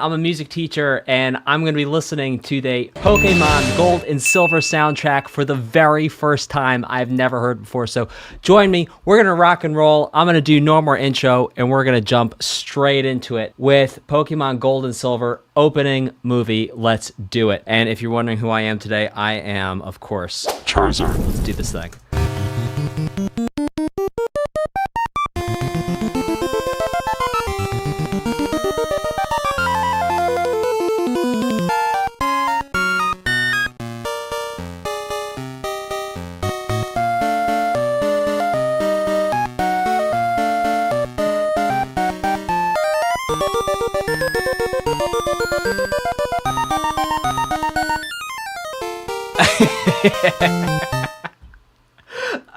I'm a music teacher, and I'm going to be listening to the Pokemon Gold and Silver soundtrack for the very first time. I've never heard before, so join me. We're going to rock and roll. I'm going to do no more intro, and we're going to jump straight into it with Pokemon Gold and Silver opening movie. Let's do it. And if you're wondering who I am today, I am, of course, Charizard. Let's do this thing.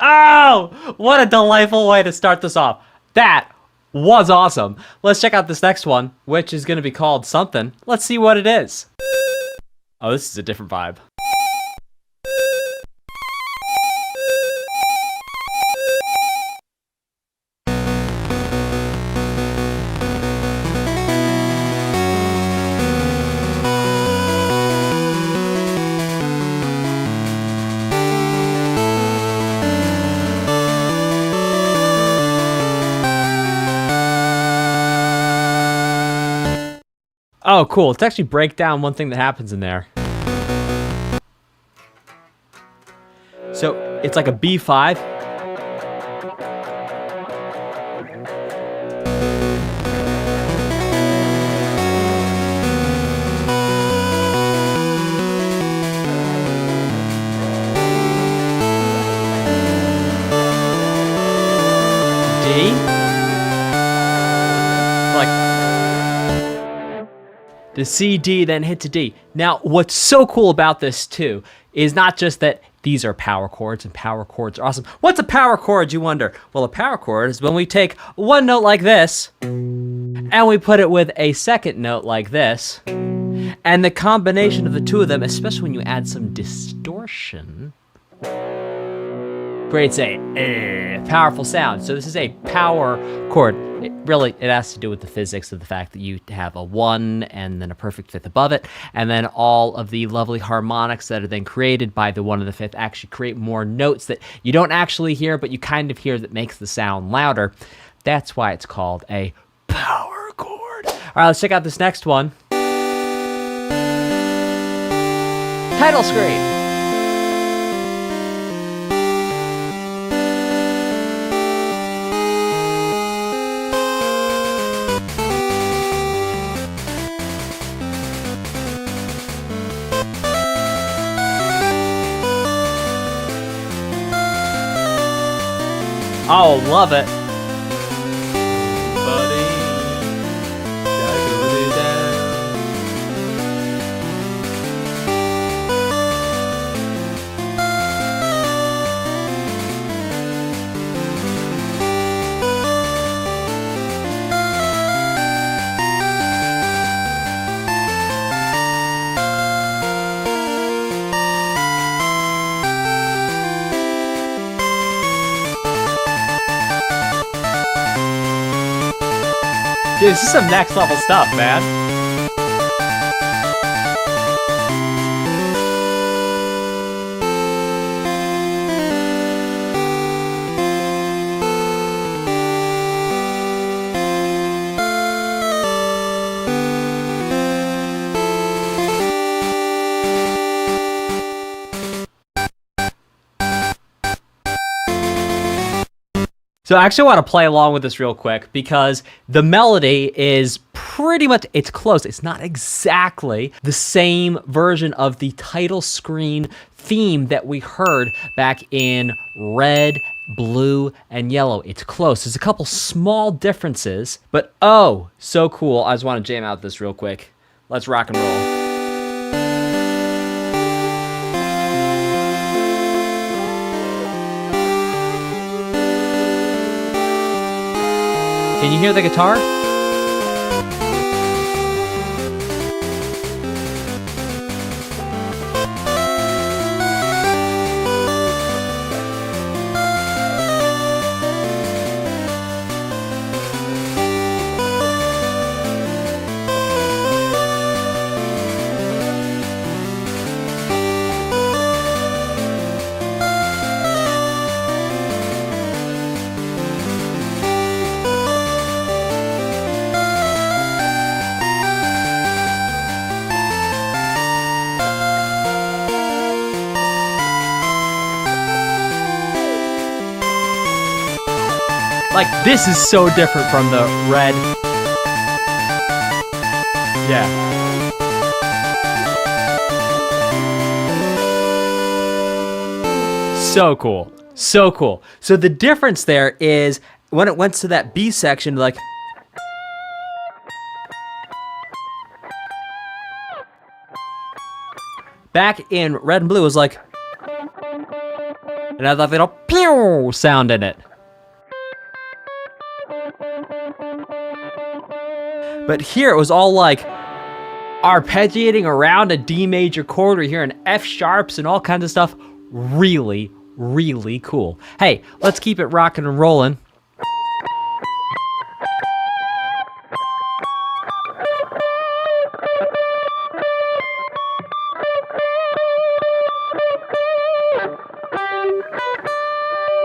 Oh, what a delightful way to start this off. That was awesome. Let's check out this next one, which is going to be called something. Let's see what it is. Oh, this is a different vibe. Oh, cool. Let's actually break down one thing that happens in there. So, it's like a B5. D. The C, D, then hit to D. Now, what's so cool about this, too, is not just that these are power chords, and power chords are awesome. What's a power chord, you wonder? Well, a power chord is when we take one note like this, and we put it with a second note like this, and the combination of the two of them, especially when you add some distortion, creates a powerful sound. So this is a power chord. It has to do with the physics of the fact that you have a 1 and then a perfect fifth above it, and then all of the lovely harmonics that are then created by the 1 and the fifth actually create more notes that you don't actually hear, but you kind of hear that makes the sound louder. That's why it's called a power chord. All right, let's check out this next one. Title screen. Oh, love it. Buddy, Dude, this is some next level stuff, man. So I actually want to play along with this real quick because the melody is pretty much, it's close. It's not exactly the same version of the title screen theme that we heard back in Red, Blue, and Yellow. It's close. There's a couple small differences, but oh, so cool. I just want to jam out this real quick. Let's rock and roll. Can you hear the guitar? Like, this is so different from the red. Yeah. So cool. So cool. So the difference there is when it went to that B section, like... Back in red and blue, it was like... And I had that little pew sound in it. But here it was all like arpeggiating around a D major chord. We're hearing F sharps and all kinds of stuff. Really, really cool. Hey, let's keep it rocking and rolling.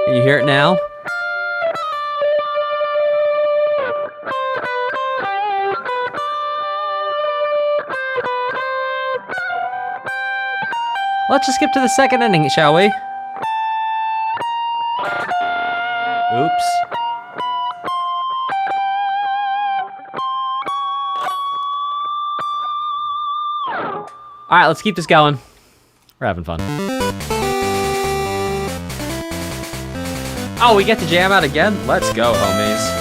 Can you hear it now? Let's just skip to the second ending, shall we? Oops. Alright, let's keep this going. We're having fun. Oh, we get to jam out again? Let's go, homies.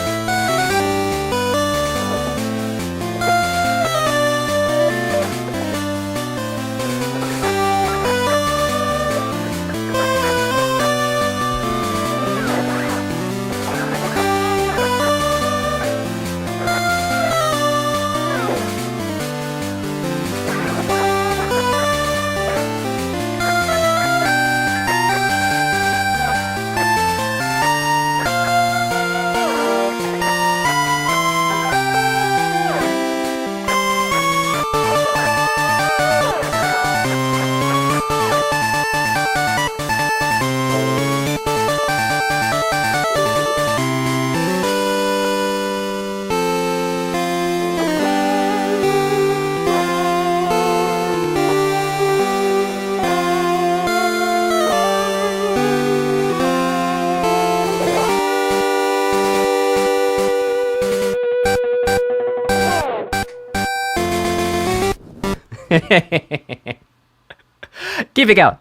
Keep it going.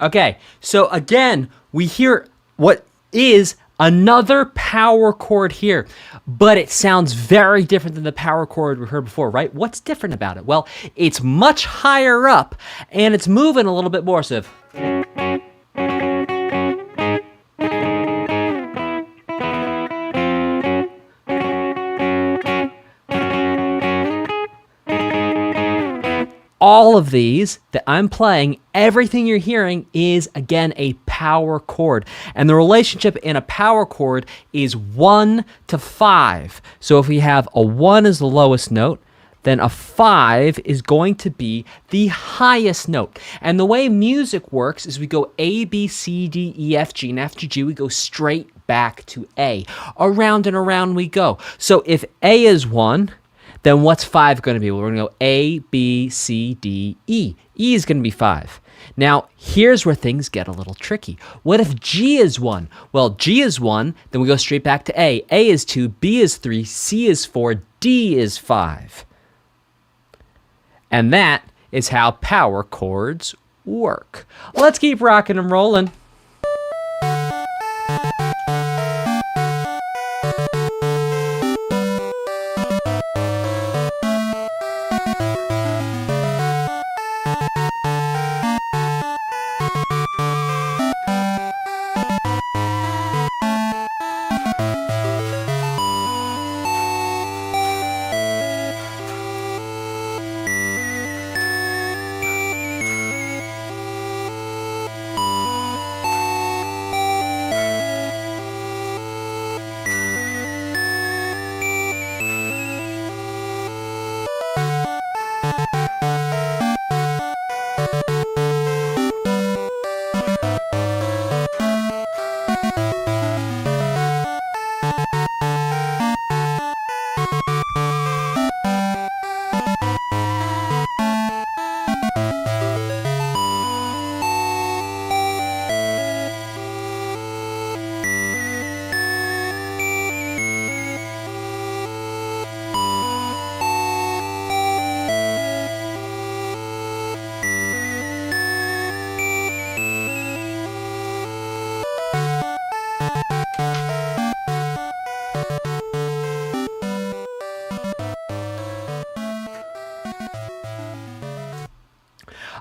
Okay, so again, we hear what is another power chord here, but it sounds very different than the power chord we heard before, right? What's different about it? Well, it's much higher up, and it's moving a little bit more, so all of these that I'm playing, everything you're hearing is, again, a power chord. And the relationship in a power chord is 1 to 5. So if we have a 1 as the lowest note, then a 5 is going to be the highest note. And the way music works is we go A, B, C, D, E, F, G, and after G, we go straight back to A. Around and around we go. So if A is 1, then what's 5 going to be? Well, we're going to go A, B, C, D, E. E is going to be 5. Now, here's where things get a little tricky. What if G is 1? Well, G is 1, then we go straight back to A. A is 2, B is 3, C is 4, D is 5. And that is how power chords work. Let's keep rocking and rolling.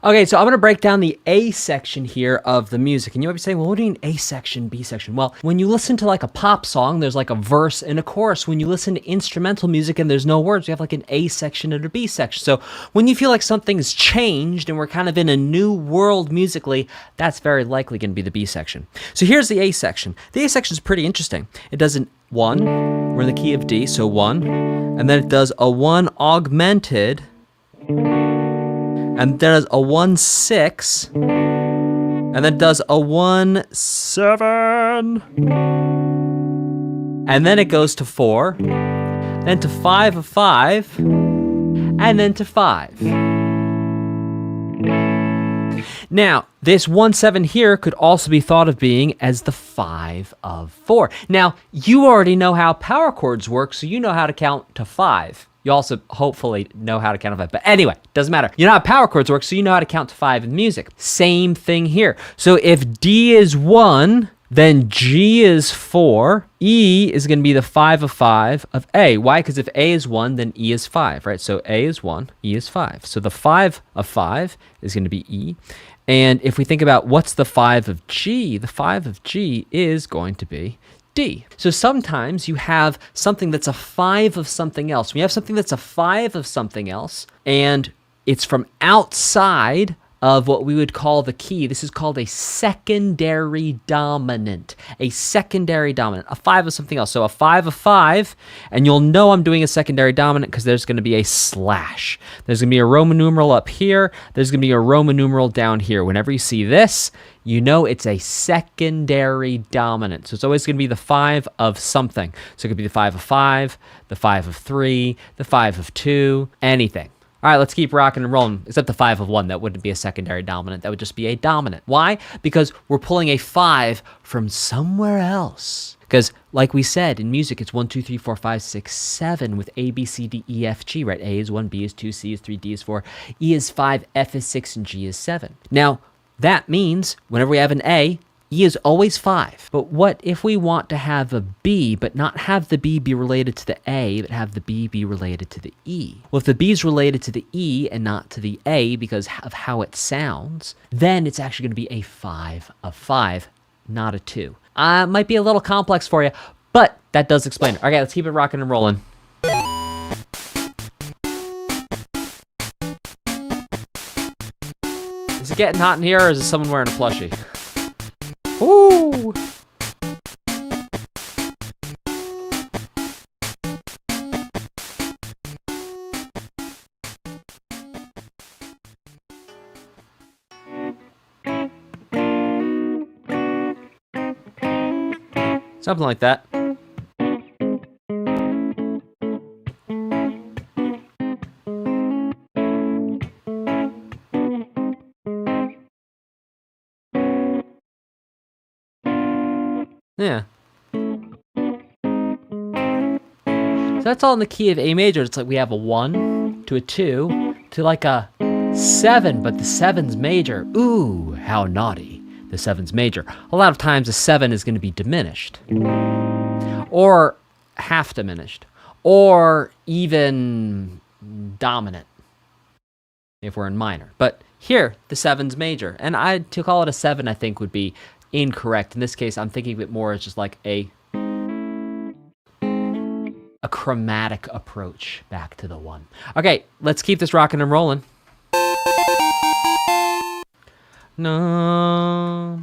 Okay, so I'm going to break down the A section here of the music. And you might be saying, well, what do you mean A section, B section? Well, when you listen to like a pop song, there's like a verse and a chorus. When you listen to instrumental music and there's no words, you have like an A section and a B section. So when you feel like something's changed and we're kind of in a new world musically, that's very likely going to be the B section. So here's the A section. The A section is pretty interesting. It does an 1, we're in the key of D, so 1. And then it does a 1 augmented, and then a 1/6, and then it does a 1/7, and then it goes to 4, then to 5/5, and then to 5. Now, this 1/7 here could also be thought of being as the 5/4. Now, you already know how power chords work, so you know how to count to 5. You also hopefully know how to count to 5. But anyway, doesn't matter. You know how power chords work, so you know how to count to 5 in music. Same thing here. So if D is 1, then G is 4. E is going to be the 5/5 of A. Why? Because if A is 1, then E is 5, right? So A is 1, E is 5. So the 5/5 is going to be E. And if we think about what's the 5 of G, the 5 of G is going to be D. So sometimes you have something that's a 5 of something else. We have something that's a 5 of something else, and it's from outside of what we would call the key. This is called a secondary dominant. A secondary dominant. A 5 of something else. So a 5/5, and you'll know I'm doing a secondary dominant because there's going to be a slash. There's going to be a Roman numeral up here. There's going to be a Roman numeral down here. Whenever you see this, you know it's a secondary dominant. So it's always going to be the 5 of something. So it could be the 5/5, the 5/3, the 5/2, anything. All right, let's keep rocking and rolling, except the 5/1. That wouldn't be a secondary dominant. That would just be a dominant. Why? Because we're pulling a 5 from somewhere else. Because, like we said, in music, it's 1, 2, 3, 4, 5, 6, 7 with A, B, C, D, E, F, G, right? A is 1, B is 2, C is 3, D is 4, E is 5, F is 6, and G is 7. Now, that means whenever we have an A, E is always 5. But what if we want to have a B, but not have the B be related to the A, but have the B be related to the E? Well, if the B is related to the E and not to the A because of how it sounds, then it's actually going to be a 5/5, not a 2. Might be a little complex for you, but that does explain it. Okay, let's keep it rocking and rolling. Is it getting hot in here, or is it someone wearing a plushie? Ooh! Something like that. Yeah. So that's all in the key of A major. It's like we have a 1 to a 2 to like a 7, but the 7's major. Ooh, how naughty. The 7's major. A lot of times a 7 is going to be diminished. Or half diminished. Or even dominant if we're in minor. But here, the 7's major. And to call it a 7, I think, would be incorrect. In this case, I'm thinking of it more as just like a chromatic approach back to the 1. Okay, let's keep this rocking and rolling. No.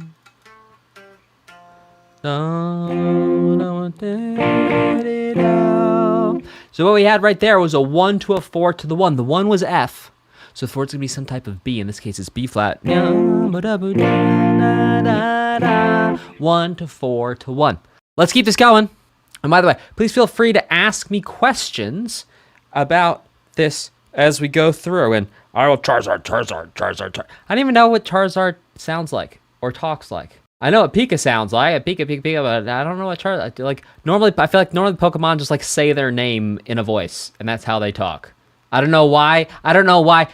So what we had right there was a 1 to a 4 to the 1. The 1 was F. So the 4 is going to be some type of B. In this case, it's B flat. 1 to 4 to 1. Let's keep this going. And by the way, please feel free to ask me questions about this as we go through. And I will Charizard. I don't even know what Charizard sounds like or talks like. I know what Pika sounds like. Pika, but I don't know what Charizard. Like normally, I feel like normally Pokemon just like say their name in a voice, and that's how they talk. I don't know why.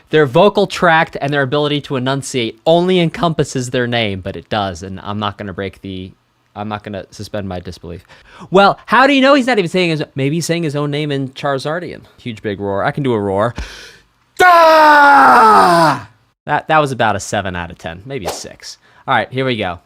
Their vocal tract and their ability to enunciate only encompasses their name, but it does, and I'm not going to suspend my disbelief. Well, how do you know he's not even saying maybe he's saying his own name in Charizardian? Huge big roar. I can do a roar. Ah! That was about a 7 out of 10, maybe a 6. All right, here we go.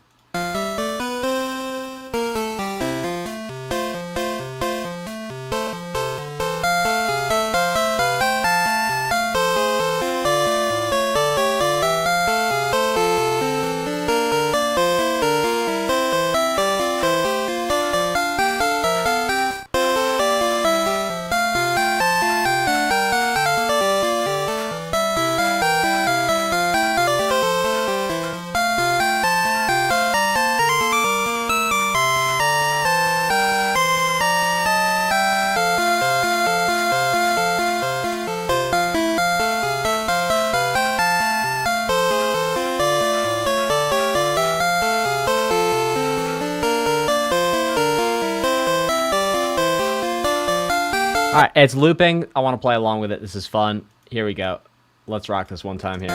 All right, it's looping. I want to play along with it. This is fun. Here we go. Let's rock this one time here.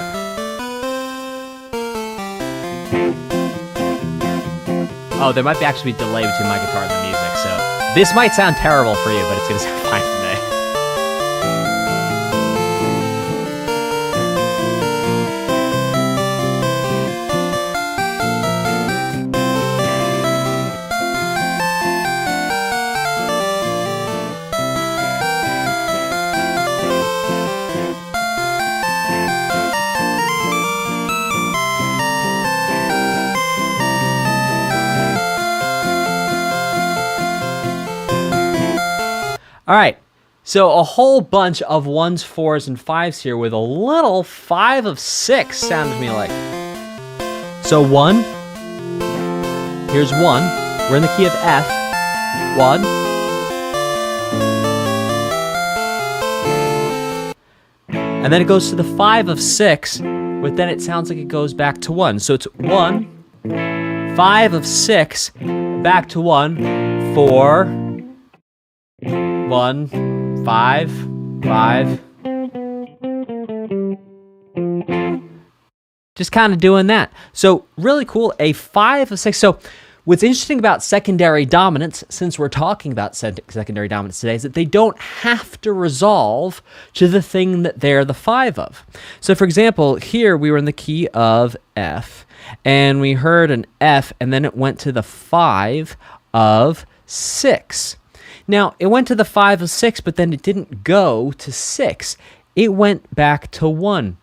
Oh, there might actually be delay between my guitar and the music, so this might sound terrible for you, but it's going to sound fine for me. All right, so a whole bunch of 1s, 4s, and 5s here with a little 5 of 6 sounded to me like. So 1, here's 1, we're in the key of F, 1, and then it goes to the 5 of 6, but then it sounds like it goes back to 1. So it's 1, 5 of 6, back to 1, 4, 1, 5, 5. Just kind of doing that. So really cool, a 5 of 6. So what's interesting about secondary dominance, since we're talking about secondary dominance today, is that they don't have to resolve to the thing that they're the 5 of. So for example, here we were in the key of F, and we heard an F, and then it went to the 5 of 6. Now, it went to the 5 of 6, but then it didn't go to 6. It went back to 1.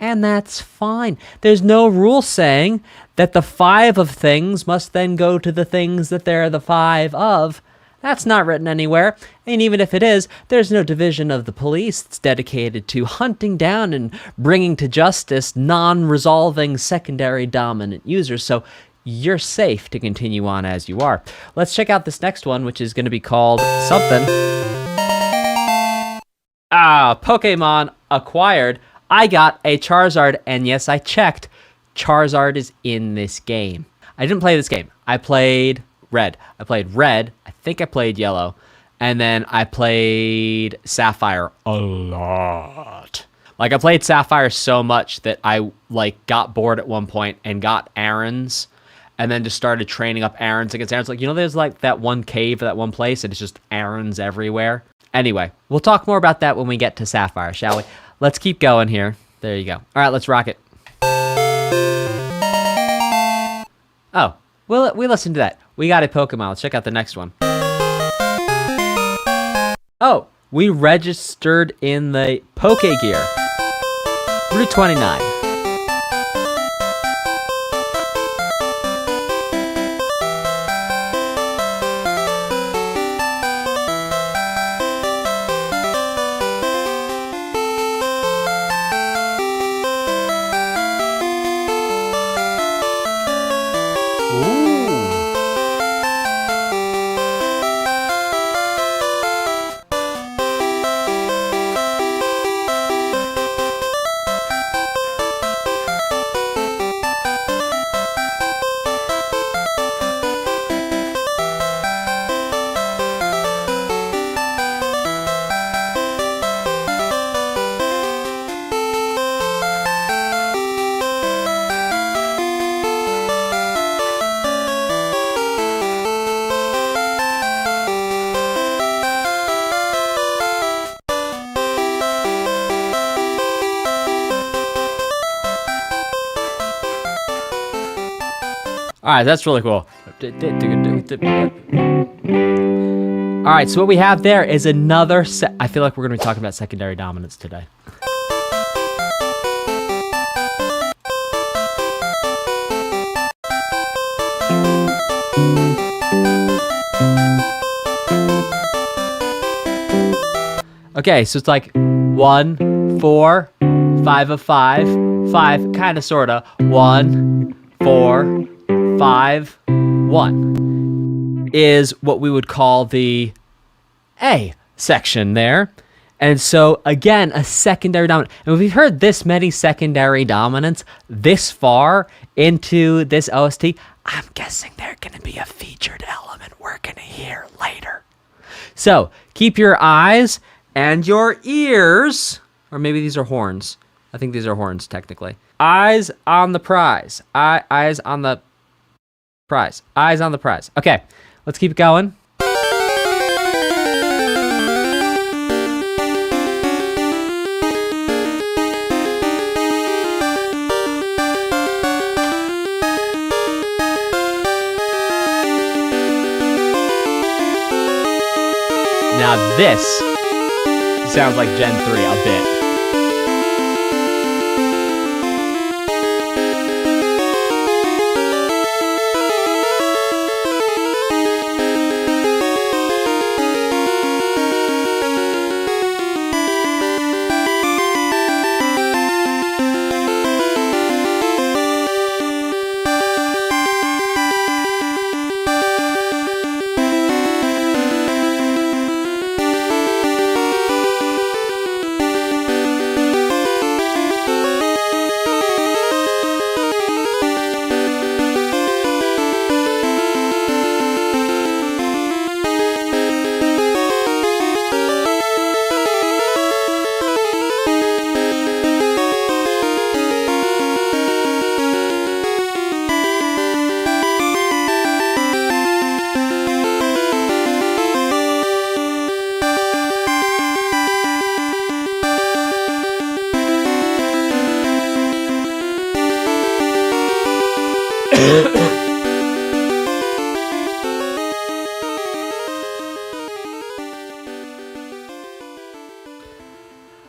And that's fine. There's no rule saying that the 5 of things must then go to the things that they're the 5 of. That's not written anywhere. And even if it is, there's no division of the police that's dedicated to hunting down and bringing to justice non-resolving secondary dominant users. So you're safe to continue on as you are. Let's check out this next one, which is going to be called something. Pokemon acquired. I got a Charizard, and yes, I checked. Charizard is in this game. I didn't play this game. I played Red. I think I played Yellow, and then I played Sapphire a lot. Like, I played Sapphire so much that I got bored at one point and got Aaron's. And then just started training up Aarons against Aarons. Like, there's that one cave or that one place, and it's just Aarons everywhere. Anyway, we'll talk more about that when we get to Sapphire, shall we? Let's keep going here. There you go. All right, let's rock it. Oh, we listened to that. We got a Pokemon. Let's check out the next one. Oh, we registered in the Pokegear. Route 29. All right, that's really cool. All right, so what we have there is another set. I feel like we're going to be talking about secondary dominance today. Okay, so it's like 1, 4, 5 of 5, 5, kind of, sort of. 1, 4, 5, 1 is what we would call the A section there. And so, again, a secondary dominant. And we've heard this many secondary dominants this far into this OST. I'm guessing they're going to be a featured element we're going to hear later. So, keep your eyes and your ears, or maybe these are horns. I think these are horns, technically. Eyes on the prize. Eyes on the prize. Eyes on the prize. Okay, let's keep going. Now this sounds like Gen 3 a bit.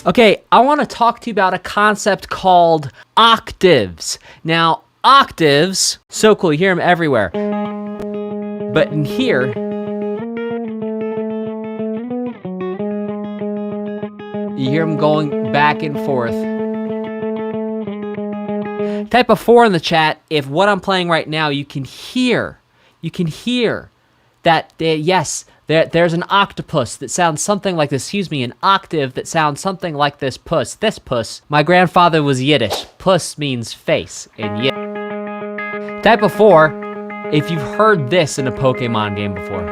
Okay, I want to talk to you about a concept called octaves. Now, octaves, so cool, you hear them everywhere. But in here, you hear them going back and forth. Type a 4 in the chat if what I'm playing right now you can hear that, yes, there's an octopus that sounds something like this. Excuse me, an octave that sounds something like this puss. This puss. My grandfather was Yiddish. Puss means face in Yiddish. Type a 4 if you've heard this in a Pokemon game before.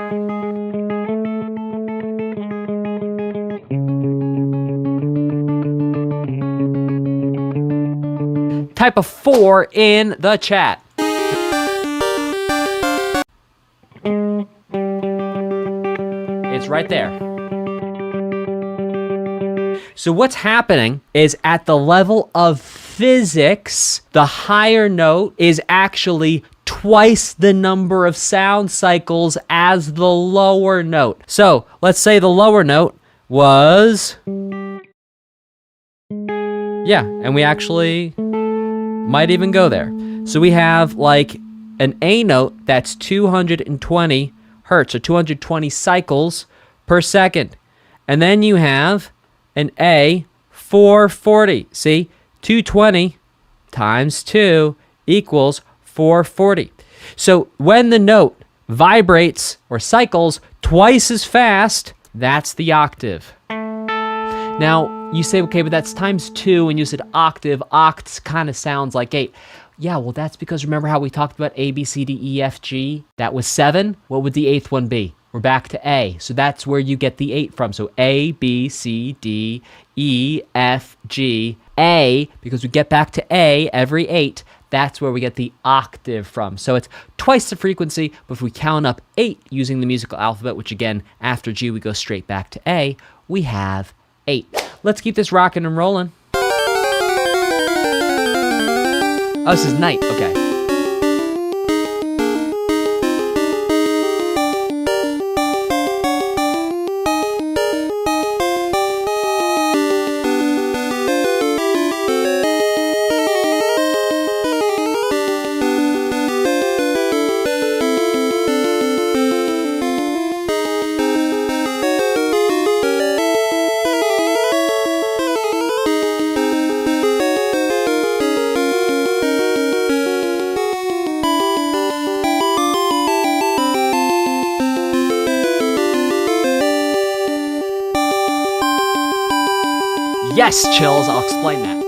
Type a 4 in the chat. It's right there. So what's happening is at the level of physics, the higher note is actually twice the number of sound cycles as the lower note. So let's say the lower note was... yeah, and we actually might even go there. So we have like an A note that's 220 hertz, or 220 cycles per second. And then you have an A 440. See, 220 times 2 equals 440. So when the note vibrates or cycles twice as fast, that's the octave. Now, you say, okay, but that's times 2, and you said octave. Oct kind of sounds like 8. Yeah, well, that's because remember how we talked about A, B, C, D, E, F, G? That was 7. What would the 8th one be? We're back to A. So that's where you get the 8 from. So A, B, C, D, E, F, G, A, because we get back to A every 8, that's where we get the octave from. So it's twice the frequency, but if we count up 8 using the musical alphabet, which again, after G we go straight back to A, we have 8. Let's keep this rocking and rolling. Oh, this is night. Okay. Yes, Chills, I'll explain that.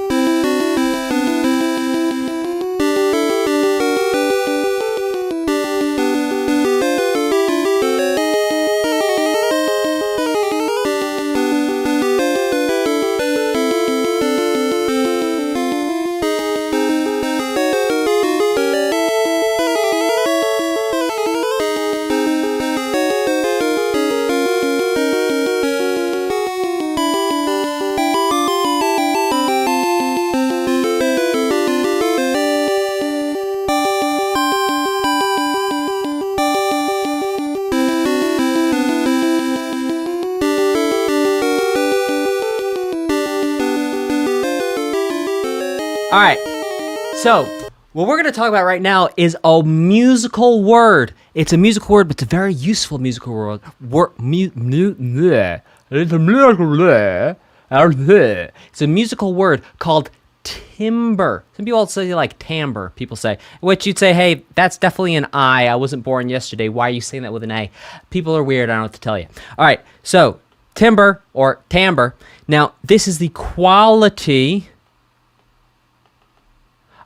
All right, so what we're going to talk about right now is a musical word. It's a musical word, but it's a very useful musical word. It's a musical word called timbre. Some people say like timbre, people say, which you'd say, hey, that's definitely an I. I wasn't born yesterday. Why are you saying that with an A? People are weird. I don't know what to tell you. All right, so timbre or timbre. Now, this is the quality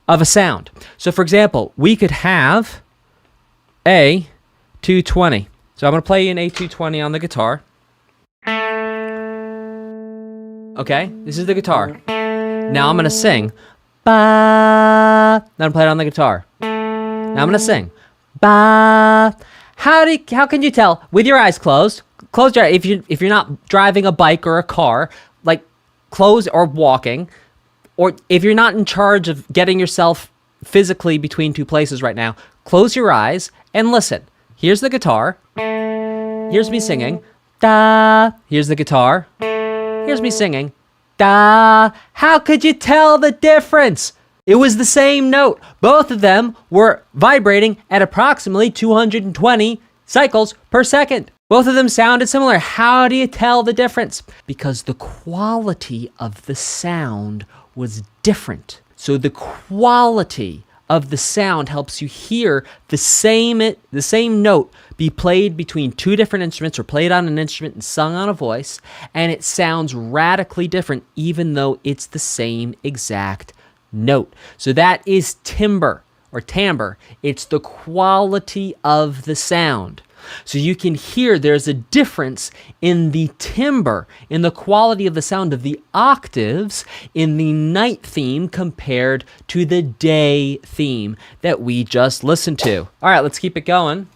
of a sound. So for example, we could have a 220. So I'm going to play an A220 on the guitar. Okay, this is the guitar. Now I'm going to sing. Ba. Now I'm playing it on the guitar. Now I'm going to sing. Ba. How can you tell with your eyes closed? Close your eyes. If you're not driving a bike or a car, like close or walking, or if you're not in charge of getting yourself physically between two places right now, close your eyes and listen. Here's the guitar. Here's me singing. Da. Here's the guitar. Here's me singing. Da. How could you tell the difference? It was the same note. Both of them were vibrating at approximately 220 cycles per second. Both of them sounded similar. How do you tell the difference? Because the quality of the sound was different. So the quality of the sound helps you hear the same note be played between two different instruments or played on an instrument and sung on a voice, and it sounds radically different even though it's the same exact note. So that is timbre or timbre. It's the quality of the sound. So you can hear there's a difference in the timbre, in the quality of the sound of the octaves in the night theme compared to the day theme that we just listened to. All right, let's keep it going.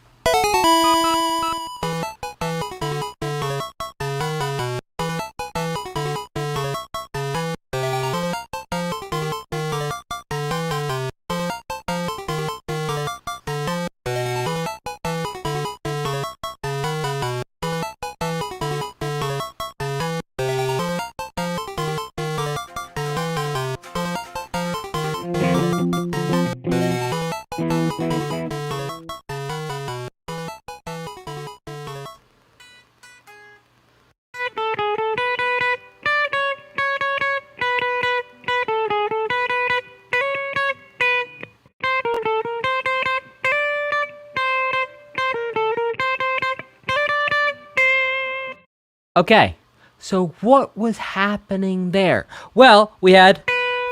Okay, so what was happening there? Well, we had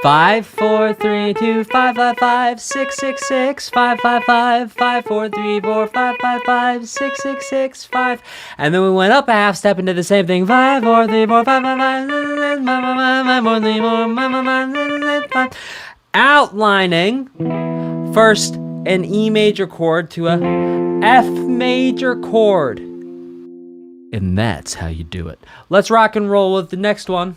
5, 4, 3, 2, 5, 5, 5, 6, 6, 6, 5, 5, 5, 5, 4, 3, 4, 5, 5, 5, 6, 6, 6, 5. And then we went up a half step into the same thing. 5, 4, 3, 4, 5, 5, 5, 5, 4, 3, 4, 5, 5. Outlining first an E major chord to a F major chord. And that's how you do it. Let's rock and roll with the next one.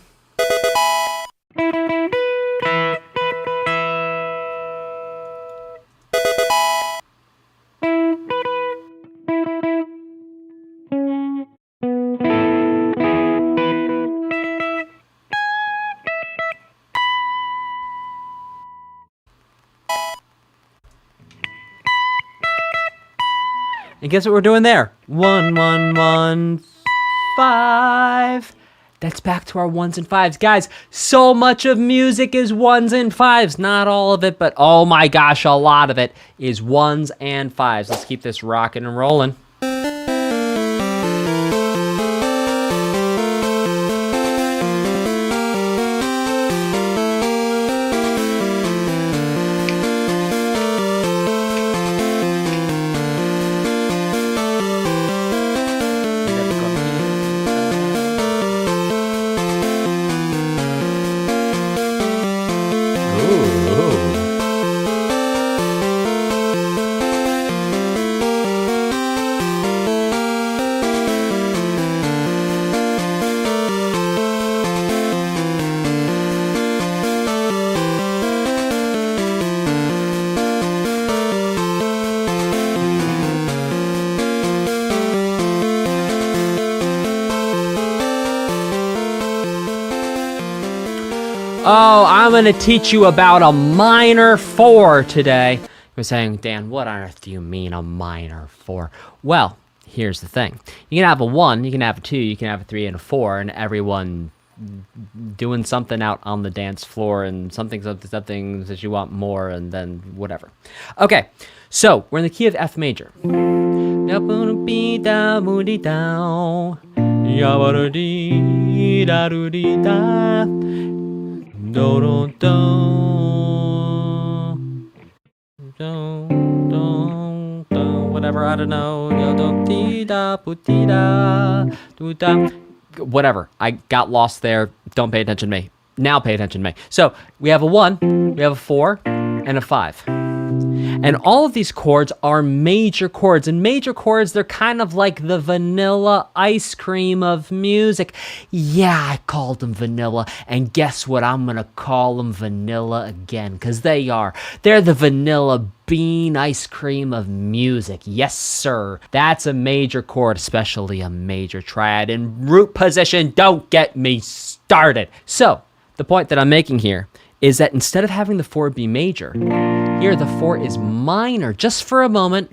And guess what we're doing there? 1, 1, 1, 5. That's back to our 1s and 5s. Guys, so much of music is 1s and 5s. Not all of it, but oh my gosh, a lot of it is 1s and 5s. Let's keep this rocking and rolling. Oh, I'm gonna teach you about a minor 4 today. You're saying, Dan, what on earth do you mean a minor 4? Well, here's the thing. You can have a 1, you can have a 2, you can have a 3 and a 4, and everyone doing something out on the dance floor and something that you want more, and then whatever. Okay, so we're in the key of F major. Whatever, I don't know. Whatever, I got lost there. Don't pay attention to me. Now pay attention to me. So we have a 1, we have a 4, and a 5. And all of these chords are major chords. And major chords, they're kind of like the vanilla ice cream of music. Yeah, I called them vanilla. And guess what? I'm going to call them vanilla again. Because they are. They're the vanilla bean ice cream of music. Yes, sir. That's a major chord, especially a major triad. In root position, don't get me started. So, the point that I'm making here is that instead of having the 4 be major, here the 4 is minor, just for a moment.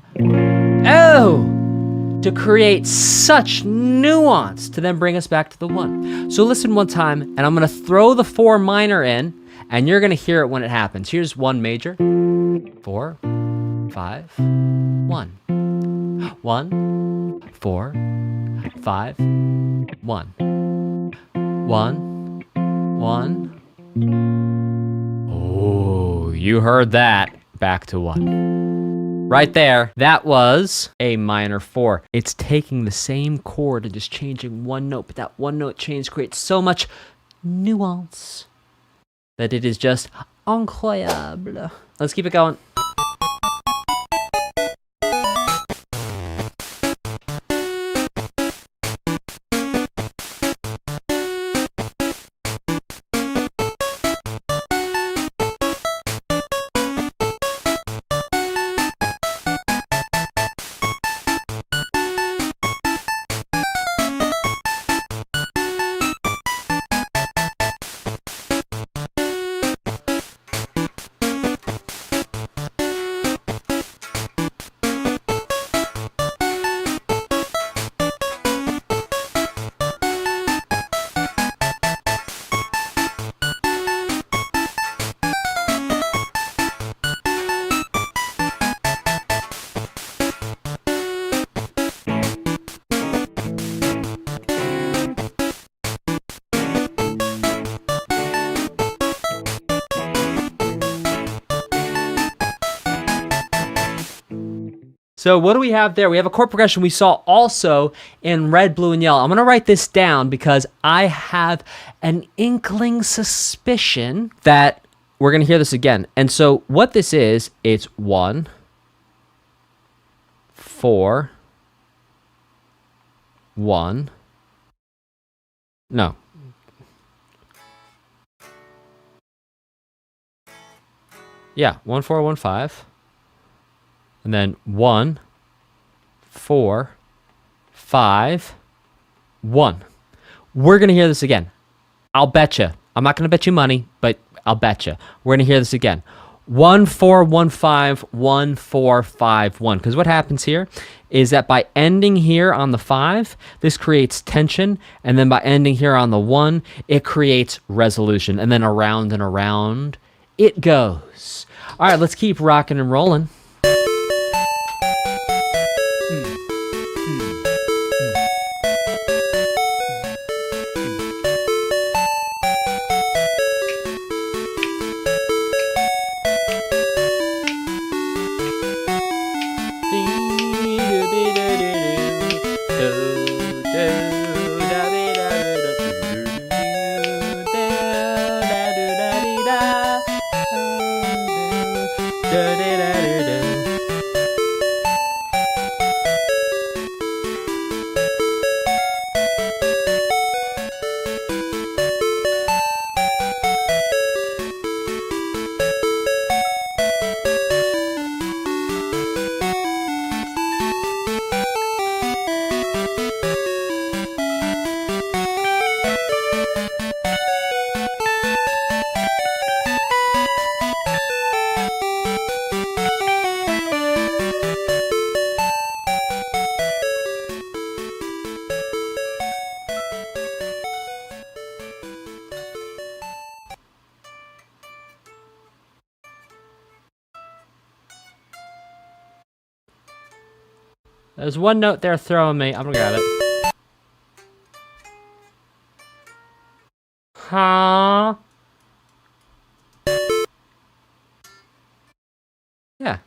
Oh! To create such nuance to then bring us back to the 1. So listen one time, and I'm gonna throw the 4 minor in, and you're gonna hear it when it happens. Here's 1 major, 4, 5, 1. 1, 4, 5, 1. 1, 1. Oh, you heard that. Back to 1. Right there, that was a minor 4. It's taking the same chord and just changing one note, but that one note change creates so much nuance that it is just incroyable. Let's keep it going. So what do we have there? We have a chord progression we saw also in red, blue, and yellow. I'm going to write this down because I have an inkling suspicion that we're going to hear this again. And so what this is, it's 1, 4, 1. No. Yeah, 1, 4, 1, 5. And then 1, 4, 5, 1. We're going to hear this again. I'll bet you. I'm not going to bet you money, but I'll bet you. We're going to hear this again. 1, 4, 1, 5, 1, 4, 5, 1. Because what happens here is that by ending here on the 5, this creates tension. And then by ending here on the 1, it creates resolution. And then around and around it goes. All right, let's keep rocking and rolling. There's one note there throwing me. I'm gonna grab it. Huh? Yeah.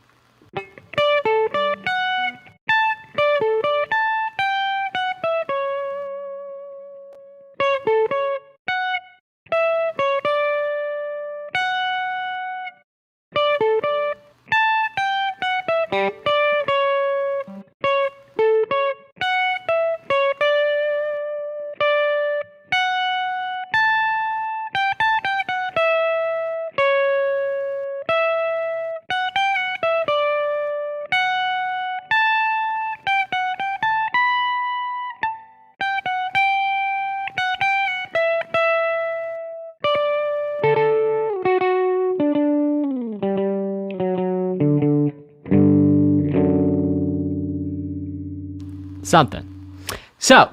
Something. So,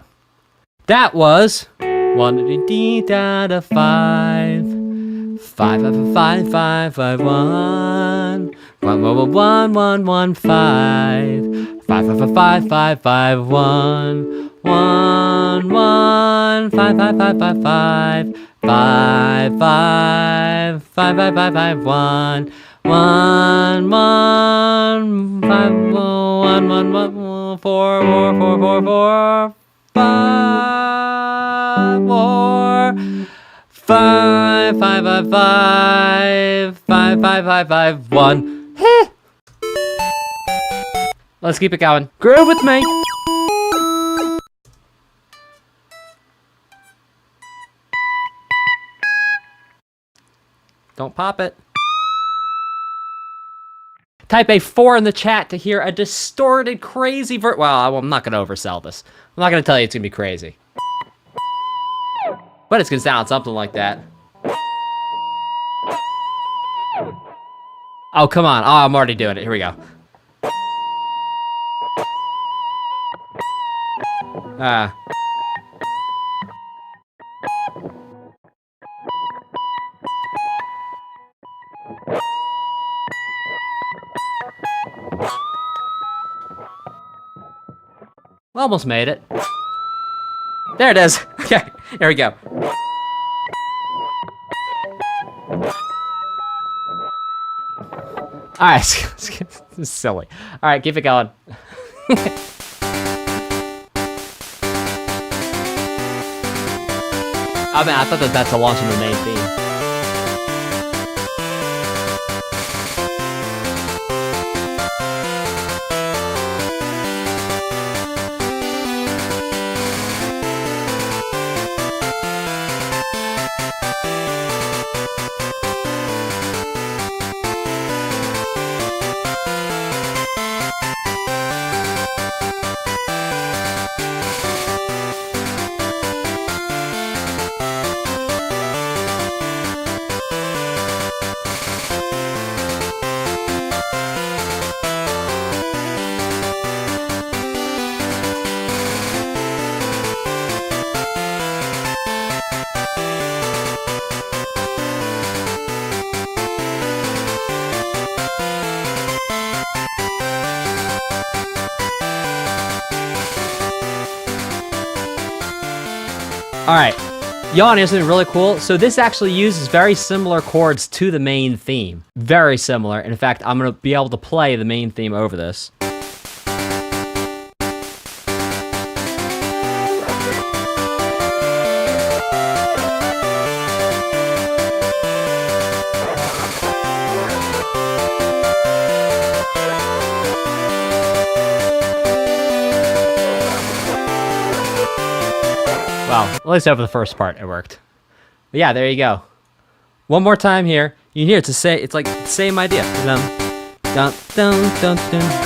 that was 1 out of 5. 5 out of 5, 5, 5, 1. 1, 1, 1, 1, 1, 5. 5 out of 5, 5, 5, 1. 1, 1, 5, 5, 5, 5, 5. 5, 5, 5, 5, 5, 5, 1. 1, 1, 5, 1, 1, 1, 4, 4, 4, 4, 4, 5, 4, 5, 5, 5, 5, 5, 5, 5, 5, 1. Let's keep it going. Groove with me. Don't pop it. Type a 4 in the chat to hear a distorted, crazy well, I'm not going to oversell this. I'm not going to tell you it's going to be crazy. But it's going to sound something like that. Oh, come on. Oh, I'm already doing it. Here we go. Almost made it. There it is. Okay, here we go. Alright, this is silly. Alright, keep it going. Oh man, I thought that's the launch of the main theme. Alright, y'all, here's something really cool. So this actually uses very similar chords to the main theme. Very similar. In fact, I'm going to be able to play the main theme over this. Well, at least over the first part, it worked. But yeah, there you go. One more time here. You can hear it's like the same idea. Dun, dun, dun, dun, dun.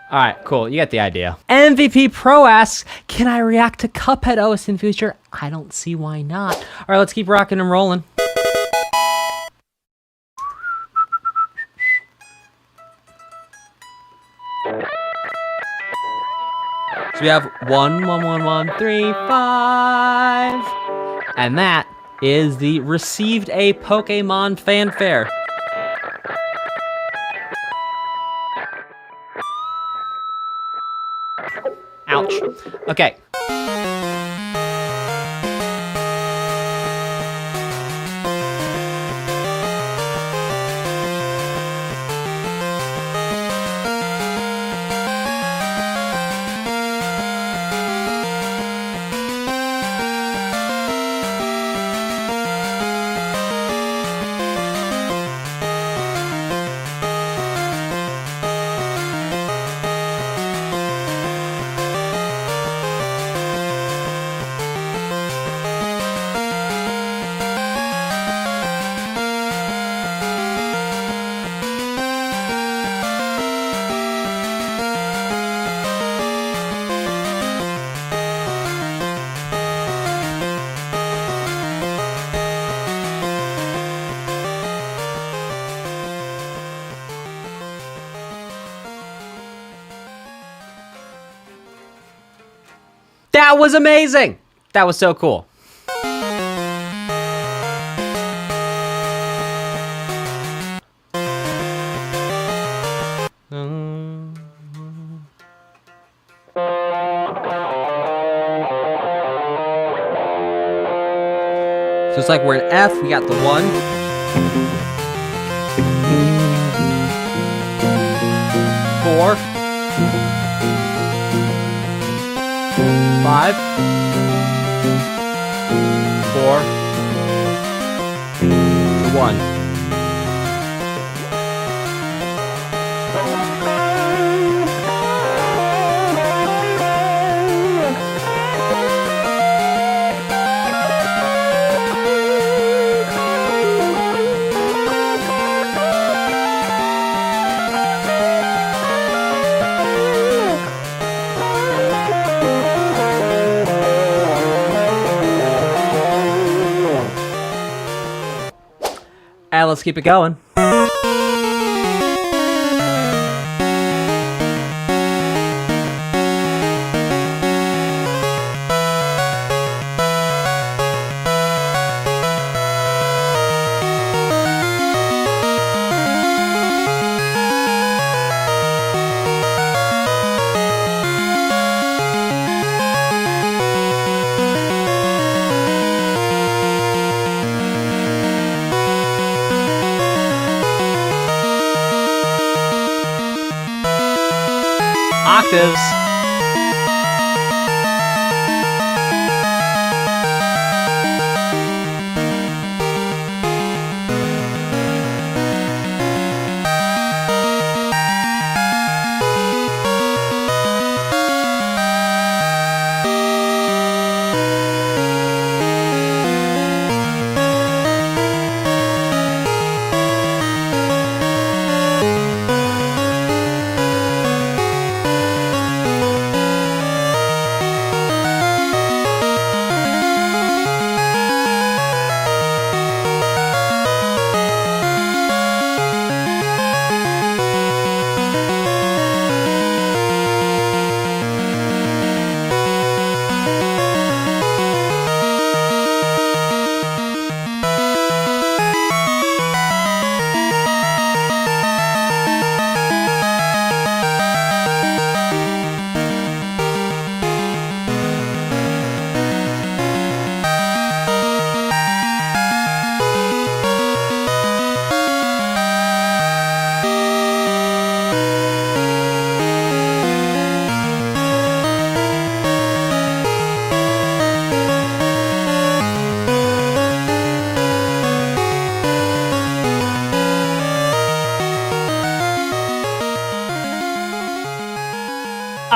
Alright, cool. You get the idea. MVP Pro asks, can I react to Cuphead OS in future? I don't see why not. Alright, let's keep rocking and rolling. So we have 11135. And that is the received a Pokemon fanfare. Ouch. Okay. That was amazing. That was so cool. So it's like we're in F, we got the 1. 4. 5. 4. 1. Let's keep it going. Octaves.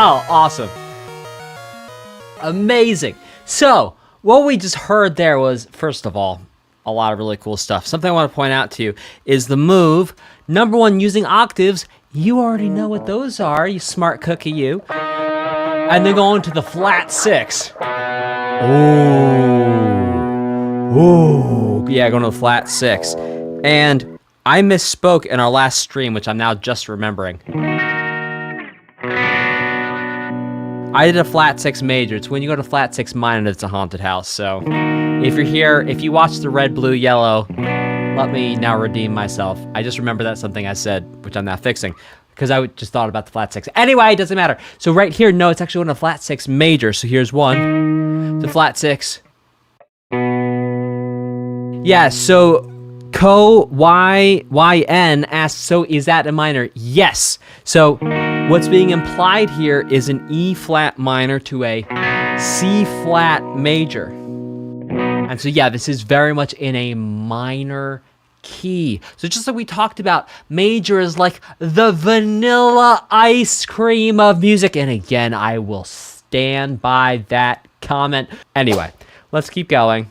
Oh, awesome. Amazing. So, what we just heard there was, first of all, a lot of really cool stuff. Something I want to point out to you is the move. Number 1, using octaves. You already know what those are, you smart cookie, you. And then going to the flat 6. Ooh. Yeah, going to the flat 6. And I misspoke in our last stream, which I'm now just remembering. I did a flat 6 major. It's when you go to flat 6 minor that's a haunted house. So if you're here, if you watch the red, blue, yellow, let me now redeem myself. I just remember that's something I said, which I'm now fixing, because I just thought about the flat 6. Anyway, it doesn't matter. So right here, no, it's actually on a flat 6 major. So here's 1, the flat 6. Yeah, so YN asks, so is that a minor? Yes. So what's being implied here is an E flat minor to a C flat major. And so yeah, this is very much in a minor key. So just like we talked about, major is like the vanilla ice cream of music. And again, I will stand by that comment. Anyway, let's keep going.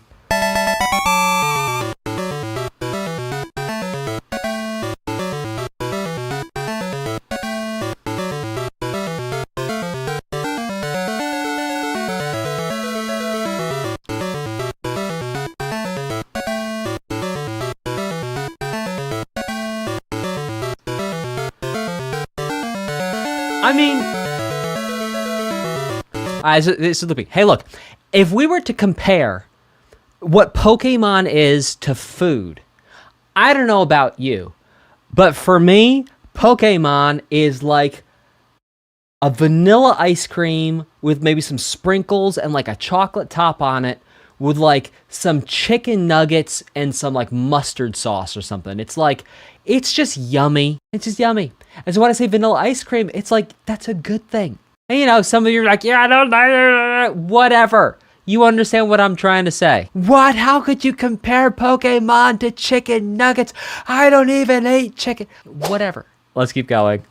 I mean, this is Lullaby. Hey, look, if we were to compare what Pokemon is to food, I don't know about you, but for me, Pokemon is like a vanilla ice cream with maybe some sprinkles and like a chocolate top on it with like some chicken nuggets and some like mustard sauce or something. It's like, it's just yummy. It's just yummy. And so when I say vanilla ice cream, it's like, that's a good thing. And you know, some of you are like, yeah, I don't know, whatever. You understand what I'm trying to say. What? How could you compare Pokemon to chicken nuggets? I don't even eat chicken. Whatever. Let's keep going.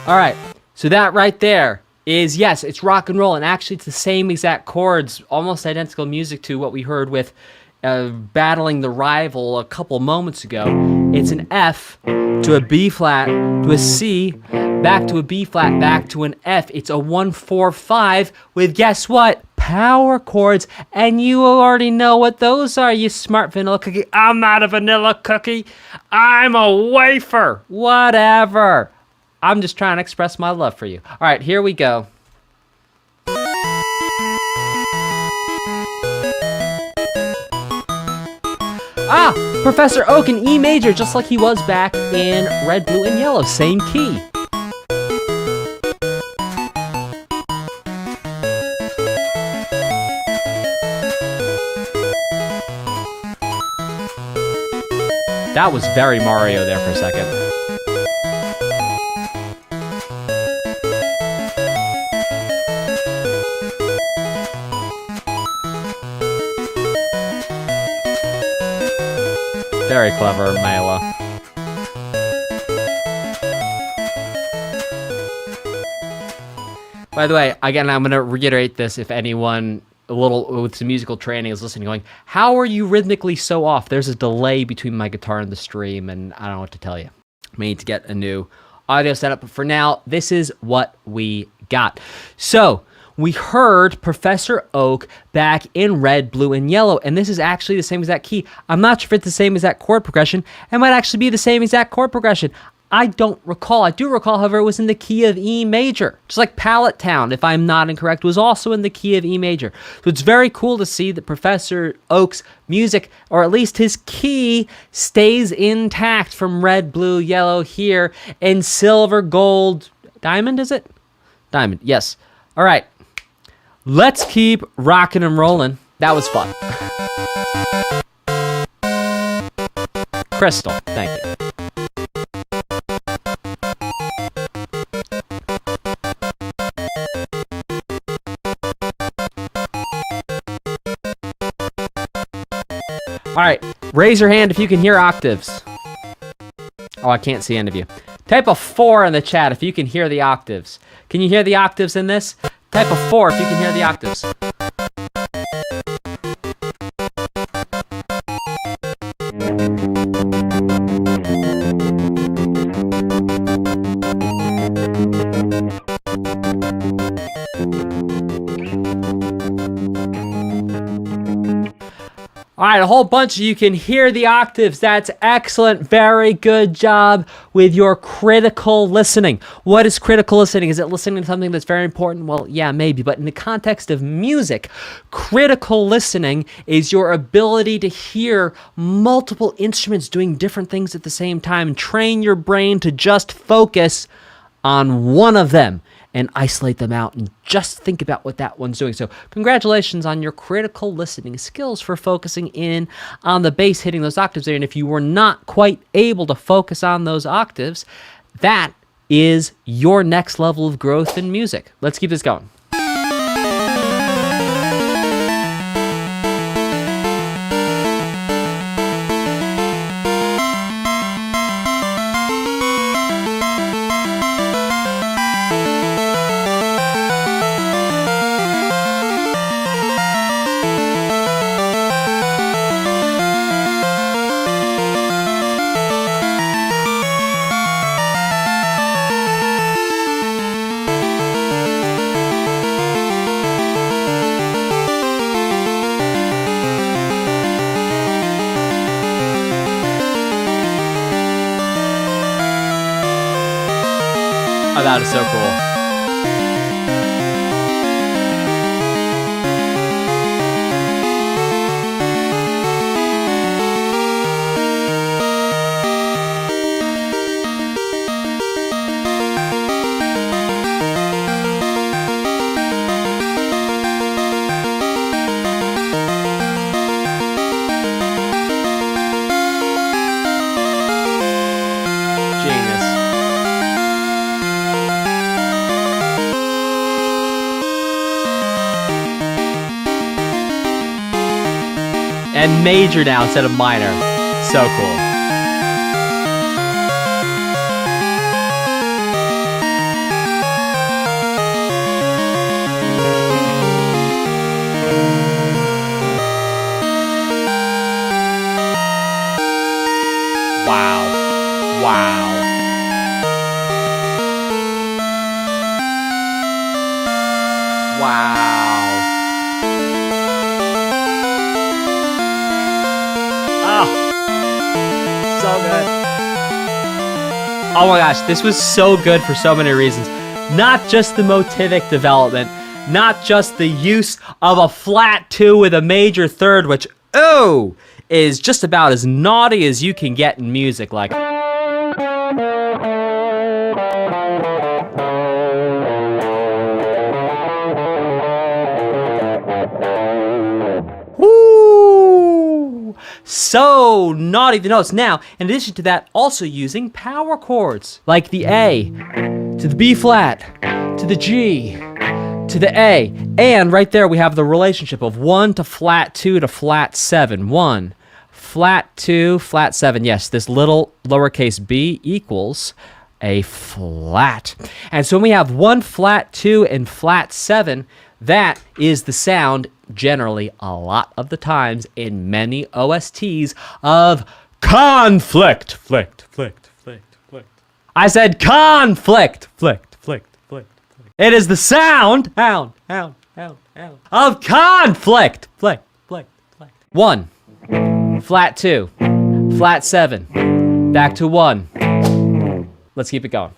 All right, so that right there is, yes, it's rock and roll, and actually it's the same exact chords, almost identical music to what we heard with Battling the Rival a couple moments ago. It's an F to a B flat to a C, back to a B flat, back to an F. It's a 1-4-5 with, guess what? Power chords, and you already know what those are, you smart vanilla cookie. I'm not a vanilla cookie. I'm a wafer. Whatever. I'm just trying to express my love for you. All right, here we go. Ah, Professor Oak in E major, just like he was back in red, blue, and yellow. Same key. That was very Mario there for a second. Very clever, Mela. By the way, again, I'm going to reiterate this if anyone a little with some musical training is listening, going, how are you rhythmically so off? There's a delay between my guitar and the stream, and I don't know what to tell you. I need to get a new audio setup, but for now, this is what we got. So, we heard Professor Oak back in red, blue, and yellow, and this is actually the same exact key. I'm not sure if it's the same exact chord progression. It might actually be the same exact chord progression. I don't recall. I do recall, however, it was in the key of E major. Just like Pallet Town, if I'm not incorrect, was also in the key of E major. So it's very cool to see that Professor Oak's music, or at least his key, stays intact from red, blue, yellow here, and silver, gold, diamond, is it? Diamond, yes. All right. Let's keep rocking and rolling. That was fun. Crystal, thank you. Raise your hand if you can hear octaves. Oh, I can't see any of you. Type a 4 in the chat if you can hear the octaves. Can you hear the octaves in this? Type a 4 if you can hear the octaves. All right, a whole bunch of you can hear the octaves. That's excellent. Very good job with your critical listening. What is critical listening? Is it listening to something that's very important? Well, yeah, maybe. But in the context of music, critical listening is your ability to hear multiple instruments doing different things at the same time and train your brain to just focus on one of them and isolate them out and just think about what that one's doing. So congratulations on your critical listening skills for focusing in on the bass, hitting those octaves there. And if you were not quite able to focus on those octaves, that is your next level of growth in music. Let's keep this going. Oh, that is so cool. And major now instead of minor. So cool. Wow. Wow. Wow. So good. Oh my gosh, this was so good for so many reasons. Not just the motivic development, not just the use of a flat 2 with a major third, which, is just about as naughty as you can get in music. Like, so naughty the notes. Now, in addition to that, also using power chords like the A to the B flat to the G to the A. And right there we have the relationship of 1 to flat 2 to flat 7. 1, flat 2, flat 7. Yes, this little lowercase b equals a flat. And so when we have 1, flat 2, and flat 7, that is the sound, generally, a lot of the times, in many OSTs of conflict. Flicked. I said conflict. Flicked. It is the sound, of conflict. Flick. 1, flat 2, flat 7, back to 1. Let's keep it going.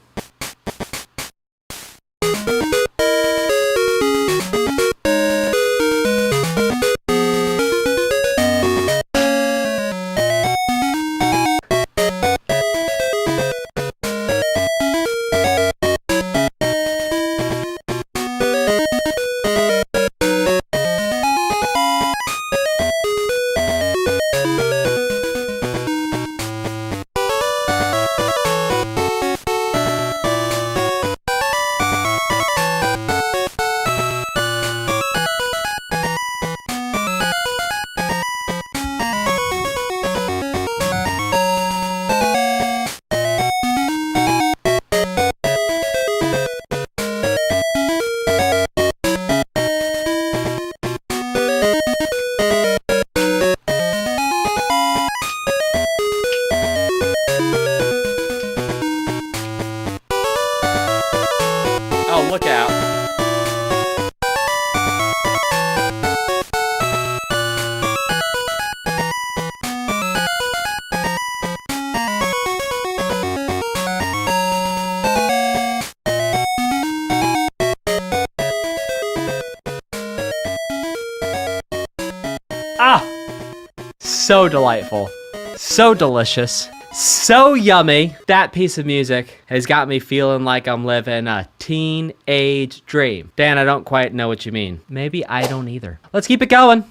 so delightful, so delicious, so yummy. That piece of music has got me feeling like I'm living a teenage dream. Dan, I don't quite know what you mean. Maybe I don't either. Let's keep it going.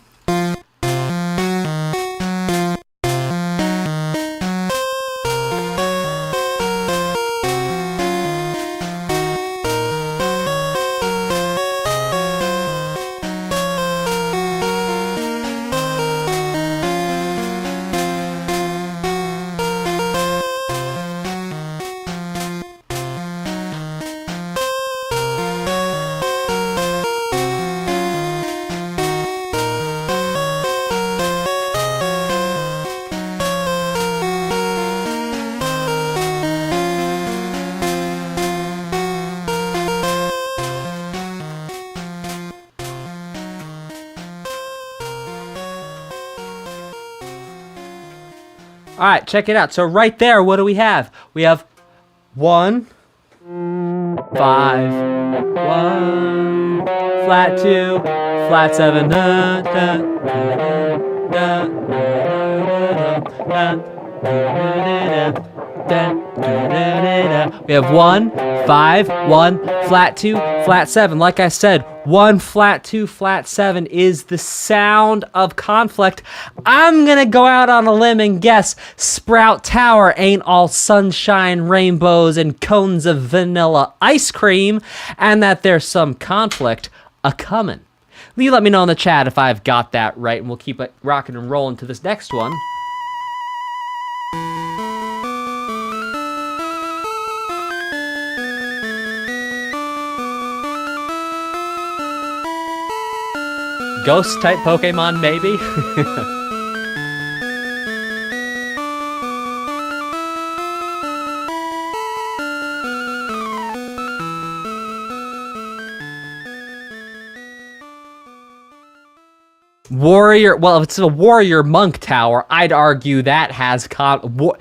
All right, check it out. So right there, what do we have? We have 1, 5, 1, flat 2, flat 7, da, da, da, da, da, da, da, we have 1, 5, 1, flat 2, flat 7. Like I said, 1, flat 2, flat 7 is the sound of conflict. I'm gonna go out on a limb and guess Sprout Tower ain't all sunshine, rainbows, and cones of vanilla ice cream, and that there's some conflict a-coming. You let me know in the chat if I've got that right, and we'll keep it rocking and rolling to this next one. Ghost type Pokemon, maybe? Warrior, well, if it's a warrior monk tower, I'd argue that has the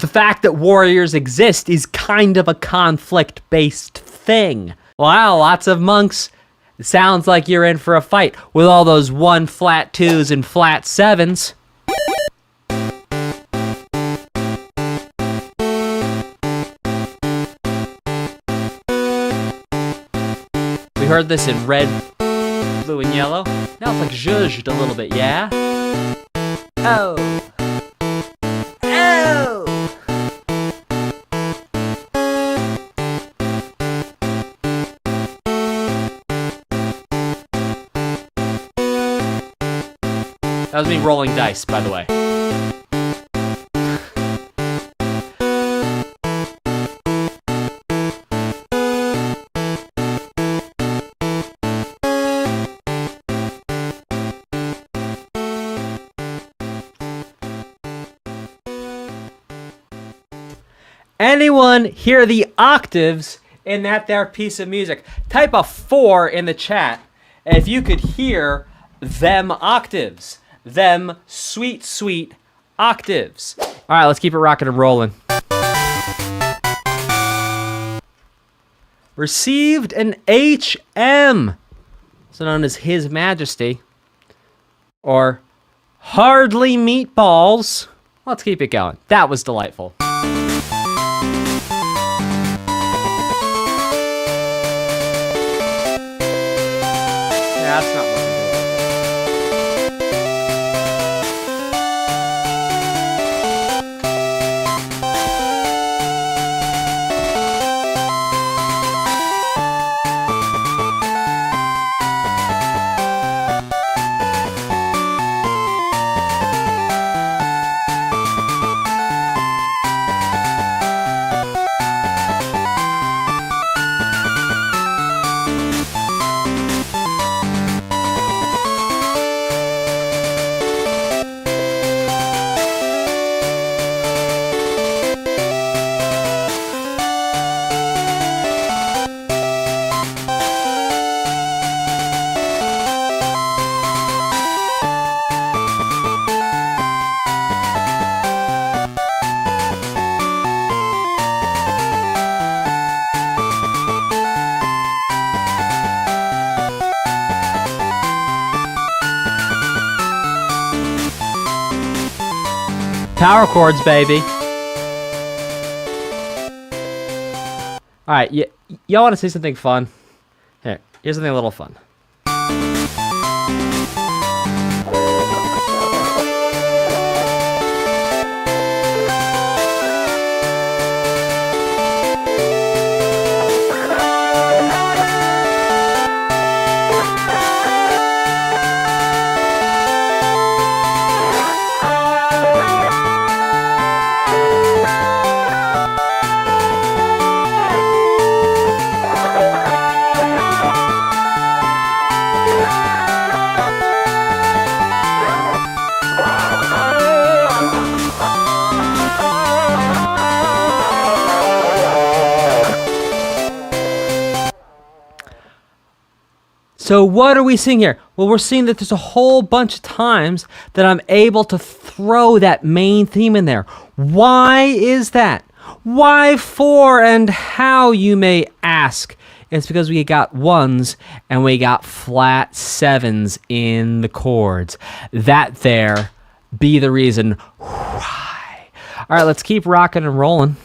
fact that warriors exist is kind of a conflict-based thing. Wow, lots of monks. It sounds like you're in for a fight with all those 1 flat 2s and flat 7s. We heard this in red, blue, and yellow. Now it's like zhuzhed a little bit, yeah? Oh. Oh! That was me rolling dice, by the way. Anyone hear the octaves in that there piece of music? Type a 4 in the chat if you could hear them octaves. Them sweet, sweet octaves. All right, let's keep it rocking and rolling. Received an HM, also known as His Majesty, or Hardly Meatballs. Let's keep it going. That was delightful. Yeah, that's not what Power chords, baby. All right, y'all want to see something fun? Here's something a little fun. So what are we seeing here? Well, we're seeing that there's a whole bunch of times that I'm able to throw that main theme in there. Why is that? Why for and how, you may ask? It's because we got ones and we got flat sevens in the chords. That there be the reason why. All right, let's keep rocking and rolling.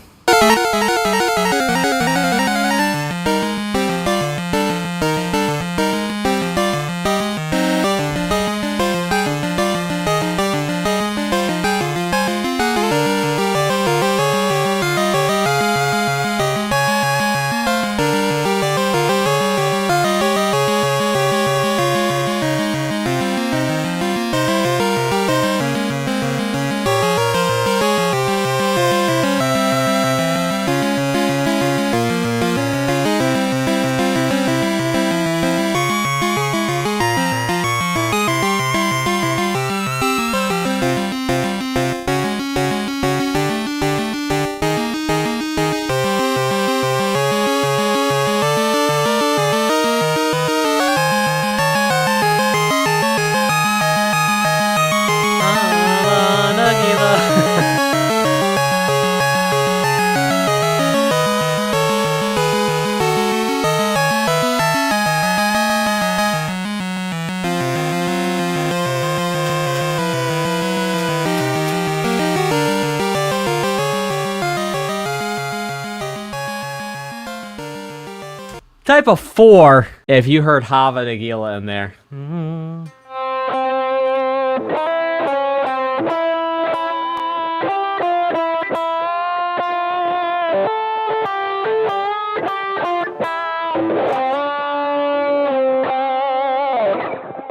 Type of 4 if you heard Hava Nagila in there.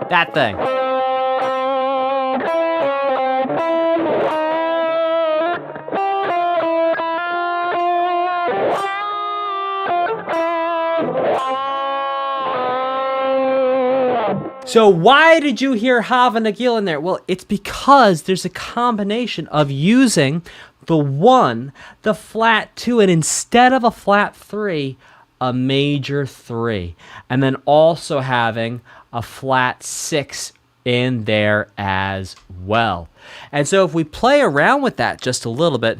That thing. So why did you hear Hava Nagila in there? Well, it's because there's a combination of using the 1, the flat 2, and instead of a flat 3, a major 3. And then also having a flat 6 in there as well. And so if we play around with that just a little bit...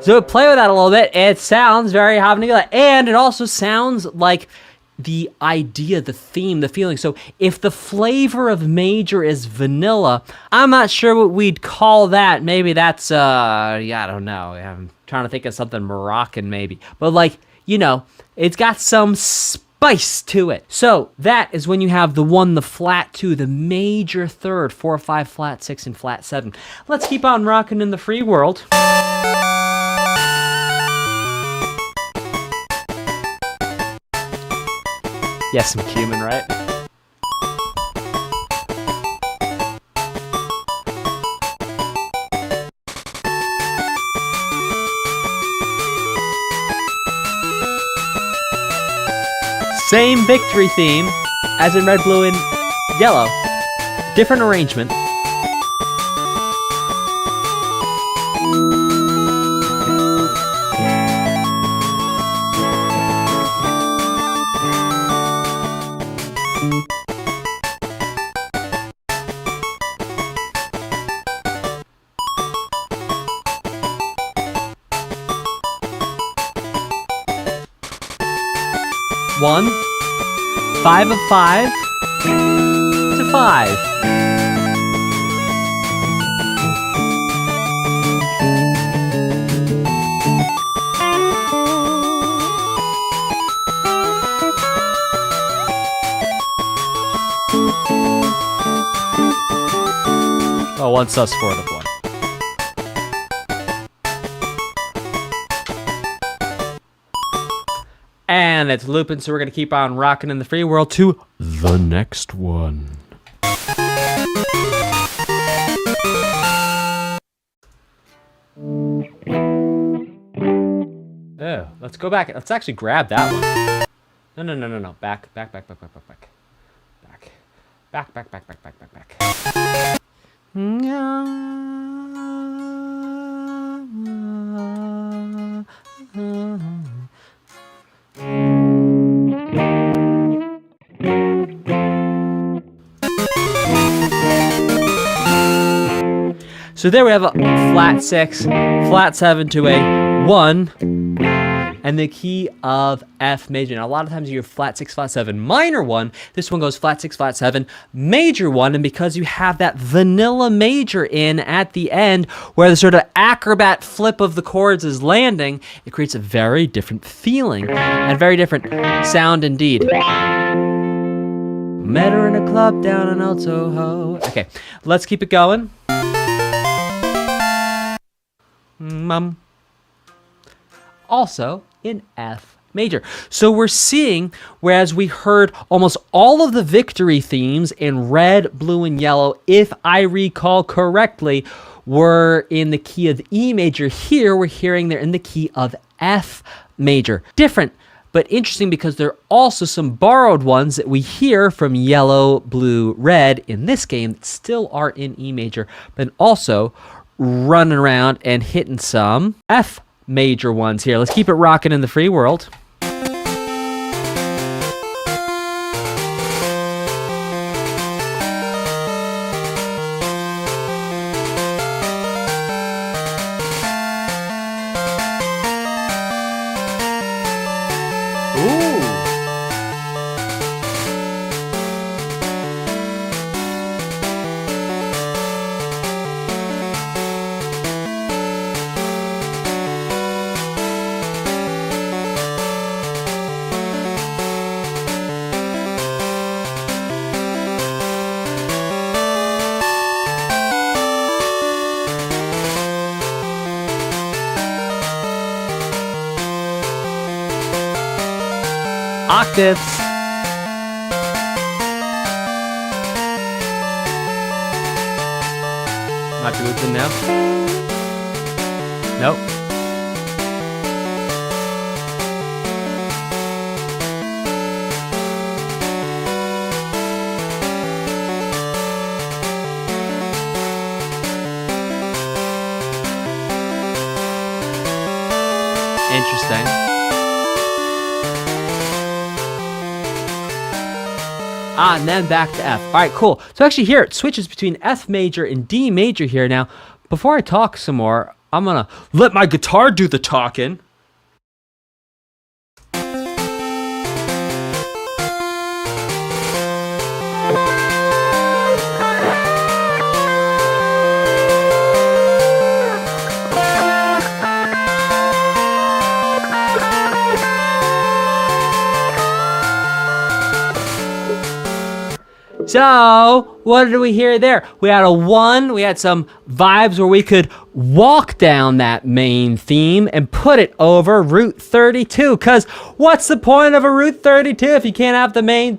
So play with that a little bit. It sounds very Hava Nagila, and it also sounds like the idea, the theme, the feeling. So if the flavor of major is vanilla, I'm not sure what we'd call that. Maybe that's, I don't know. I'm trying to think of something Moroccan maybe. But like, you know, it's got some spice to it. So that is when you have the 1, the flat 2, the major 3rd, 4, 5, flat 6, and flat 7. Let's keep on rocking in the free world. Yes, some cumin, right? Same victory theme as in red, blue, and yellow. different arrangement. One, 5 of 5 to 5. Oh, 1 sus 4 of 1. And it's looping, so we're going to keep on rocking in the free world to the next one. Oh, let's go back. Let's actually grab that one. No. Back. So there we have a flat 6, flat 7 to a 1, and the key of F major. Now, a lot of times you hear flat 6, flat 7, minor 1. This one goes flat 6, flat 7, major 1, and because you have that vanilla major in at the end, where the sort of acrobat flip of the chords is landing, it creates a very different feeling and very different sound indeed. Met her in a club down in Old Soho. Okay, let's keep it going. Also in F major. So we're seeing, whereas we heard almost all of the victory themes in red, blue, and yellow, if I recall correctly, were in the key of E major. Here we're hearing they're in the key of F major. Different, but interesting because there are also some borrowed ones that we hear from yellow, blue, red in this game that still are in E major, but also running around and hitting some F major ones here. Let's keep it rocking in the free world. Octaves. Might be looping now. Nope. Interesting. And then back to F. All right, cool. So actually here, it switches between F major and D major here. Now, before I talk some more, I'm going to let my guitar do the talking. So, what did we hear there? We had a 1, we had some vibes where we could walk down that main theme and put it over Route 32, because what's the point of a Route 32 if you can't have the main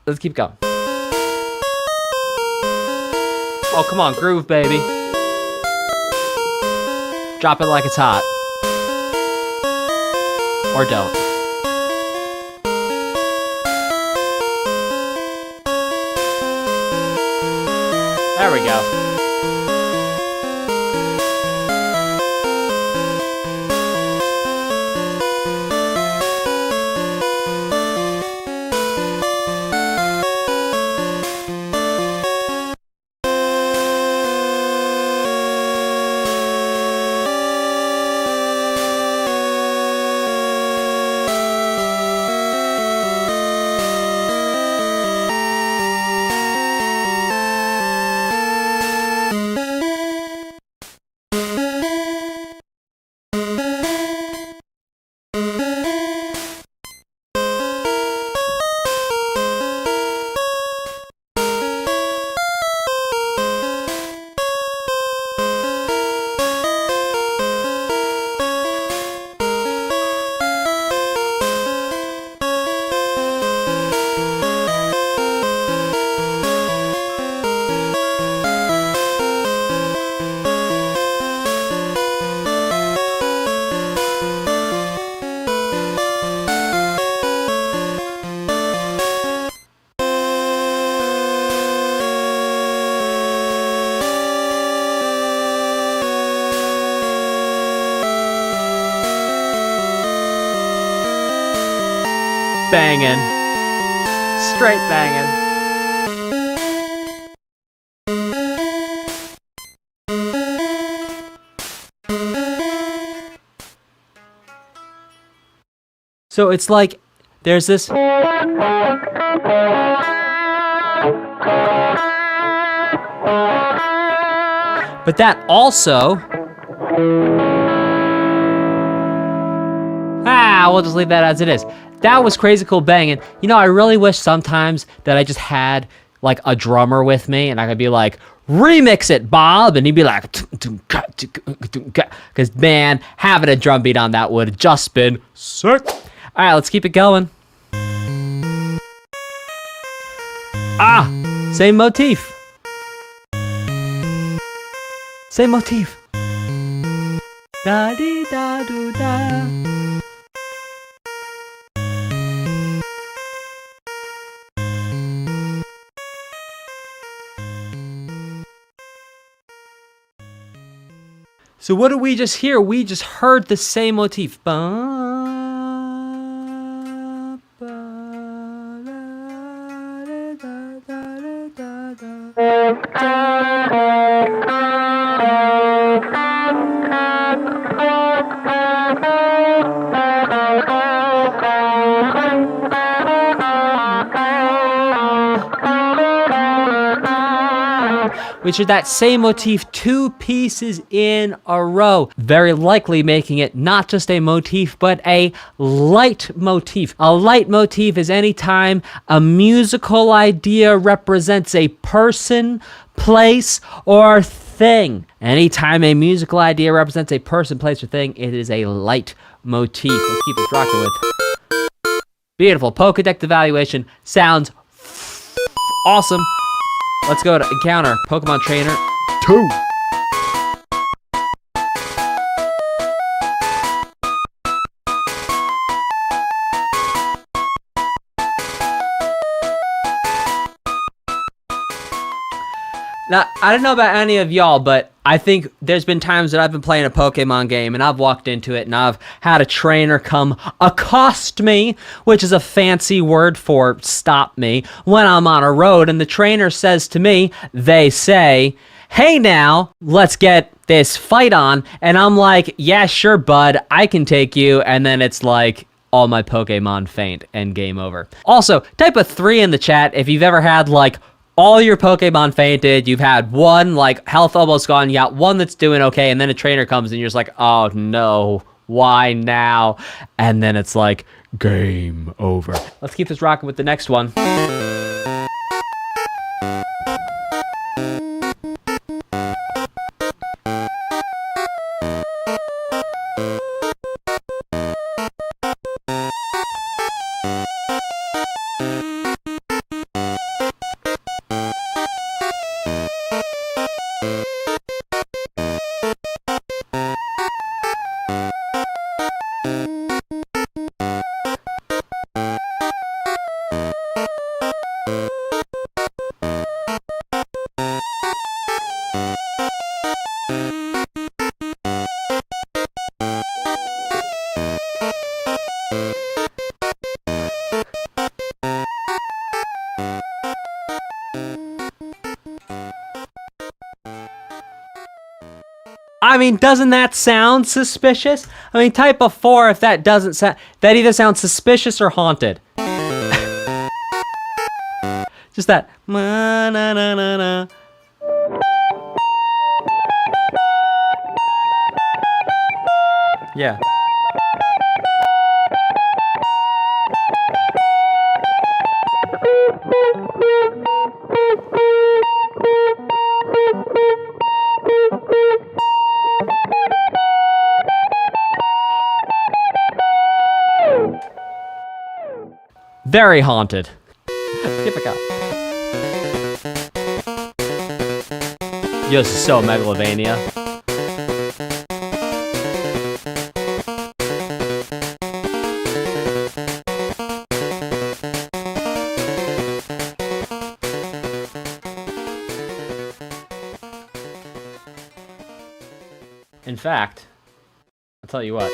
Let's keep going. Oh, come on, groove, baby. Drop it like it's hot. Or don't. There we go. Banging. Straight banging. So it's like there's this. But that also. We'll just leave that as it is. That was crazy cool banging. You know, I really wish sometimes that I just had like a drummer with me and I could be like, remix it, Bob. And he'd be like, because man, having a drum beat on that would have just been sick. All right, let's keep it going. Same motif. Same motif. Da dee da do da. So what did we just hear? We just heard the same motif. Which is that same motif 2 pieces in a row, very likely making it not just a motif, but a leitmotif. A leitmotif is any time a musical idea represents a person, place, or thing. Anytime a musical idea represents a person, place, or thing, it is a leitmotif. Let's keep it rocking with. Beautiful. Pokedex evaluation sounds awesome. Let's go to encounter Pokemon Trainer 2. Now, I don't know about any of y'all, but I think there's been times that I've been playing a Pokemon game and I've walked into it and I've had a trainer come accost me, which is a fancy word for stop me, when I'm on a road, and the trainer says to me, they say, hey now, let's get this fight on, and I'm like, yeah, sure, bud, I can take you, and then it's like, all my Pokemon faint and game over. Also, type a 3 in the chat if you've ever had, like, all your Pokemon fainted, you've had one, like, health almost gone, you got one that's doing okay, and then a trainer comes and you're just like, oh no, why now? And then it's like, game over. Let's keep this rocking with the next one. I mean, doesn't that sound suspicious? I mean, type a 4 if that doesn't sound... That either sounds suspicious or haunted. Just that... Na, na, na, na, na. Yeah. Very haunted. Give a go. Yo, this is so Megalovania. In fact, I'll tell you what.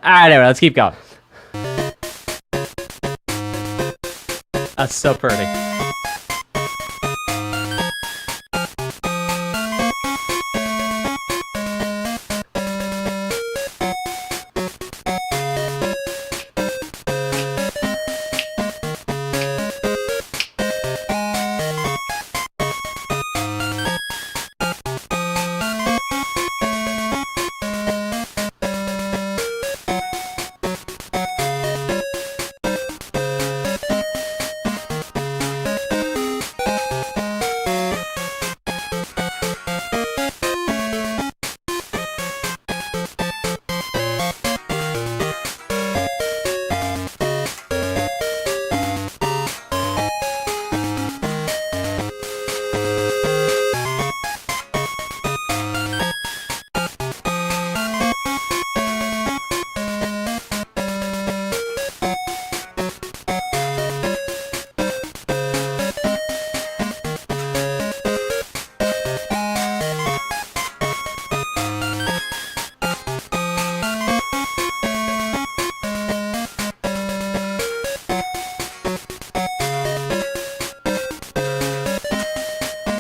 Alright, anyway, let's keep going. That's so pretty.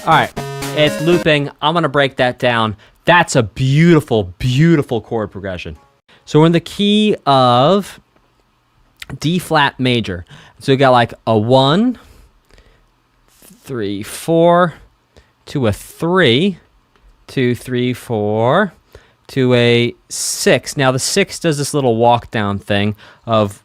Alright, it's looping. I'm going to break that down. That's a beautiful, beautiful chord progression. So we're in the key of D flat major. So we got like a 1, 3, 4, to a 3, 2, 3, 4, to a 6. Now the 6 does this little walk down thing of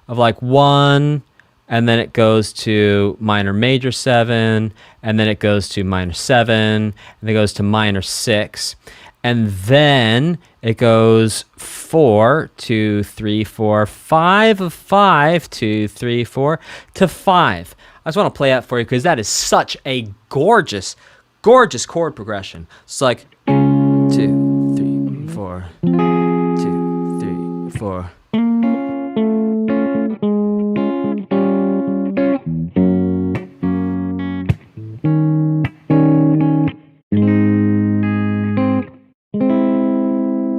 like 1, and then it goes to minor major 7, and then it goes to minor 7, and then it goes to minor 6, and then it goes 4, 2, 3, 4, 5 of 5, 2, 3, 4 to 5. I just want to play that for you because that is such a gorgeous, gorgeous chord progression. It's like 2, 3, 4, 2, 3, 4.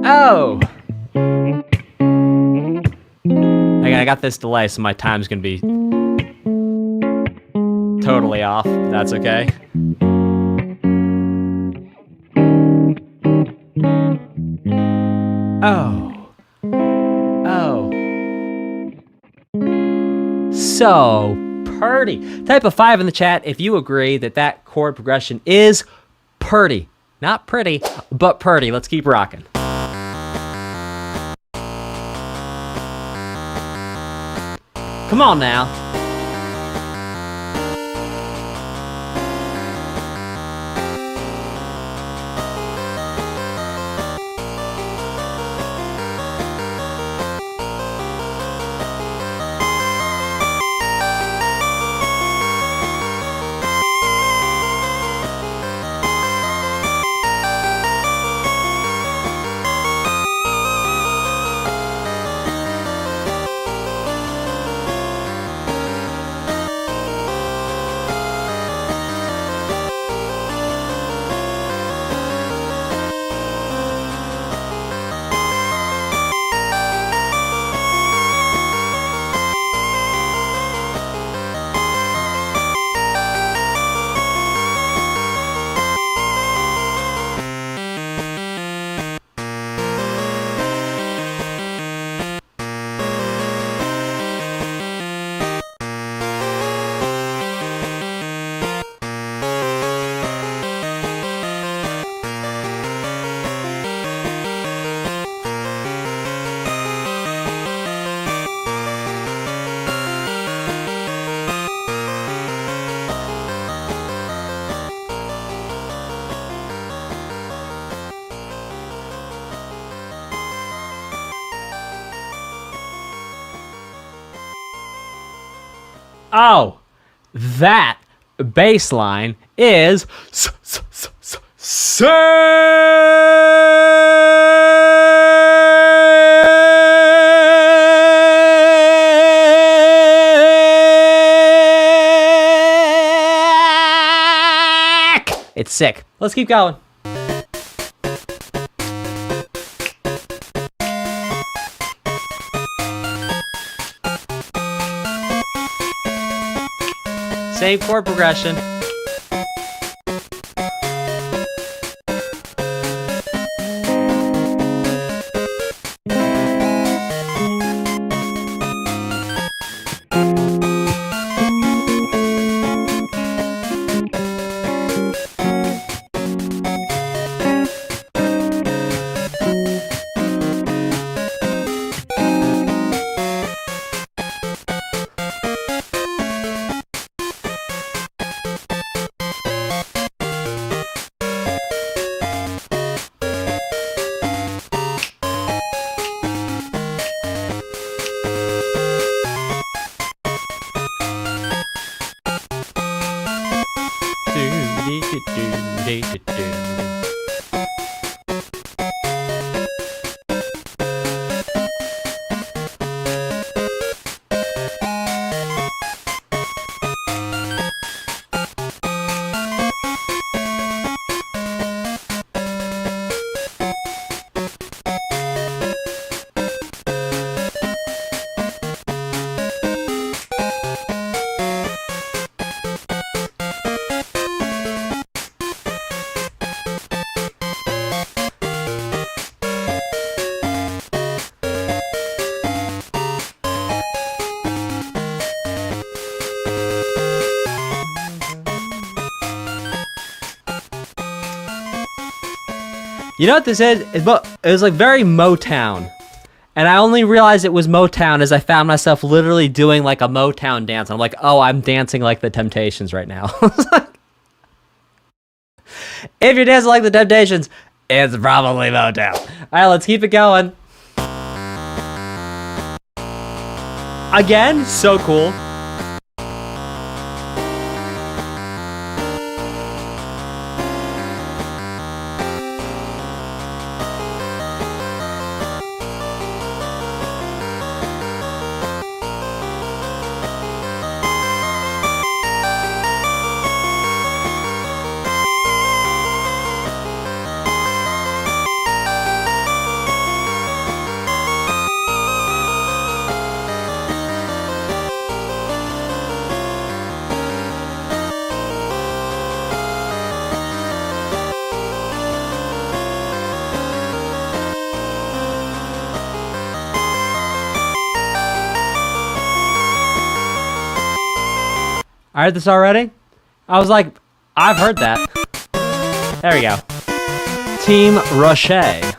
Oh! I got this delay, so my time's gonna be totally off. That's okay. Oh. Oh. So pretty. Type a 5 in the chat if you agree that that chord progression is pretty. Not pretty, but pretty. Let's keep rocking. Come on now. Oh, that bass line is It's sick. Let's keep going. Same chord progression. You know what this is? It was like very Motown. And I only realized it was Motown as I found myself literally doing like a Motown dance. I'm like, oh, I'm dancing like the Temptations right now. If you're dancing like the Temptations, it's probably Motown. All right, let's keep it going. Again, so cool. I heard this already? I was like, I've heard that. There we go. Team Rocher.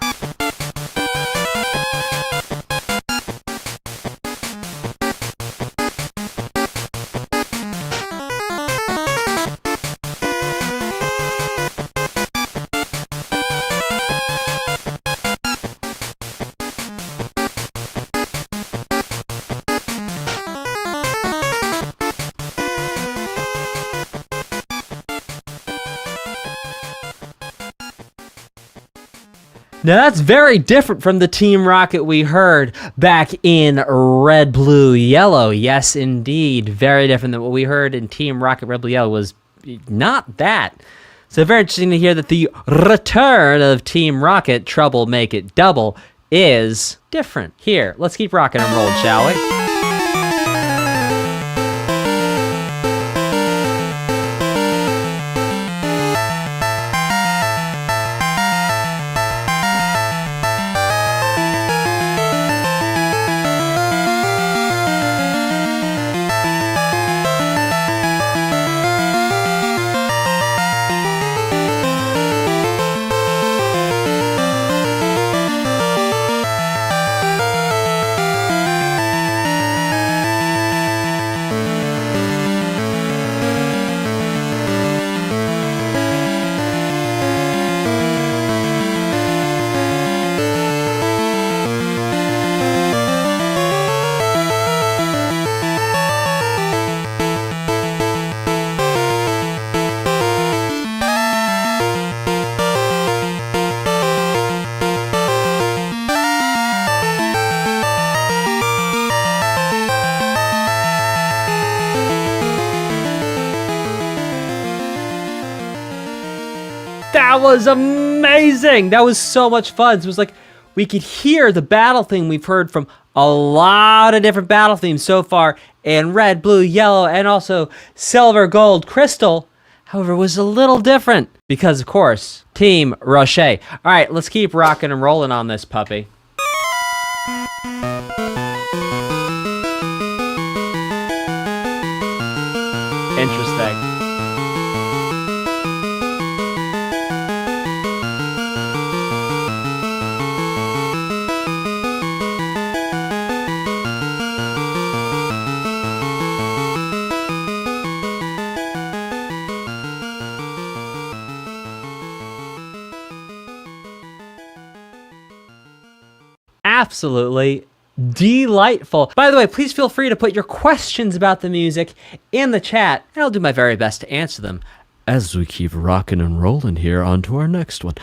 Now that's very different from the Team Rocket we heard back in Red, Blue, Yellow. Yes, indeed. Very different than what we heard in Team Rocket, Red, Blue, Yellow was not that. So very interesting to hear that the return of Team Rocket, Trouble Make It Double, is different. Here, let's keep rocking and rolling, shall we? That was amazing. That was so much fun. It was like we could hear the battle theme we've heard from a lot of different battle themes so far in red, blue, yellow, and also silver, gold, crystal. However, it was a little different because, of course, Team Rocher. All right, let's keep rocking and rolling on this puppy. Interesting. Absolutely delightful. By the way, please feel free to put your questions about the music in the chat, and I'll do my very best to answer them as we keep rocking and rolling here on to our next one.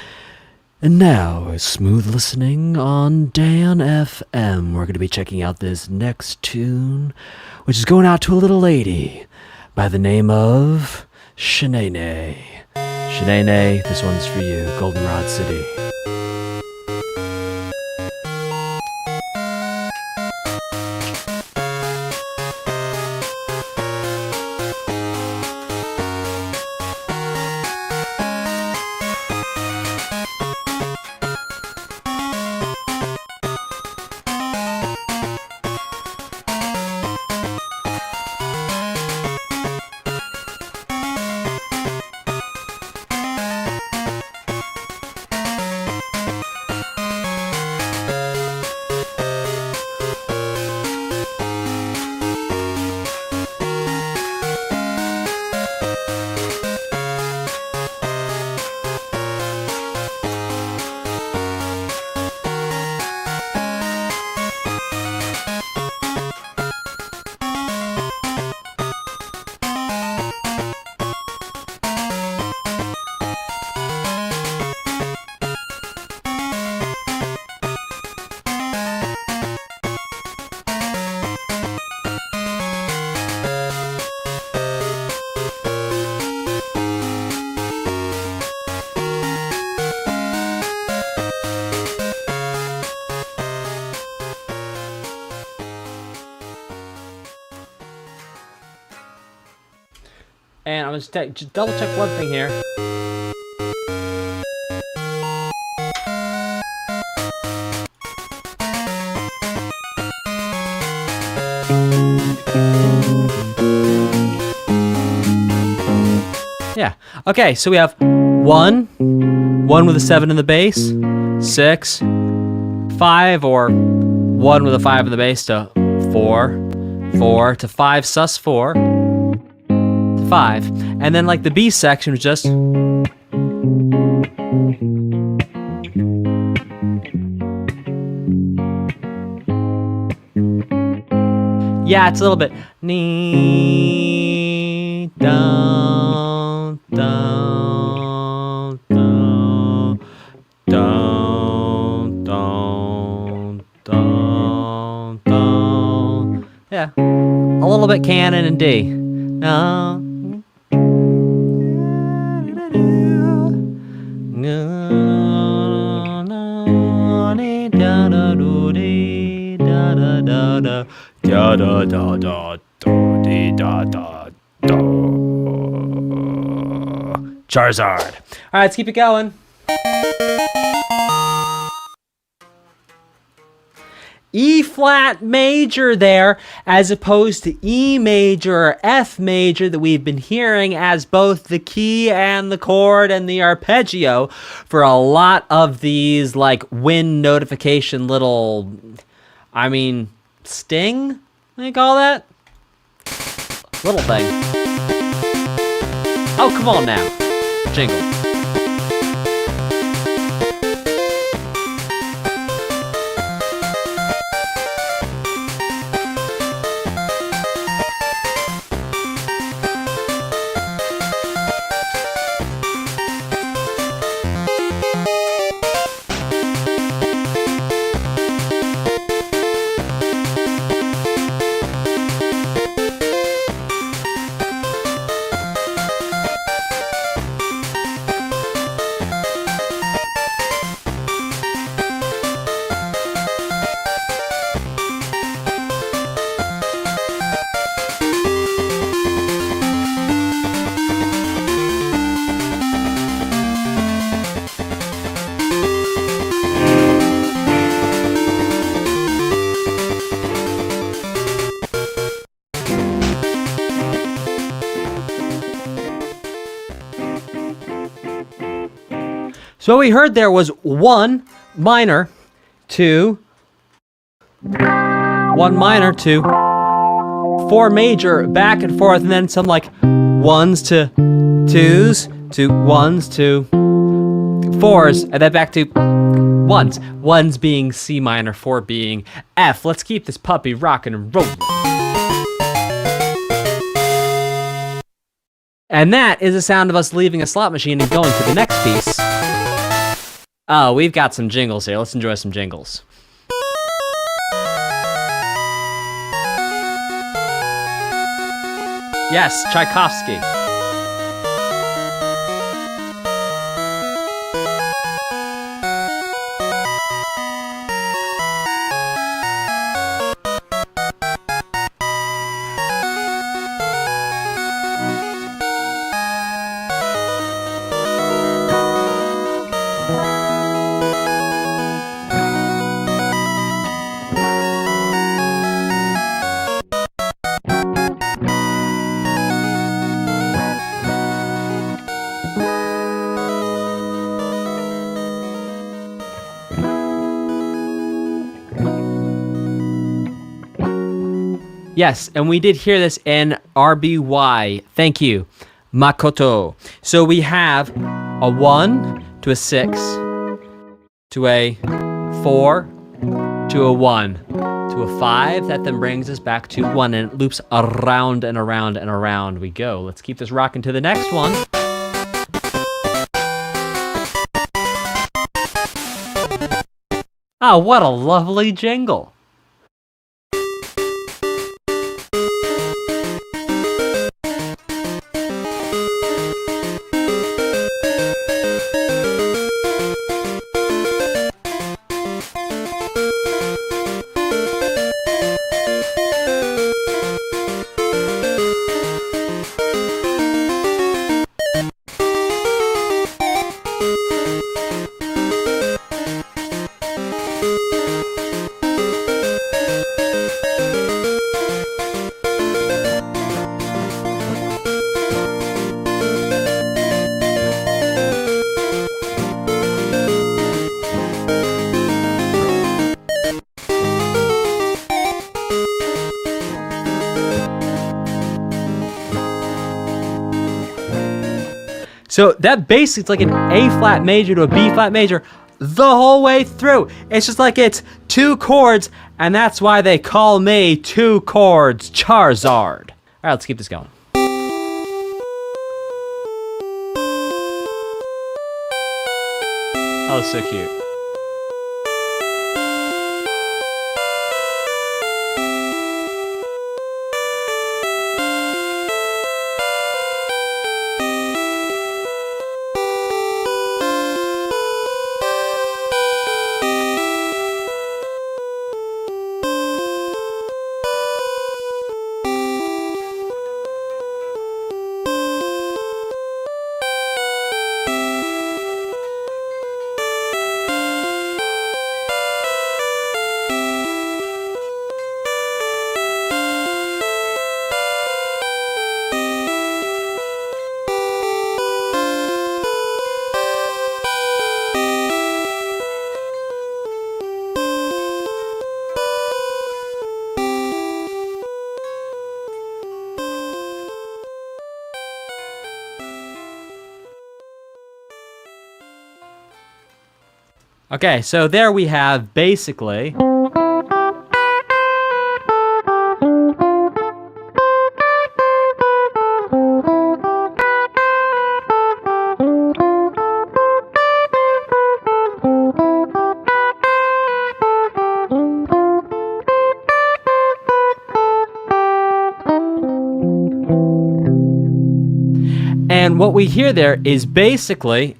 And now, smooth listening on Dan FM. We're going to be checking out this next tune, which is going out to a little lady by the name of Shanae. Shanae, this one's for you, Goldenrod City. And I'm going to double check one thing here. Yeah. Okay, so we have 1 with a 7 in the base, 6, 5, or 1 with a 5 in the base to 4, 4 to 5 sus 4. 5, and then like the B section was just yeah, it's a little bit knee down down down down down down down. Yeah, a little bit canon in D. No. Charizard. All right, let's keep it going. E flat major there, as opposed to E major or F major that we've been hearing as both the key and the chord and the arpeggio for a lot of these like wind notification little, sting, they call that? Little thing. Oh, come on now. Jingle. So what we heard there was 1 minor to 1 minor to 4 major, back and forth, and then some like 1s to 2s to 1s to 4s, and then back to 1s. 1s being C minor, 4 being F. Let's keep this puppy rocking and rolling. And that is the sound of us leaving a slot machine and going to the next piece. Oh, we've got some jingles here. Let's enjoy some jingles. Yes, Tchaikovsky. Yes, and we did hear this in RBY. Thank you, Makoto. So we have a 1 to a 6 to a 4 to a 1 to a 5. That then brings us back to 1, and it loops around and around and around we go. Let's keep this rocking to the next one. Ah, what a lovely jingle. So that basically it's like an A flat major to a B flat major the whole way through. It's just like it's 2 chords, and that's why they call me 2 chords Charizard. All right, let's keep this going. Oh, so cute. Okay, so there we have basically and what we hear there is basically,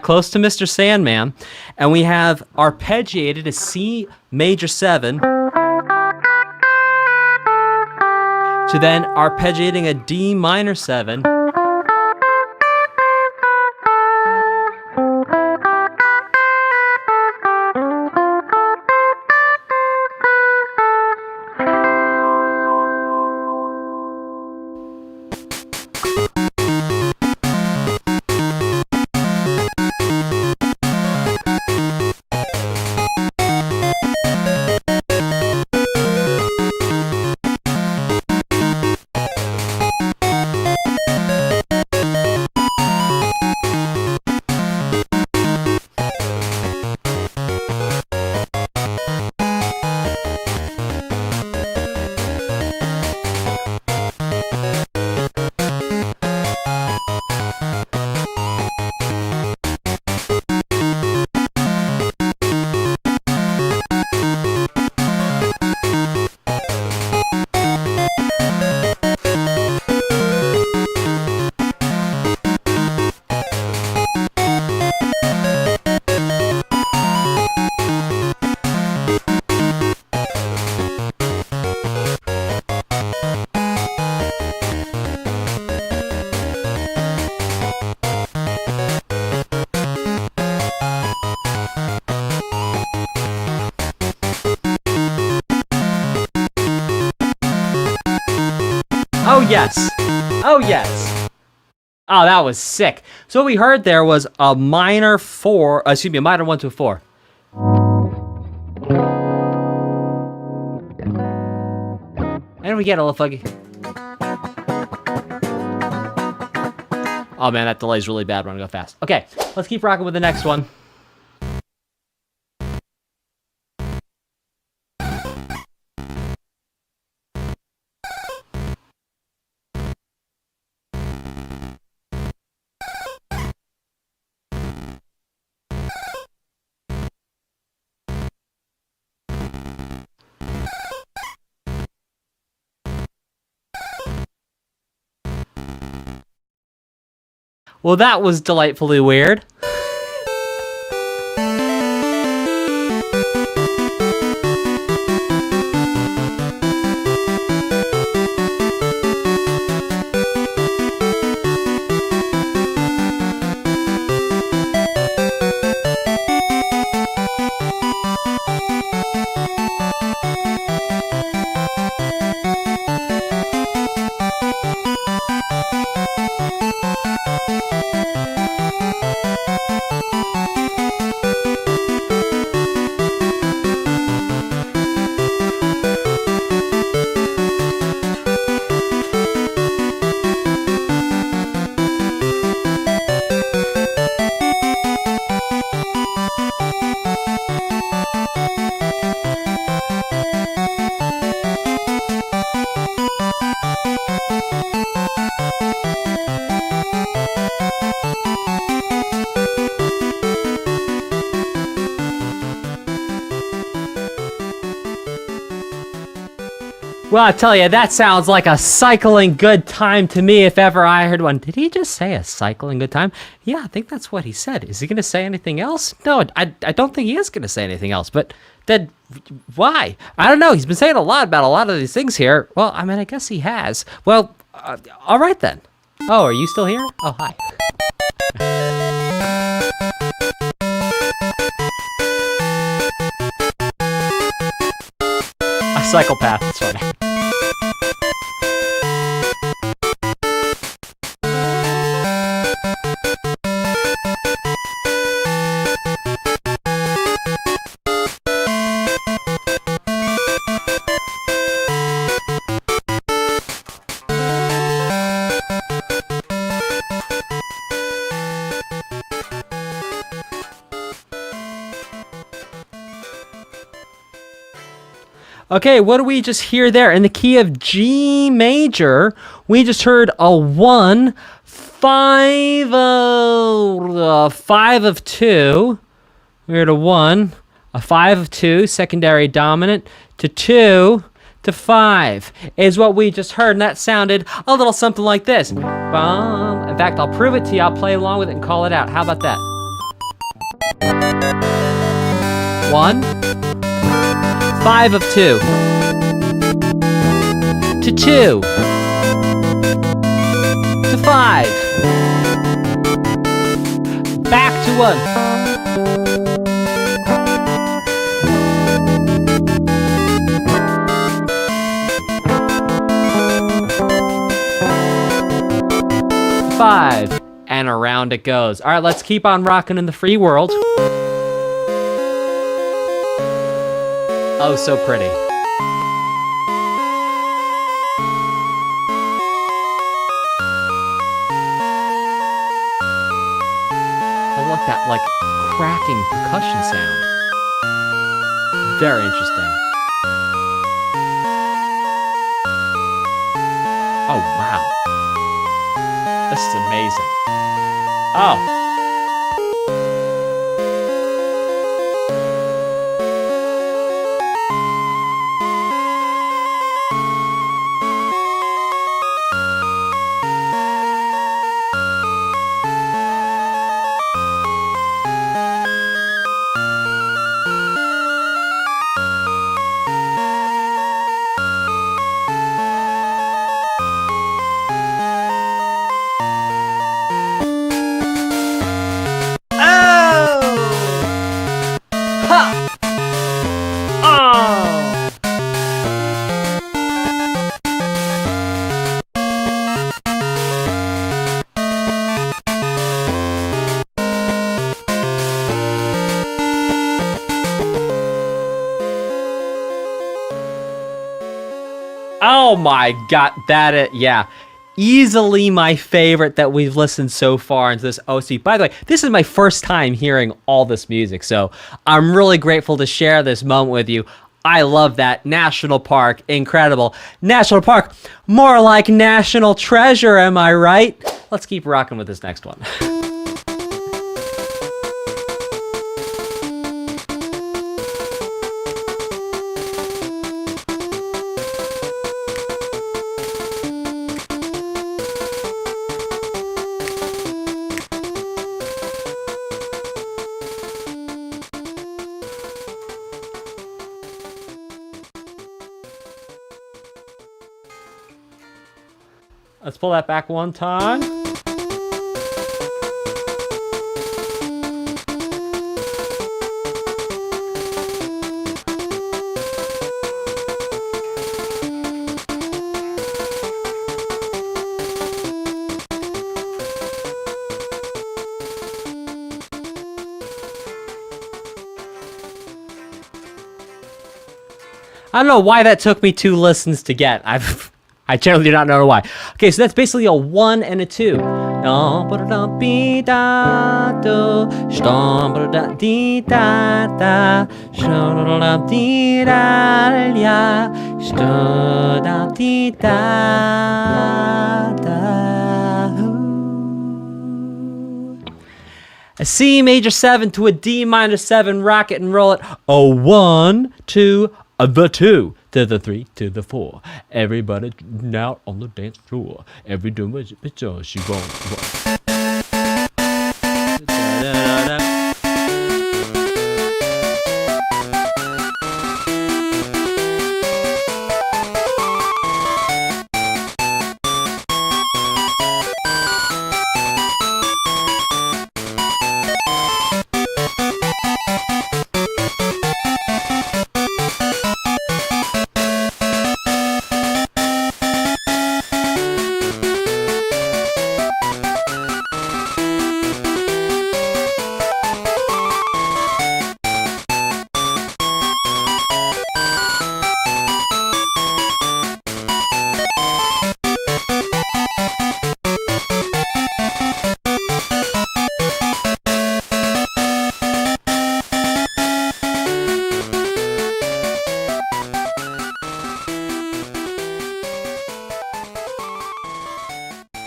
close to Mr. Sandman. And we have arpeggiated a C major 7 to then arpeggiating a D minor 7 yes. Oh, yes. Oh, that was sick. So what we heard there was a minor 1 to a 4. And we get a little fuggy. Oh man, that delay's really bad when I go fast. Okay, let's keep rocking with the next one. Well, that was delightfully weird. Well, I tell you, that sounds like a cycling good time to me if ever I heard one. Did he just say a cycling good time? Yeah, I think that's what he said. Is he going to say anything else? No, I don't think he is going to say anything else. But then, why? I don't know. He's been saying a lot about a lot of these things here. Well, I mean, I guess he has. Well, all right then. Oh, are you still here? Oh, hi. A psychopath, it's funny. Okay, what do we just hear there? In the key of G major, we just heard a 1, 5 of 2. We heard a 1, a 5 of 2, secondary dominant, to 2, to 5 is what we just heard, and that sounded a little something like this. Bum. In fact, I'll prove it to you. I'll play along with it and call it out. How about that? 1, 5 of 2, to 2, to 5, back to 1. Five, and around it goes. All right, let's keep on rocking in the free world. Oh, so pretty. I like that, like, cracking percussion sound. Very interesting. Oh, wow. This is amazing. Oh. Oh my god, yeah. Easily my favorite that we've listened so far into this OC. By the way, this is my first time hearing all this music, so I'm really grateful to share this moment with you. I love that. National Park, incredible. National Park, more like National Treasure, am I right? Let's keep rocking with this next one. Let's pull that back one time. I don't know why that took me 2 listens to get. I generally do not know why. Okay, so that's basically a 1 and a 2. A C major 7 to a D minor 7, rocket and roll it. A 1, 2, the 2 to the 3 to the 4. Everybody now on the dance floor. Every doing what she wants.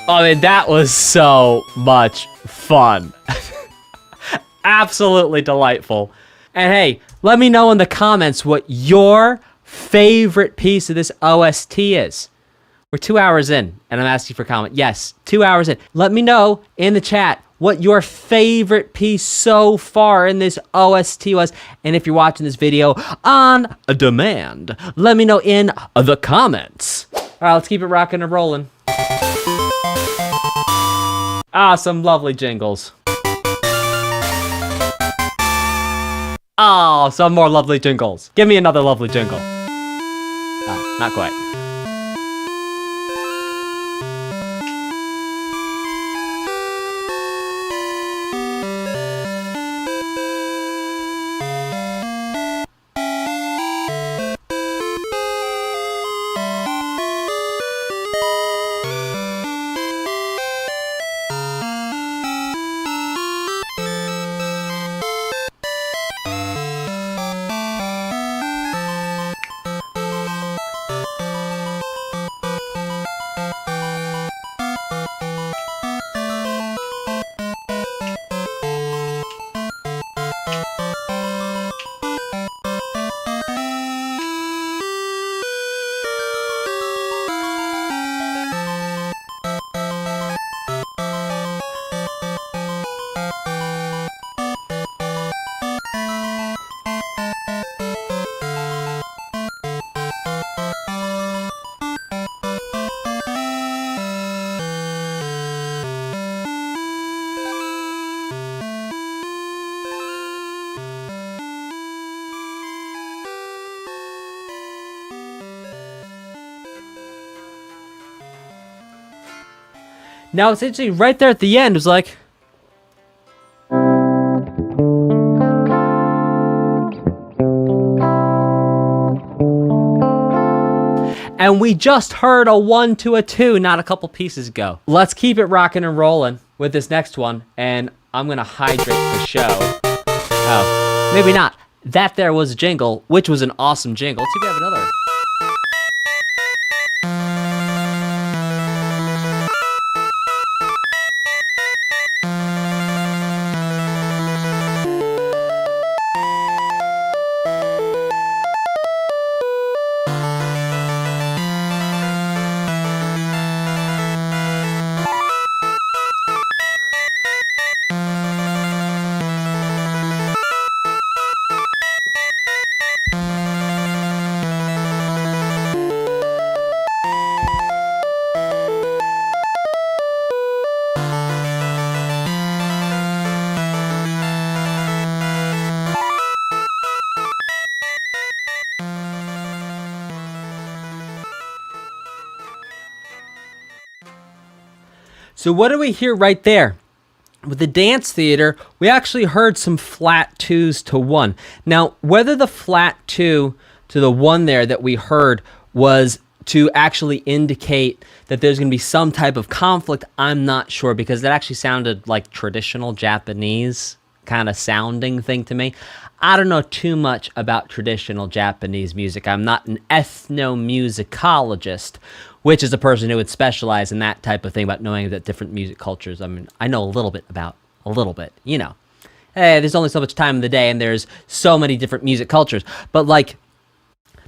I mean, that was so much fun. Absolutely delightful. And hey, let me know in the comments what your favorite piece of this OST is. We're 2 hours in, and I'm asking for comment. Yes, 2 hours in. Let me know in the chat what your favorite piece so far in this OST was. And if you're watching this video on demand, let me know in the comments. All right, let's keep it rocking and rolling. Ah, some lovely jingles. Oh, some more lovely jingles. Give me another lovely jingle. Oh, not quite. Now, it's interesting, right there at the end, it was like... And we just heard a 1 to a 2 not a couple pieces ago. Let's keep it rocking and rolling with this next one, and I'm gonna hydrate the show. Oh, maybe not. That there was a jingle, which was an awesome jingle. Let's see if we have another. So what do we hear right there? With the dance theater, we actually heard some flat 2s to 1. Now, whether the flat 2 to the 1 there that we heard was to actually indicate that there's going to be some type of conflict, I'm not sure, because that actually sounded like traditional Japanese kind of sounding thing to me. I don't know too much about traditional Japanese music. I'm not an ethnomusicologist, which is a person who would specialize in that type of thing, about knowing that different music cultures. I mean, I know a little bit, you know. Hey, there's only so much time in the day, and there's so many different music cultures. But, like,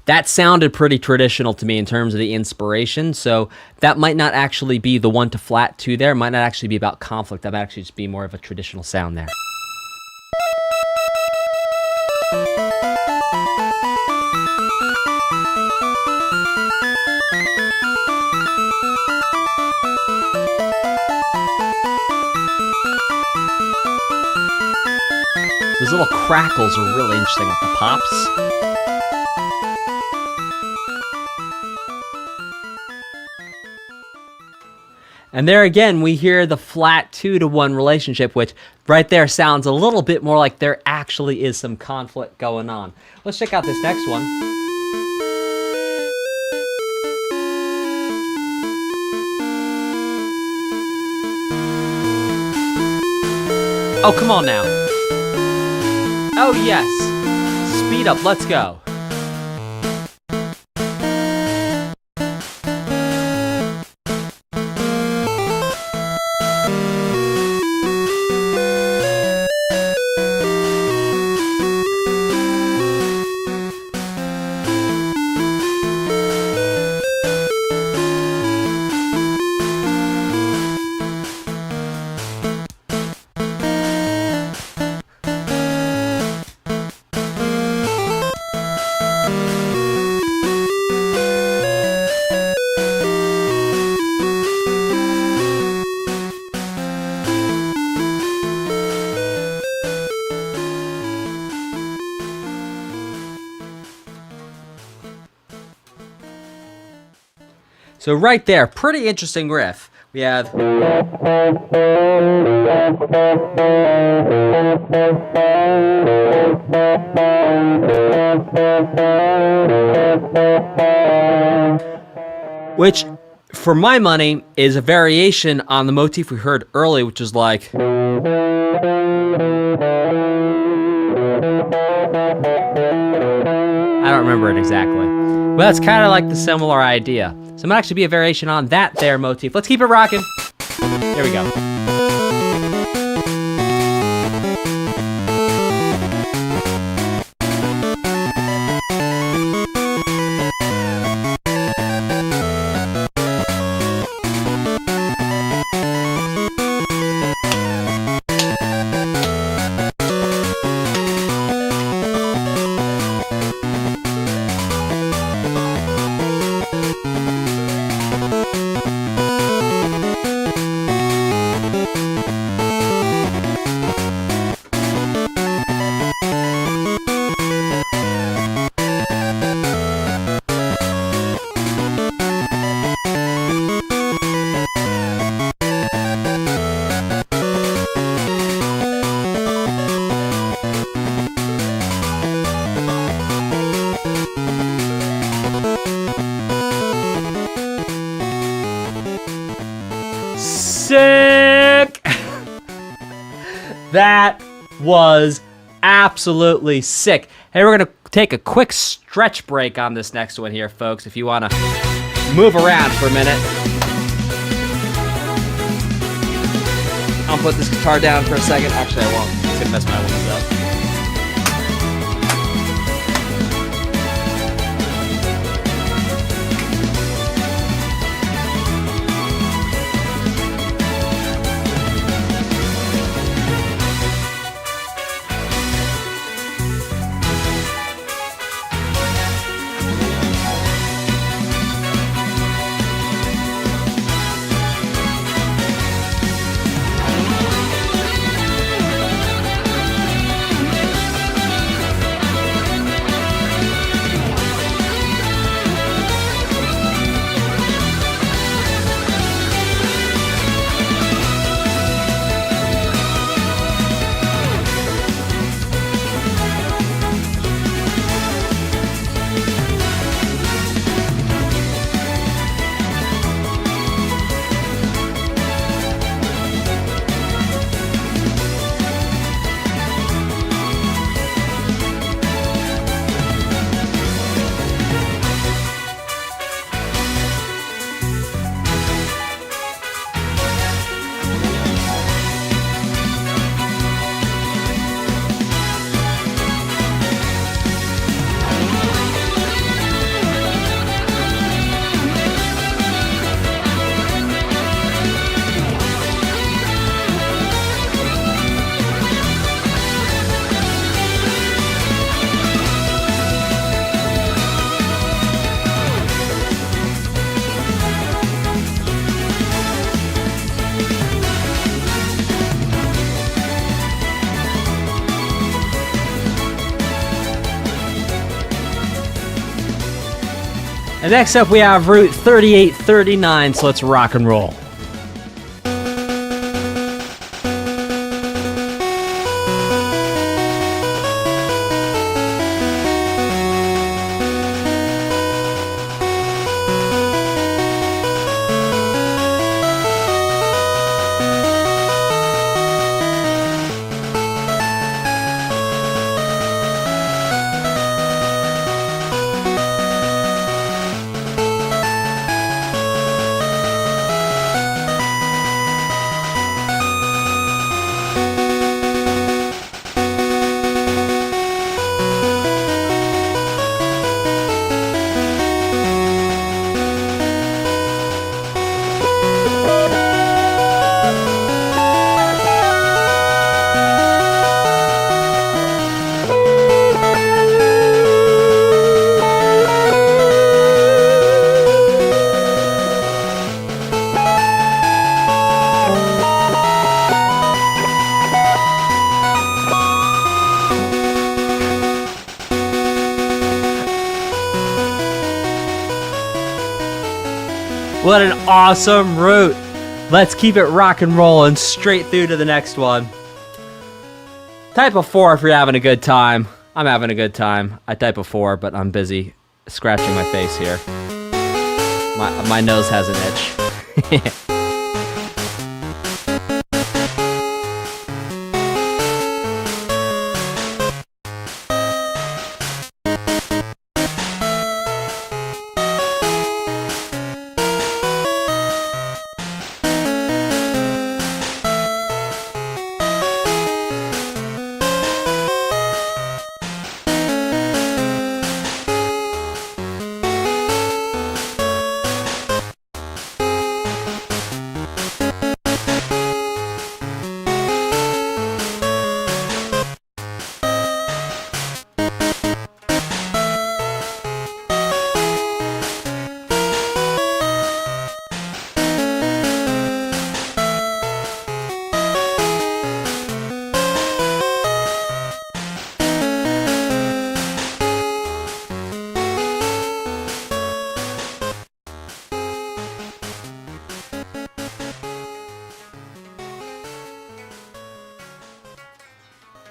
that sounded pretty traditional to me in terms of the inspiration, so that might not actually be the 1 to flat 2 there. It might not actually be about conflict. That might actually just be more of a traditional sound there. Those little crackles are really interesting with the pops. And there again, we hear the flat 2 to 1 relationship, which right there sounds a little bit more like there actually is some conflict going on. Let's check out this next one. Oh, come on now. Oh, yes. Speed up. Let's go. So right there, pretty interesting riff. We have... which, for my money, is a variation on the motif we heard earlier, which is like... I don't remember it exactly. But that's kind of like the similar idea. So it might actually be a variation on that there motif. Let's keep it rocking. Here we go. That was absolutely sick. Hey, we're gonna take a quick stretch break on this next one here, folks, if you wanna move around for a minute. I'll put this guitar down for a second. Actually, I won't. It's gonna mess my ones up. And next up we have Route 3839, so let's rock and roll. What an awesome route. Let's keep it rock and rolling straight through to the next one. Type a 4 if you're having a good time. I'm having a good time. I type a 4, but I'm busy scratching my face here. My nose has an itch.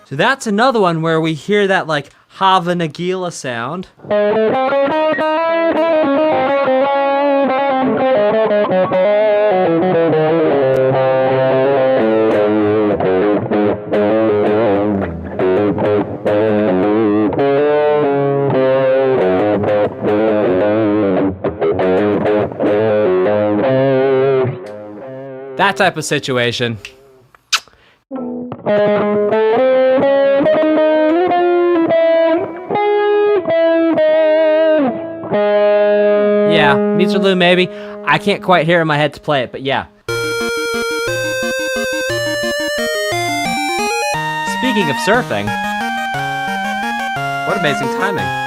So that's another one where we hear that like Hava Nagila sound. That type of situation. Yeah, Mizerlu maybe. I can't quite hear it in my head to play it, but yeah. Speaking of surfing, what amazing timing.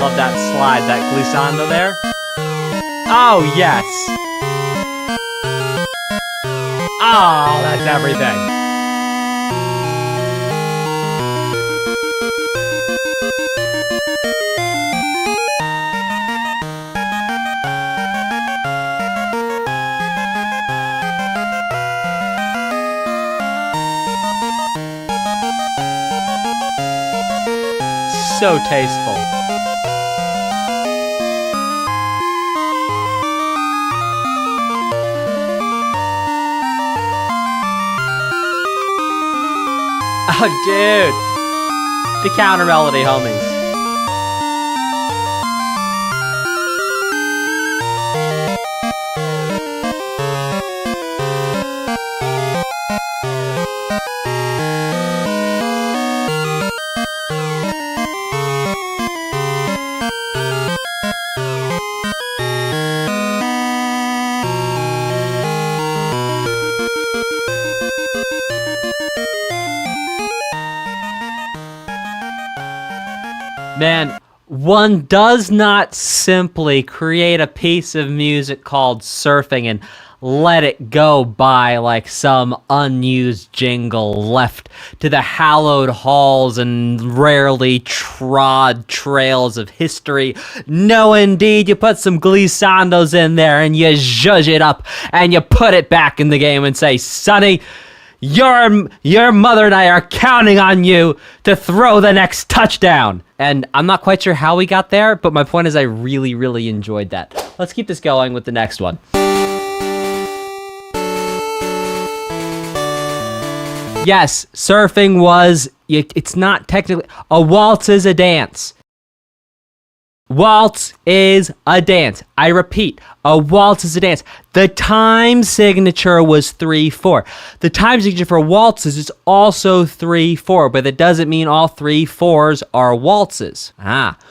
Love that slide, that glissando there. Oh, yes. Oh, that's everything. So tasteful. Oh, dude. The counter melody, homies. Man, one does not simply create a piece of music called surfing and let it go by like some unused jingle left to the hallowed halls and rarely trod trails of history. No, indeed, you put some glissandos in there and you zhuzh it up and you put it back in the game and say, Sonny, your mother and I are counting on you to throw the next touchdown. And I'm not quite sure how we got there, but my point is I really, really enjoyed that. Let's keep this going with the next one. Yes, surfing was, it's not technically, a waltz is a dance. Waltz is a dance. I repeat, a waltz is a dance. The time signature was 3/4. The time signature for waltzes is also 3/4, but that doesn't mean all 3/4s are waltzes.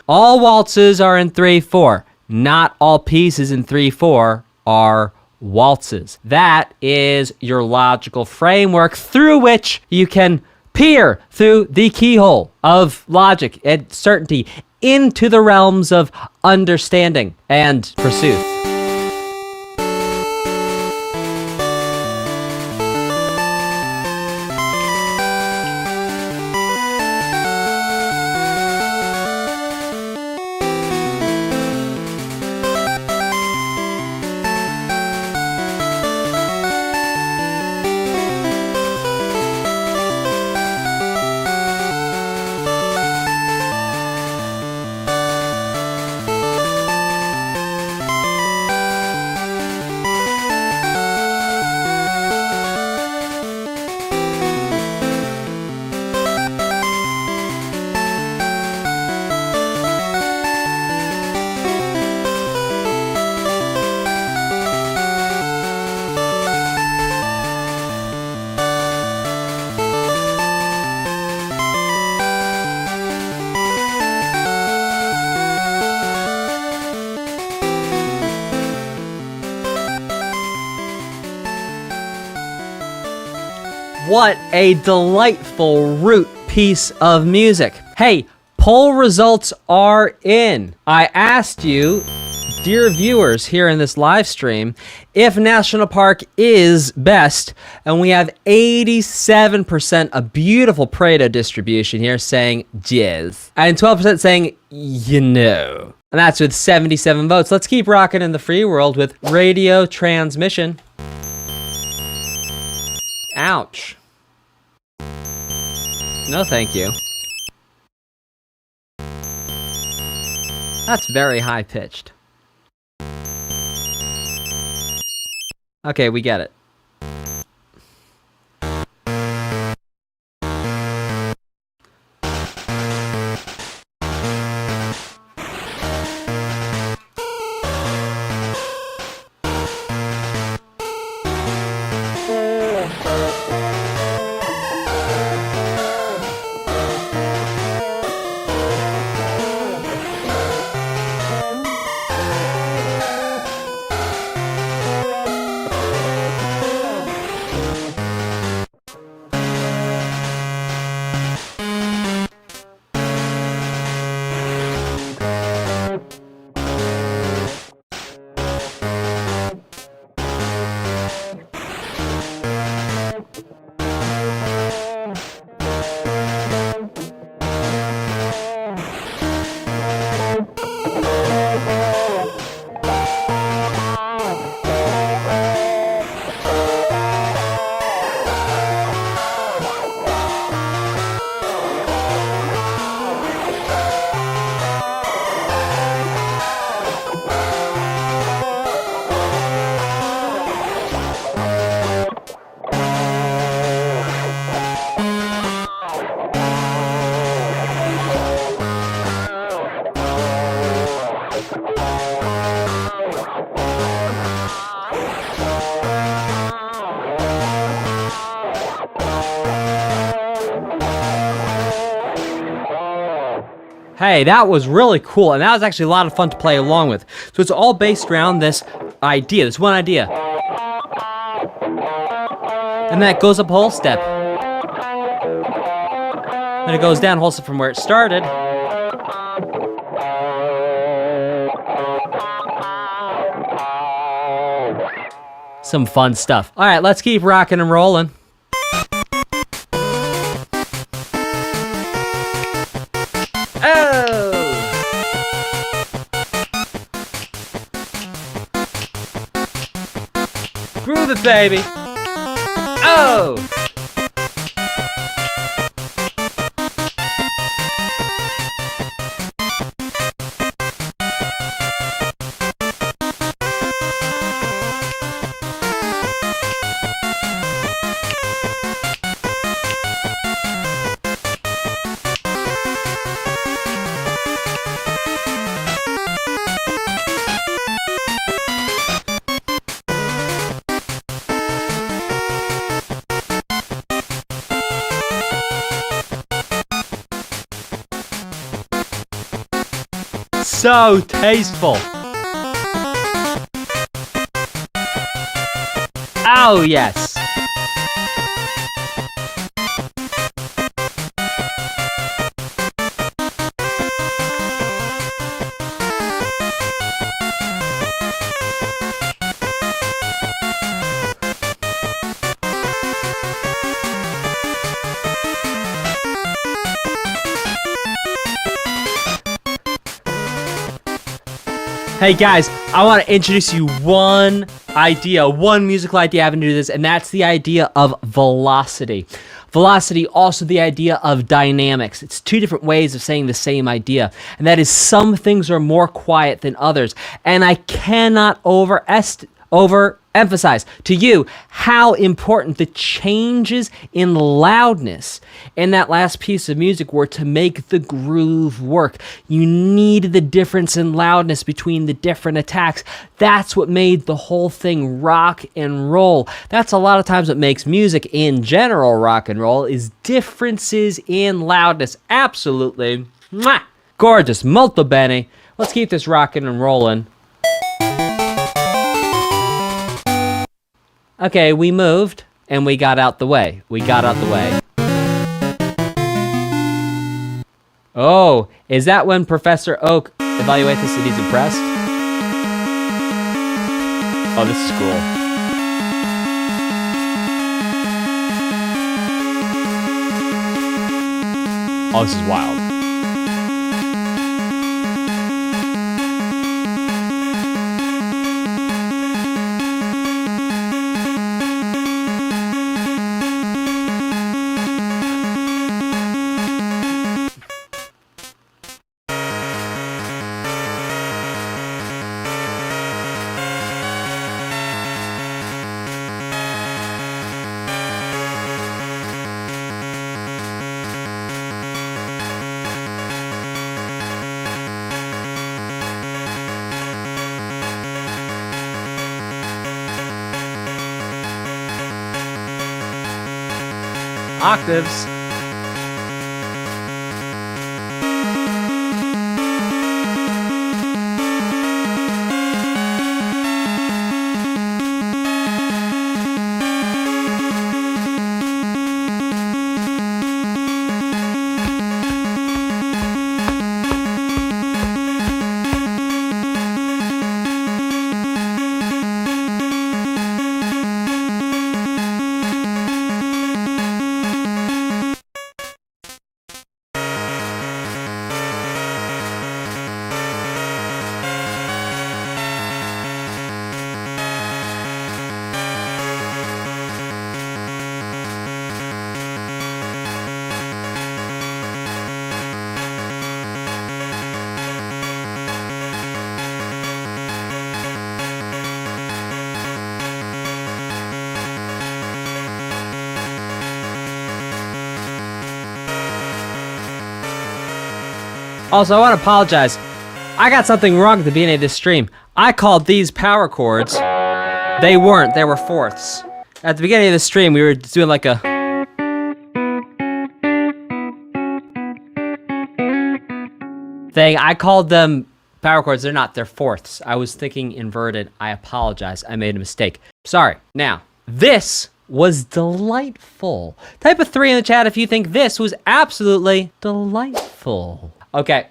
All waltzes are in 3/4. Not all pieces in 3/4 are waltzes. That is your logical framework through which you can peer through the keyhole of logic and certainty into the realms of understanding and pursuit. What a delightful root piece of music. Hey, poll results are in. I asked you, dear viewers here in this live stream, if National Park is best, and we have 87% a beautiful Pareto distribution here saying jizz, and 12% saying you know. And that's with 77 votes. Let's keep rocking in the free world with radio transmission. Ouch. No, thank you. That's very high-pitched. Okay, we get it. Hey, that was really cool, and that was actually a lot of fun to play along with. So it's all based around this idea, this one idea. And that goes up a whole step. Then it goes down a whole step from where it started. Some fun stuff. All right, let's keep rocking and rolling. Oh! Groove it, baby! Oh! So tasteful. Oh, yes. Hey guys, I want to introduce you one musical idea having to do this, and that's the idea of velocity. Velocity, also the idea of dynamics. It's two different ways of saying the same idea, and that is some things are more quiet than others, and I cannot overemphasize to you how important the changes in loudness in that last piece of music were to make the groove work. You needed the difference in loudness between the different attacks. That's what made the whole thing rock and roll. That's a lot of times what makes music in general rock and roll is differences in loudness. Absolutely. Mwah! Gorgeous. Molto bene. Let's keep this rocking and rolling. Okay, we moved, and we got out the way. Oh, is that when Professor Oak evaluates us and he's impressed? Oh, this is cool. Oh, this is wild. octaves. Also, I want to apologize. I got something wrong at the beginning of this stream. I called these power chords. They weren't. They were fourths. At the beginning of the stream, we were doing like a... thing. I called them power chords. They're not. They're fourths. I was thinking inverted. I apologize. I made a mistake. Sorry. Now, this was delightful. Type a 3 in the chat if you think this was absolutely delightful. Okay.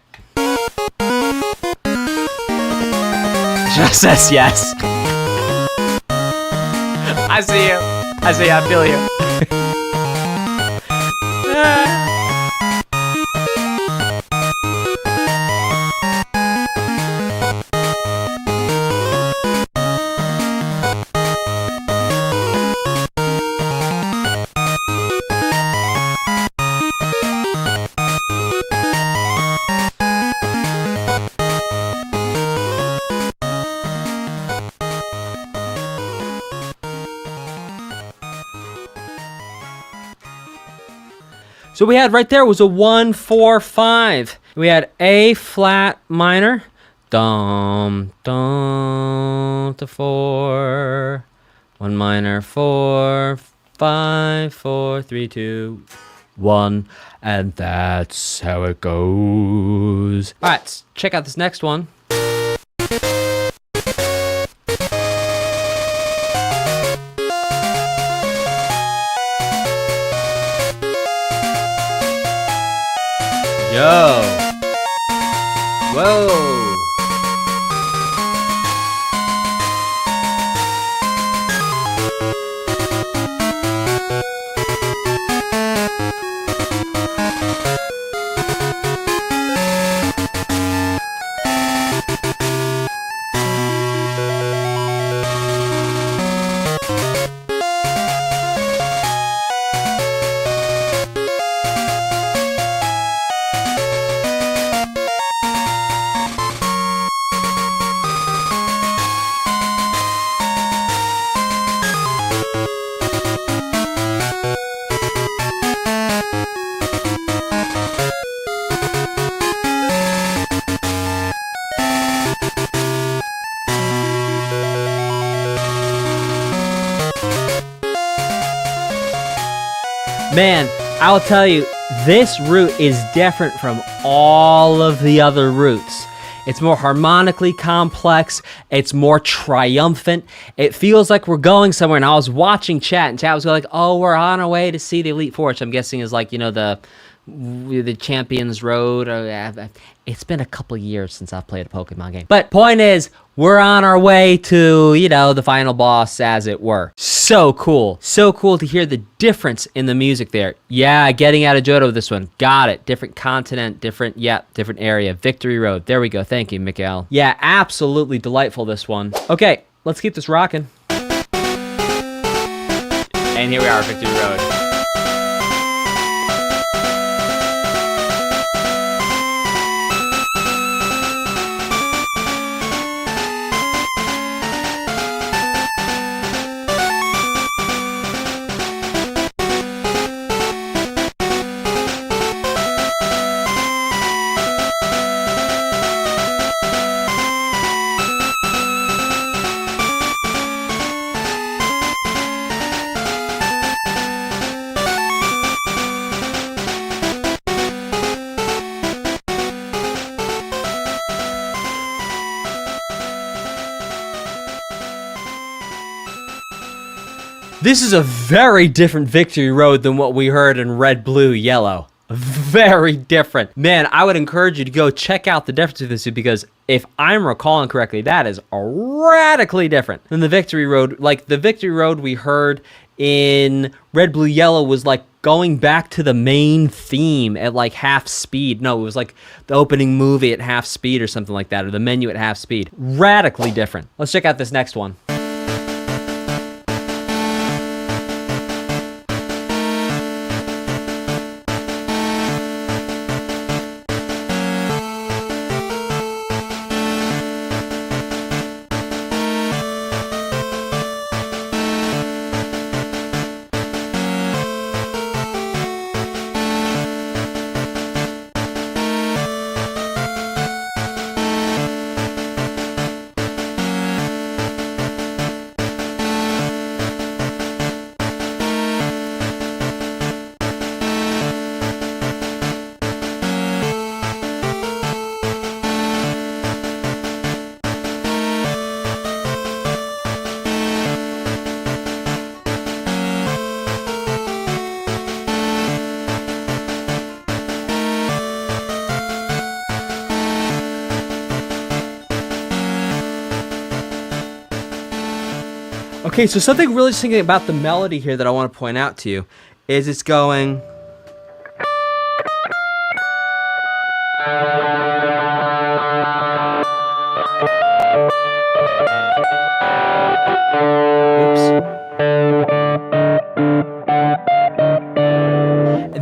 Just says yes. I see you. I see you. I feel you. So we had right there was a 1, 4, 5. We had A flat minor, dum dum to 4, 1 minor, 4, 5, 4, 3, 2, 1, and that's how it goes. All right, let's check out this next one. Yo! Whoa! Man, I'll tell you, this route is different from all of the other routes. It's more harmonically complex. It's more triumphant. It feels like we're going somewhere. And I was watching chat, and chat was like, oh, we're on our way to see the Elite Four, which I'm guessing is like, you know, the Champions Road. It's been a couple years since I've played a Pokemon game. But point is, we're on our way to, you know, the final boss, as it were. So cool. So cool to hear the difference in the music there. Yeah, getting out of Johto with this one. Got it. Different continent, different area. Victory Road. There we go. Thank you, Mikael. Yeah, absolutely delightful, this one. Okay, let's keep this rocking. And here we are, Victory Road. This is a very different Victory Road than what we heard in Red, Blue, Yellow. Very different. Man, I would encourage you to go check out the difference of this because if I'm recalling correctly, that is radically different than the Victory Road. Like the Victory Road we heard in Red, Blue, Yellow was like going back to the main theme at like half speed. No, it was like the opening movie at half speed or something like that, or the menu at half speed. Radically different. Let's check out this next one. Okay, so something really interesting about the melody here that I want to point out to you is it's going... Oops.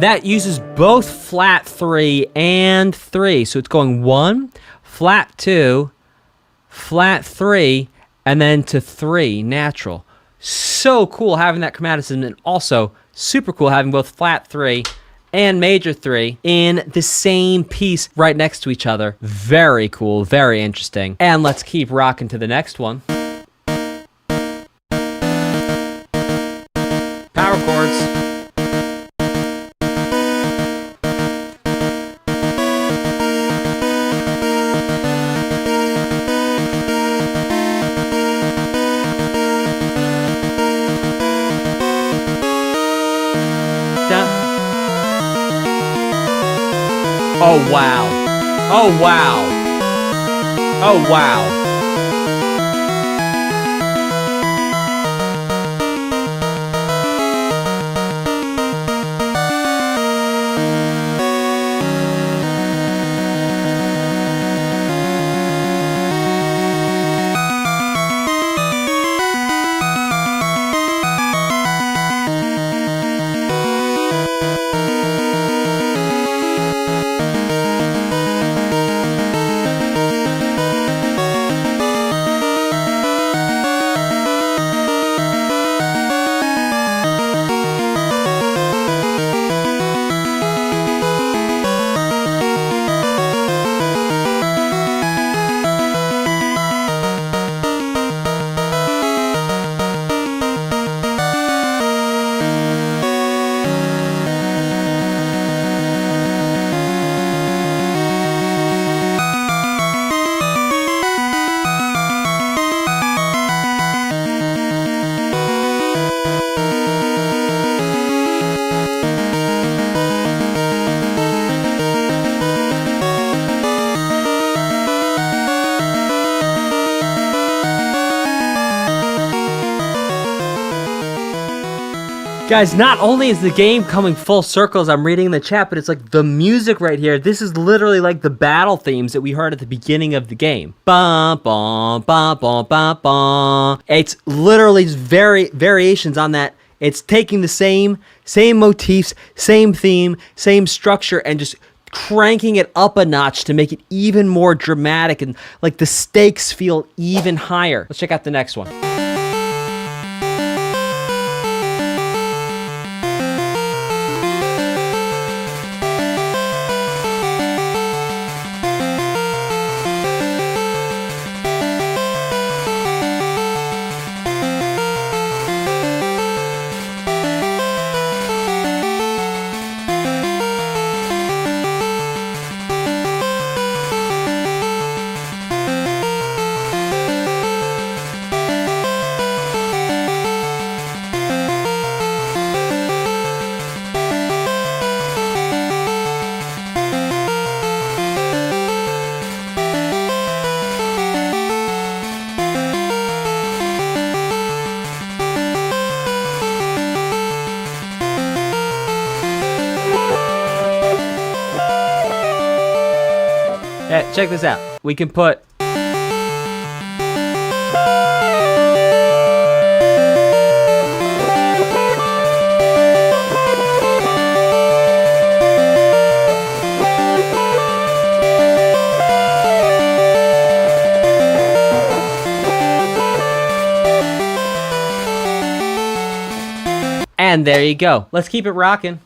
That uses both flat 3 and 3. So it's going 1, flat 2, flat 3, and then to 3, natural. So cool having that chromatism, and also super cool having both flat 3 and major 3 in the same piece right next to each other. Very cool, very interesting. And let's keep rocking to the next one. Power chords. Oh, wow. Oh, wow. Oh, wow. Guys, not only is the game coming full circle as I'm reading in the chat, but it's like the music right here. This is literally like the battle themes that we heard at the beginning of the game. Bum, bum, bum, bum, bum, bum. It's literally variations on that. It's taking the same motifs, same theme, same structure, and just cranking it up a notch to make it even more dramatic and like the stakes feel even higher. Let's check out the next one. check this out. We can put... And there you go. Let's keep it rocking.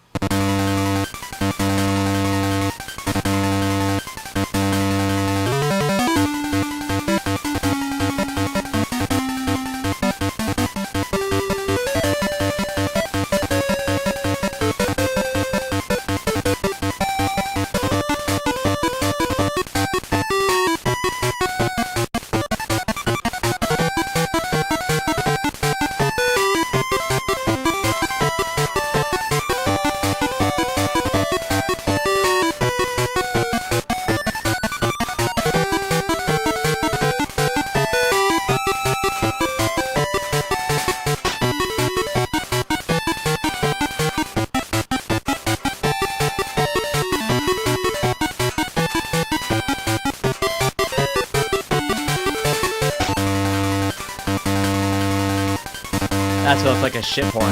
That's what looks like a shit horn.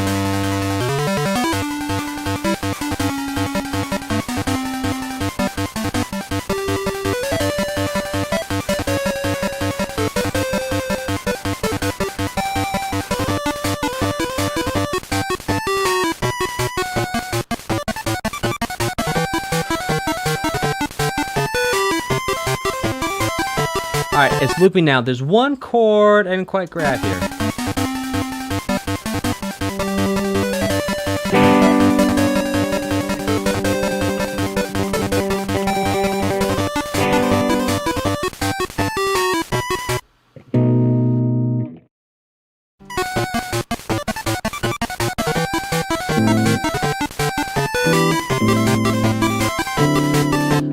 Alright, it's looping now. There's one chord I didn't quite grab here.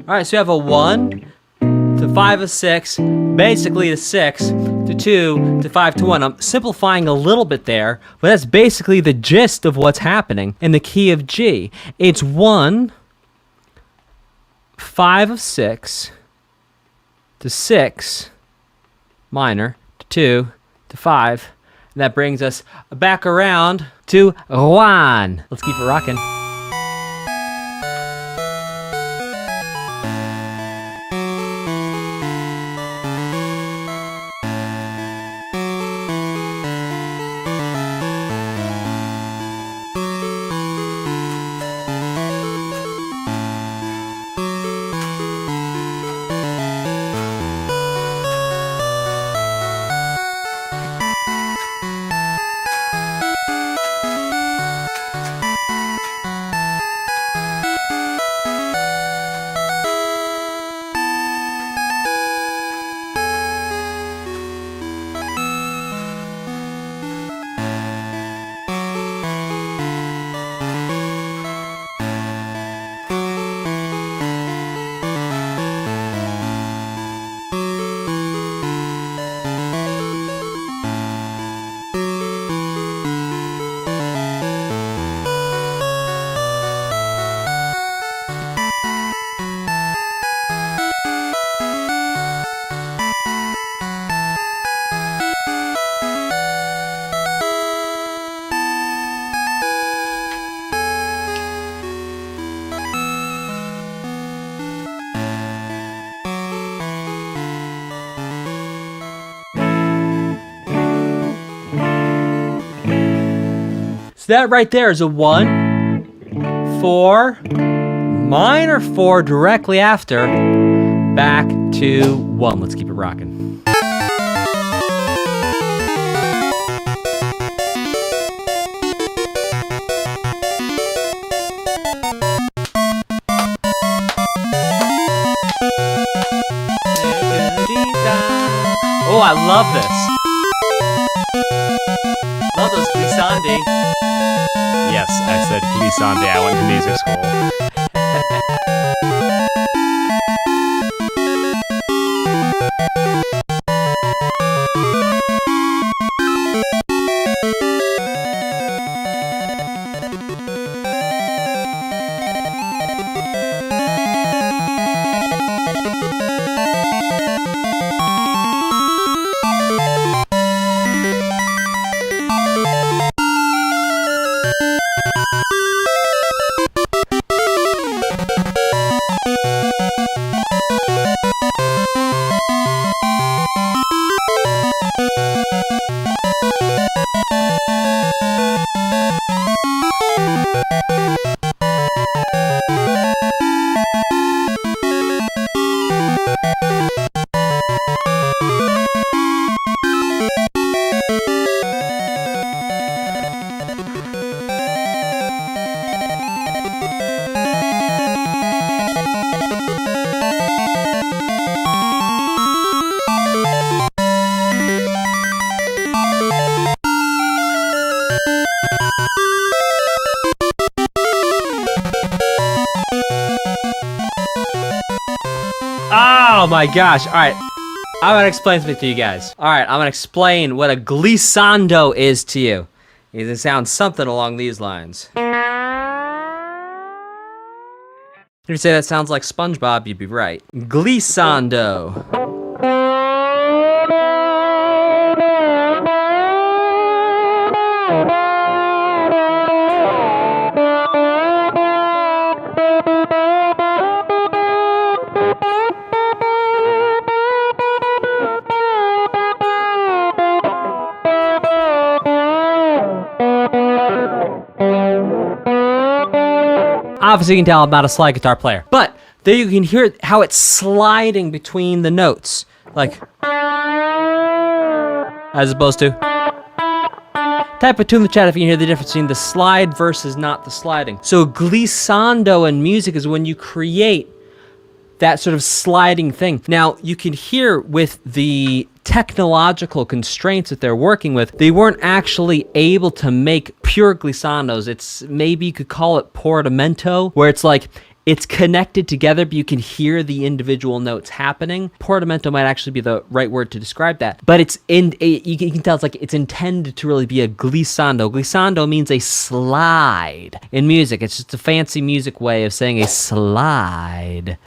Alright, so you have a 1 to 5 of 6, basically a 6 to 2 to 5 to 1. I'm simplifying a little bit there, but that's basically the gist of what's happening in the key of G. It's 1, 5 of 6 to 6 minor to 2 to 5. And that brings us back around to Juan. Let's keep it rocking. So that right there is a 1, 4, minor 4 directly after, back to 1. Let's keep it rocking. Oh, I love this. Love those glissandi. Yes, I said glissandi. I went to music school. Oh my gosh. All right. I'm going to explain something to you guys. All right. I'm going to explain what a glissando is to you. It sounds something along these lines. If you say that sounds like SpongeBob, you'd be right. Glissando. Obviously, you can tell I'm not a slide guitar player, but there you can hear how it's sliding between the notes, like, as opposed to. Type it to in the chat if you can hear the difference between the slide versus not the sliding. So glissando in music is when you create that sort of sliding thing. Now, you can hear with the technological constraints that they're working with, they weren't actually able to make pure glissandos. It's, maybe you could call it portamento, where it's like, it's connected together, but you can hear the individual notes happening. Portamento might actually be the right word to describe that. But it's you can tell it's like it's intended to really be a glissando. Glissando means a slide in music. It's just a fancy music way of saying a slide.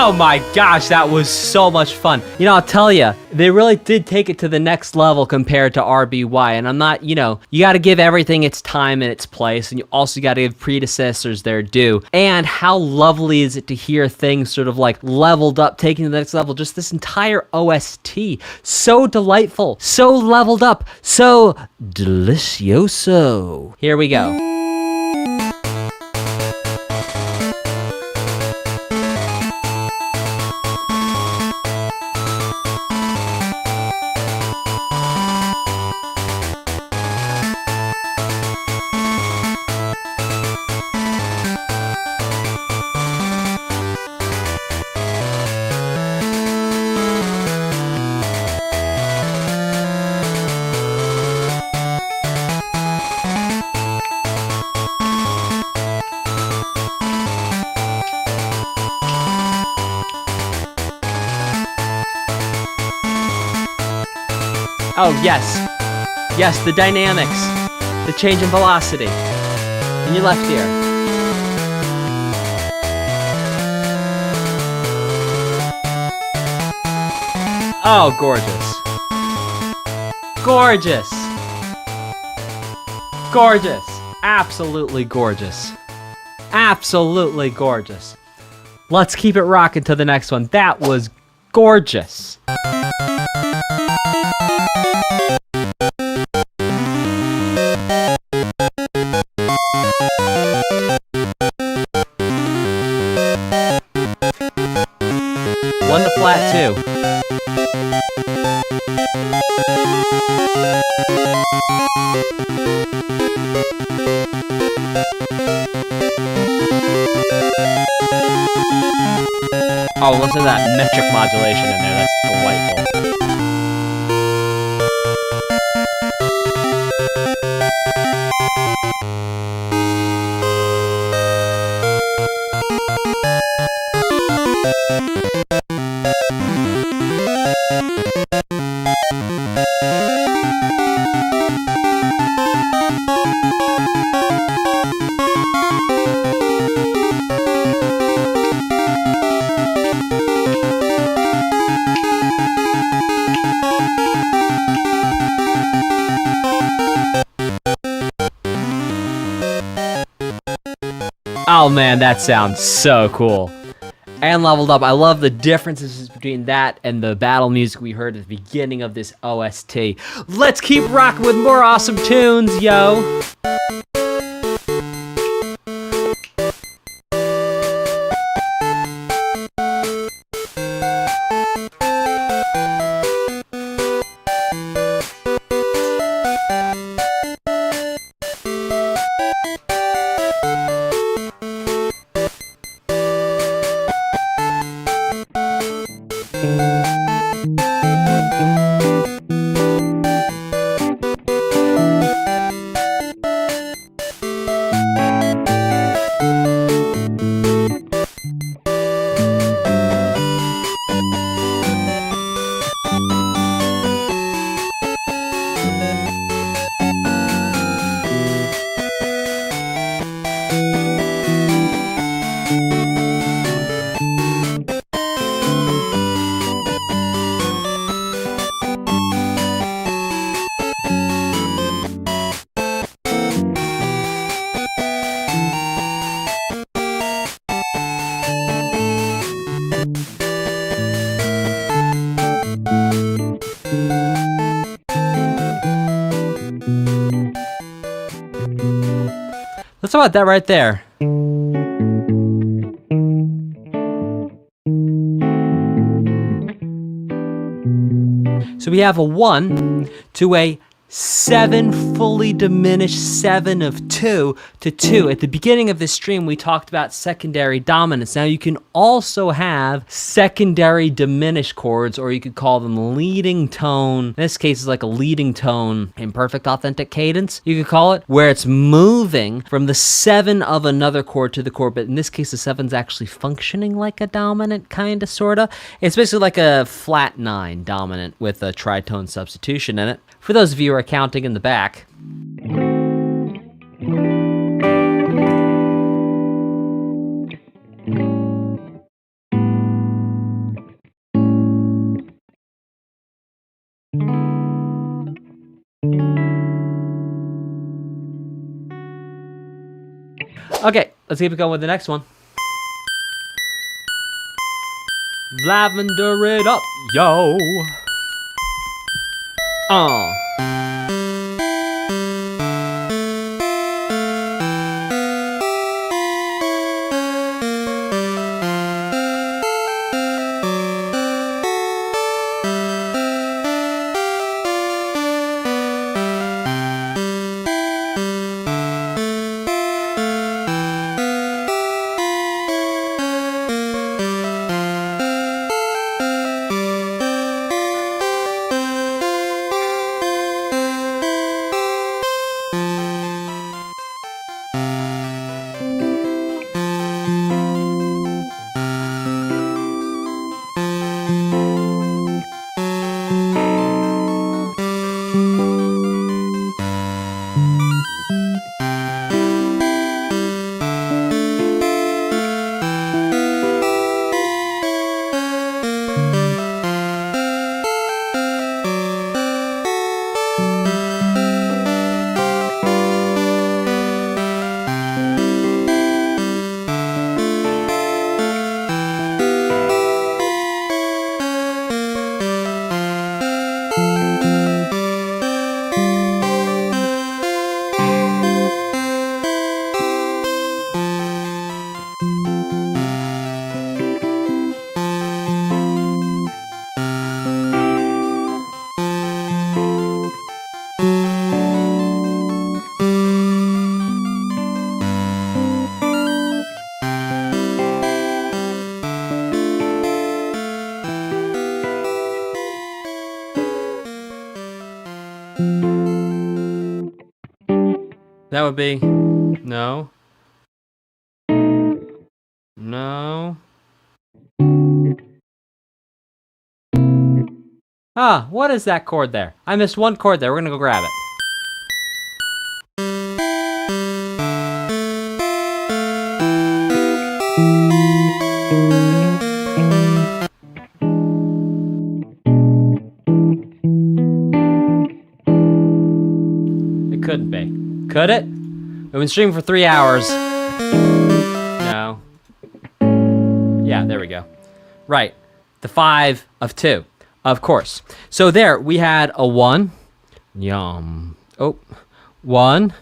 Oh my gosh, that was so much fun. You know, I'll tell you, they really did take it to the next level compared to RBY. And I'm not, you know, you got to give everything its time and its place. And you also got to give predecessors their due. And how lovely is it to hear things sort of like leveled up, taking to the next level. Just this entire OST. So delightful, so leveled up, so delicioso. Here we go. Oh, yes. Yes, the dynamics. The change in velocity. In your left ear. Oh, gorgeous. Gorgeous. Gorgeous. absolutely gorgeous. Absolutely gorgeous. Let's keep it rocking to the next one. That was gorgeous. One to flat, two. Oh, listen to that metric modulation in there. That's delightful. Oh man, that sounds so cool. And leveled up. I love the differences between that and the battle music we heard at the beginning of this OST. Let's keep rocking with more awesome tunes, yo! Let's talk about that right there. So we have a 1 to a 7 fully diminished 7 of 2 to 2. At the beginning of this stream, we talked about secondary dominance. Now you can also have secondary diminished chords, or you could call them leading tone. In this case, it's like a leading tone in perfect authentic cadence, you could call it, where it's moving from the 7 of another chord to the chord, but in this case, the 7's actually functioning like a dominant, kinda, sorta. It's basically like a flat 9 dominant with a tritone substitution in it. For those of you who are counting in the back. Okay, let's keep it going with the next one. Lavender it up, yo. That would be... No. No. Ah, what is that chord there? I missed one chord there. We're gonna go grab it. It couldn't be. Could it? We've been streaming for 3 hours. No. Yeah, there we go. Right. The 5 of 2. Of course. So there, we had a 1. Yum. Oh. 1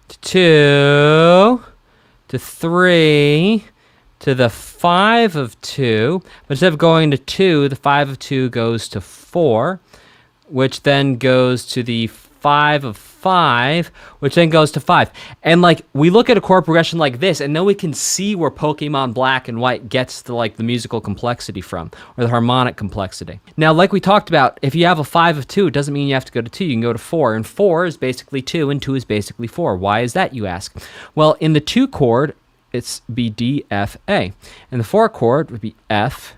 to 2 to 3 to the 5 of 2. But instead of going to 2, the 5 of 2 goes to 4, which then goes to the 5 of 5, which then goes to 5. And like, we look at a chord progression like this, and then we can see where Pokemon Black and White gets the like the musical complexity from, or the harmonic complexity. Now, like we talked about, if you have a 5 of 2, it doesn't mean you have to go to 2. You can go to 4, and 4 is basically 2, and 2 is basically 4. Why is that, you ask? Well, in the 2 chord, it's be D, F, A. And the 4 chord would be F,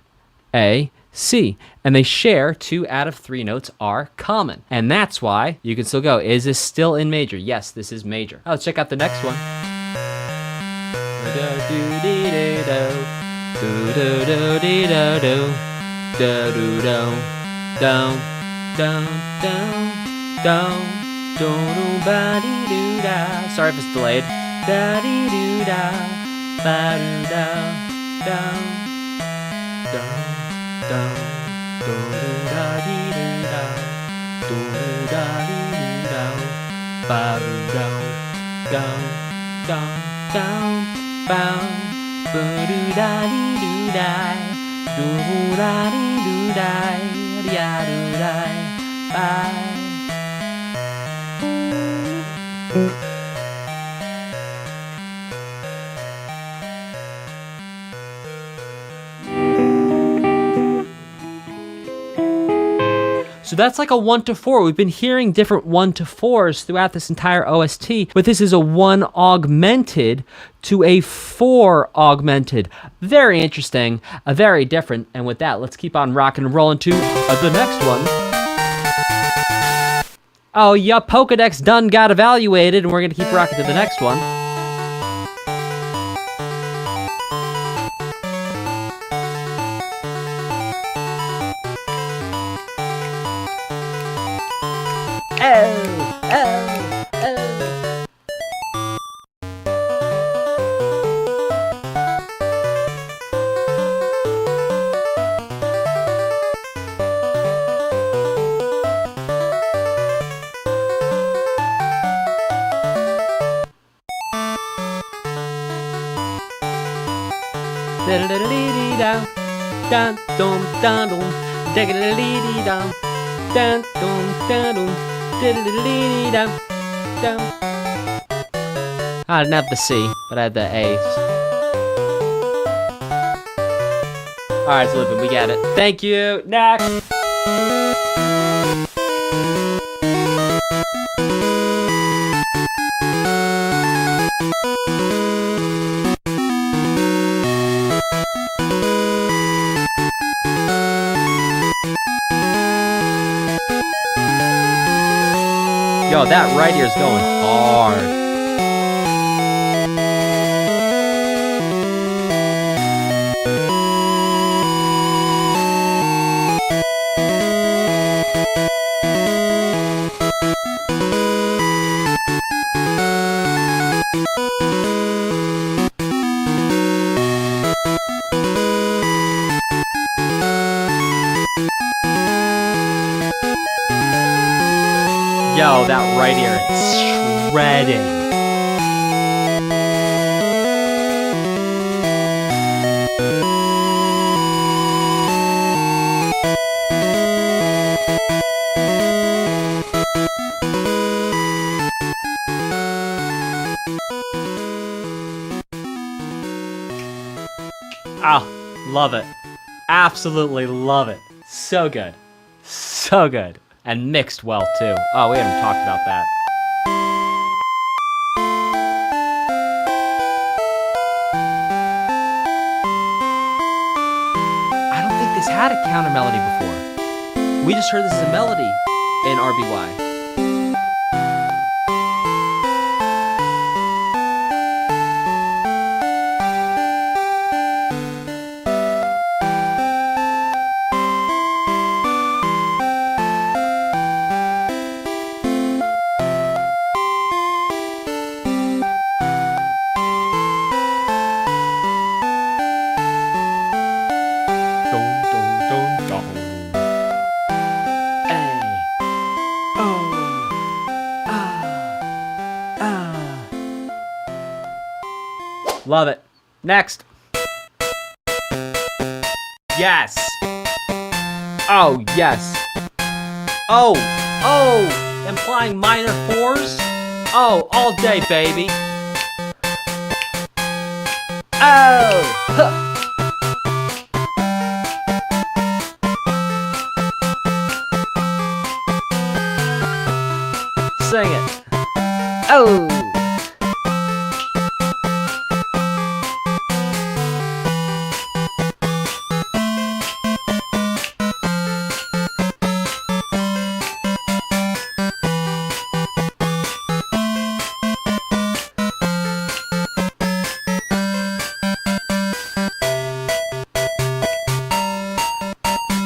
A, C, and they share 2 out of 3 notes are common, and that's why you can still go. Is this still in major? Yes, this is major. Oh, let's check out the next one. Sorry if it's delayed. Down, do da dee doo da, do da dee doo da, ba doo down, down, down, down, bow, ba doo da dee doo da, do da dee doo da, ya doo da, bye. So that's like a 1 to 4. We've been hearing different 1 to 4s throughout this entire OST, but this is a 1 augmented to a 4 augmented. Very interesting, very different. And with that, let's keep on rocking and rolling to the next one. Oh, yeah, Pokedex done got evaluated, and we're gonna keep rocking to the next one. I didn't have the C, but I had the A. Alright, so Olivine, we got it. Thank you. Next. Yo, that right ear is going hard. Yo, that right ear is shredding. Oh, love it. Absolutely love it. So good. So good. And mixed well, too. Oh, we haven't talked about that. had a counter melody before. We just heard this as a melody in RBY. Love it. Next. Yes. Oh, yes. Oh, oh, implying minor fours? Oh, all day, baby. Oh, huh. Sing it. Oh.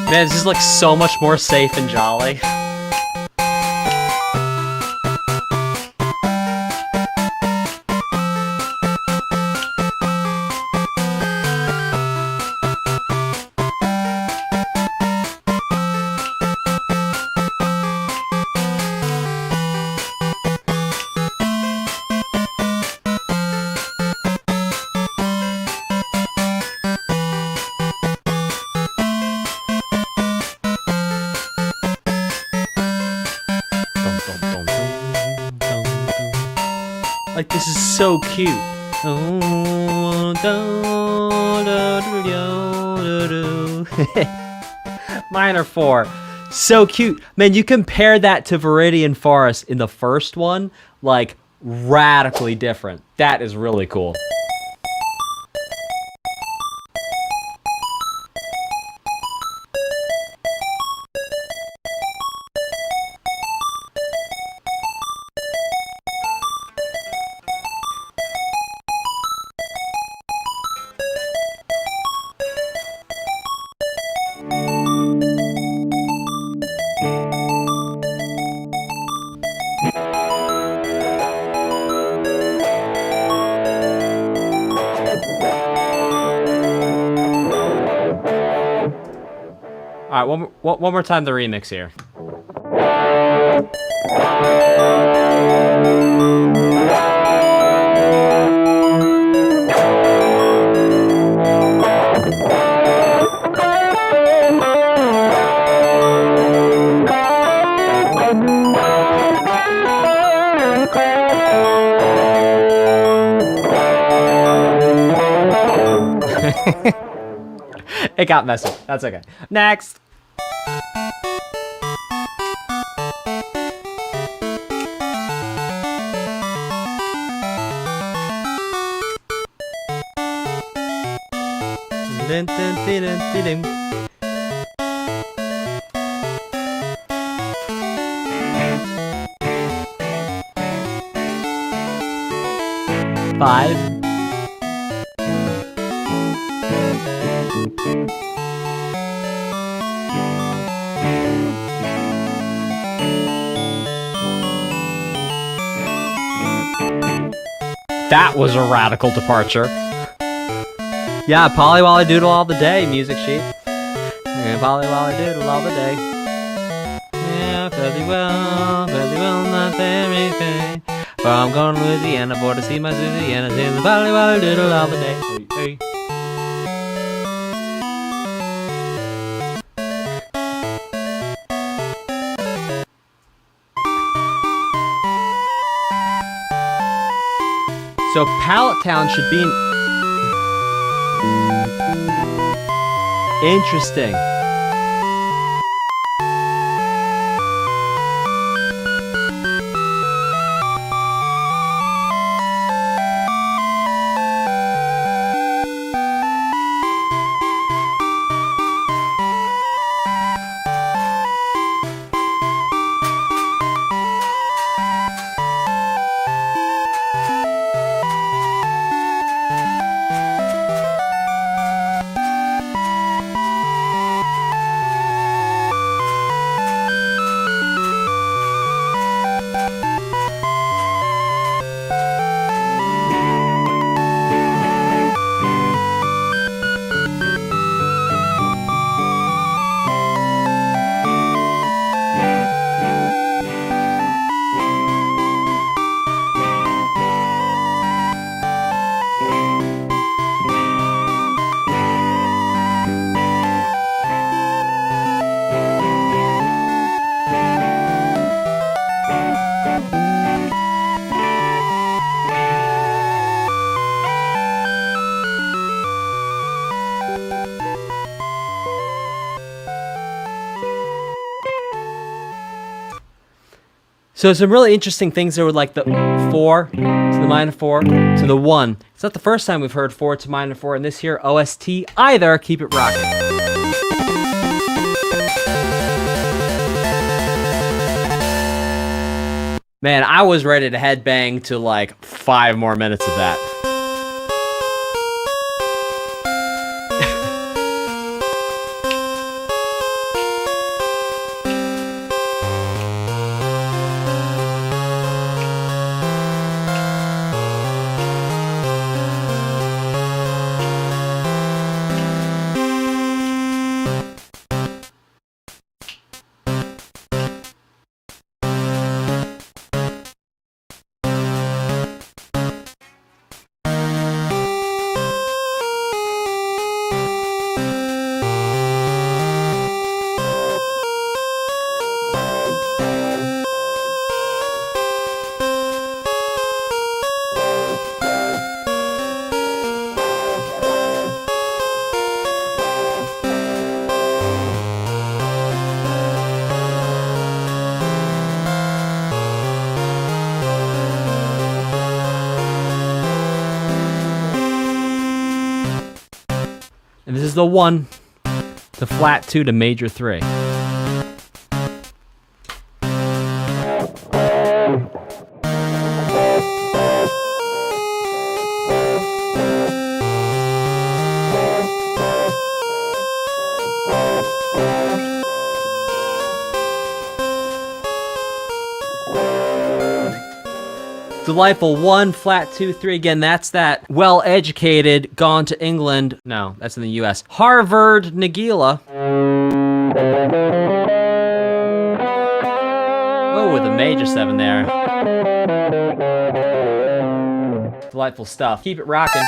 Man, this is like so much more safe and jolly. Like, this is so cute. Minor 4. So cute. Man, you compare that to Viridian Forest in the first one, like, radically different. That is really cool. All right, one more time the remix here. It got messy. That's okay. Next. Five. That was a radical departure. Yeah, Polly Doodle all the day, music sheet. Yeah, Polly Doodle all the day. Yeah, fairly well, not everything. But I'm going to Louisiana for to see my Louisiana, sing the Polly Doodle all the day. Hey, hey. So Pallet Town should be interesting. So some really interesting things there with like the 4 to the minor 4 to the 1. It's not the first time we've heard 4 to minor 4 in this here OST either. Keep it rocking. Man, I was ready to headbang to like 5 more minutes of that. And this is the 1 to flat 2 to major 3. Delightful 1, flat 2, 3. Again, that's that well-educated, gone to England. No, that's in the U.S. Harvard Nagila. Oh, with a major 7 there. Delightful stuff. Keep it rocking.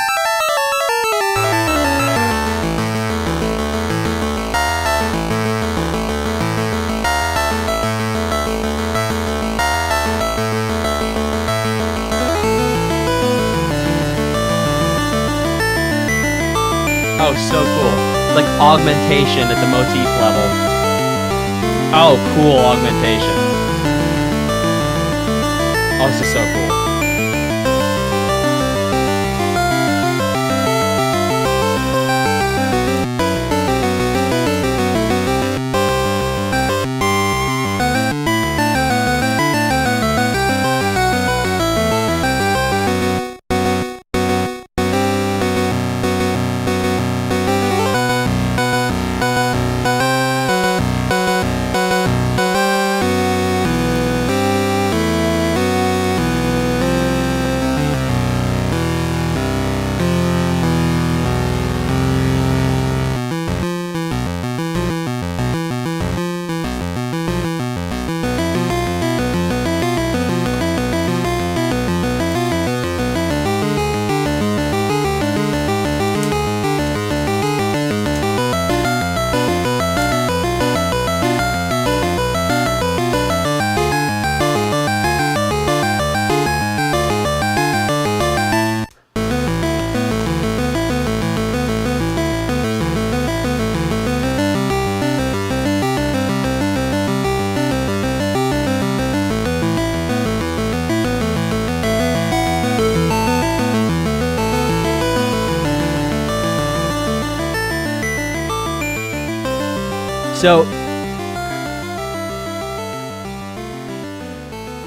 Oh, so cool. Like augmentation at the motif level. Oh, cool augmentation. Oh, this is so cool. So,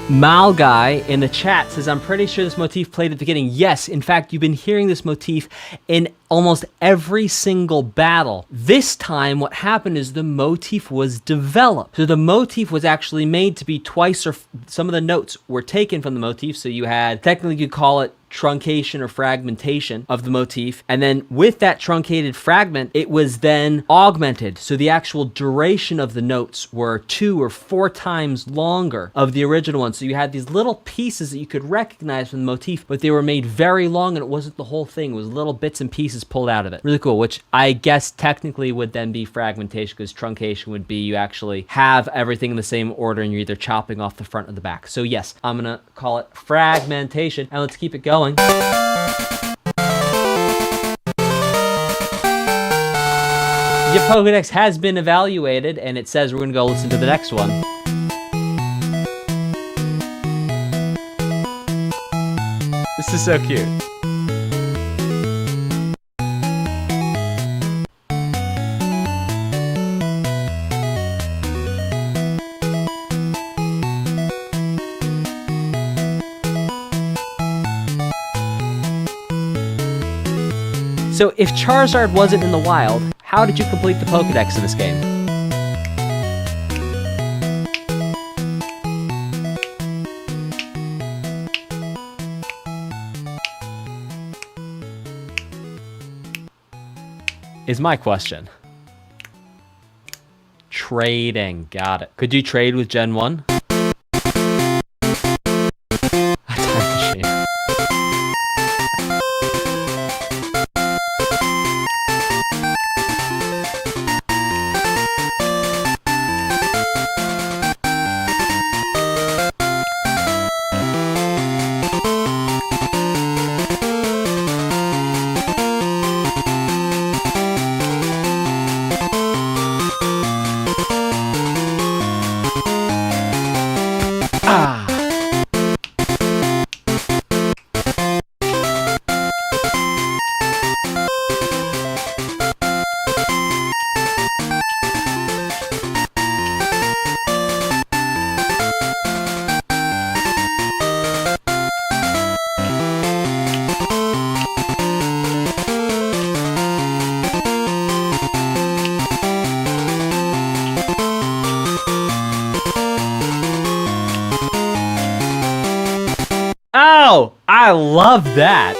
Malguy in the chat says, I'm pretty sure this motif played at the beginning. Yes, in fact, you've been hearing this motif in almost every single battle. This time, what happened is the motif was developed. So the motif was actually made to be twice, or some of the notes were taken from the motif. So you had, technically you could call it truncation or fragmentation of the motif, and then with that truncated fragment it was then augmented, so the actual duration of the notes were 2 or 4 times longer of the original one. So you had these little pieces that you could recognize from the motif, but they were made very long and it wasn't the whole thing, it was little bits and pieces pulled out of it. Really cool, which I guess technically would then be fragmentation, because truncation would be you actually have everything in the same order and you're either chopping off the front or the back. So yes, I'm gonna call it fragmentation, and let's keep it going. Your Pokedex has been evaluated, and it says we're going to go listen to the next one. This is so cute. So if Charizard wasn't in the wild, how did you complete the Pokedex in this game? Is my question. Trading, got it. Could you trade with Gen 1? Oh, I love that.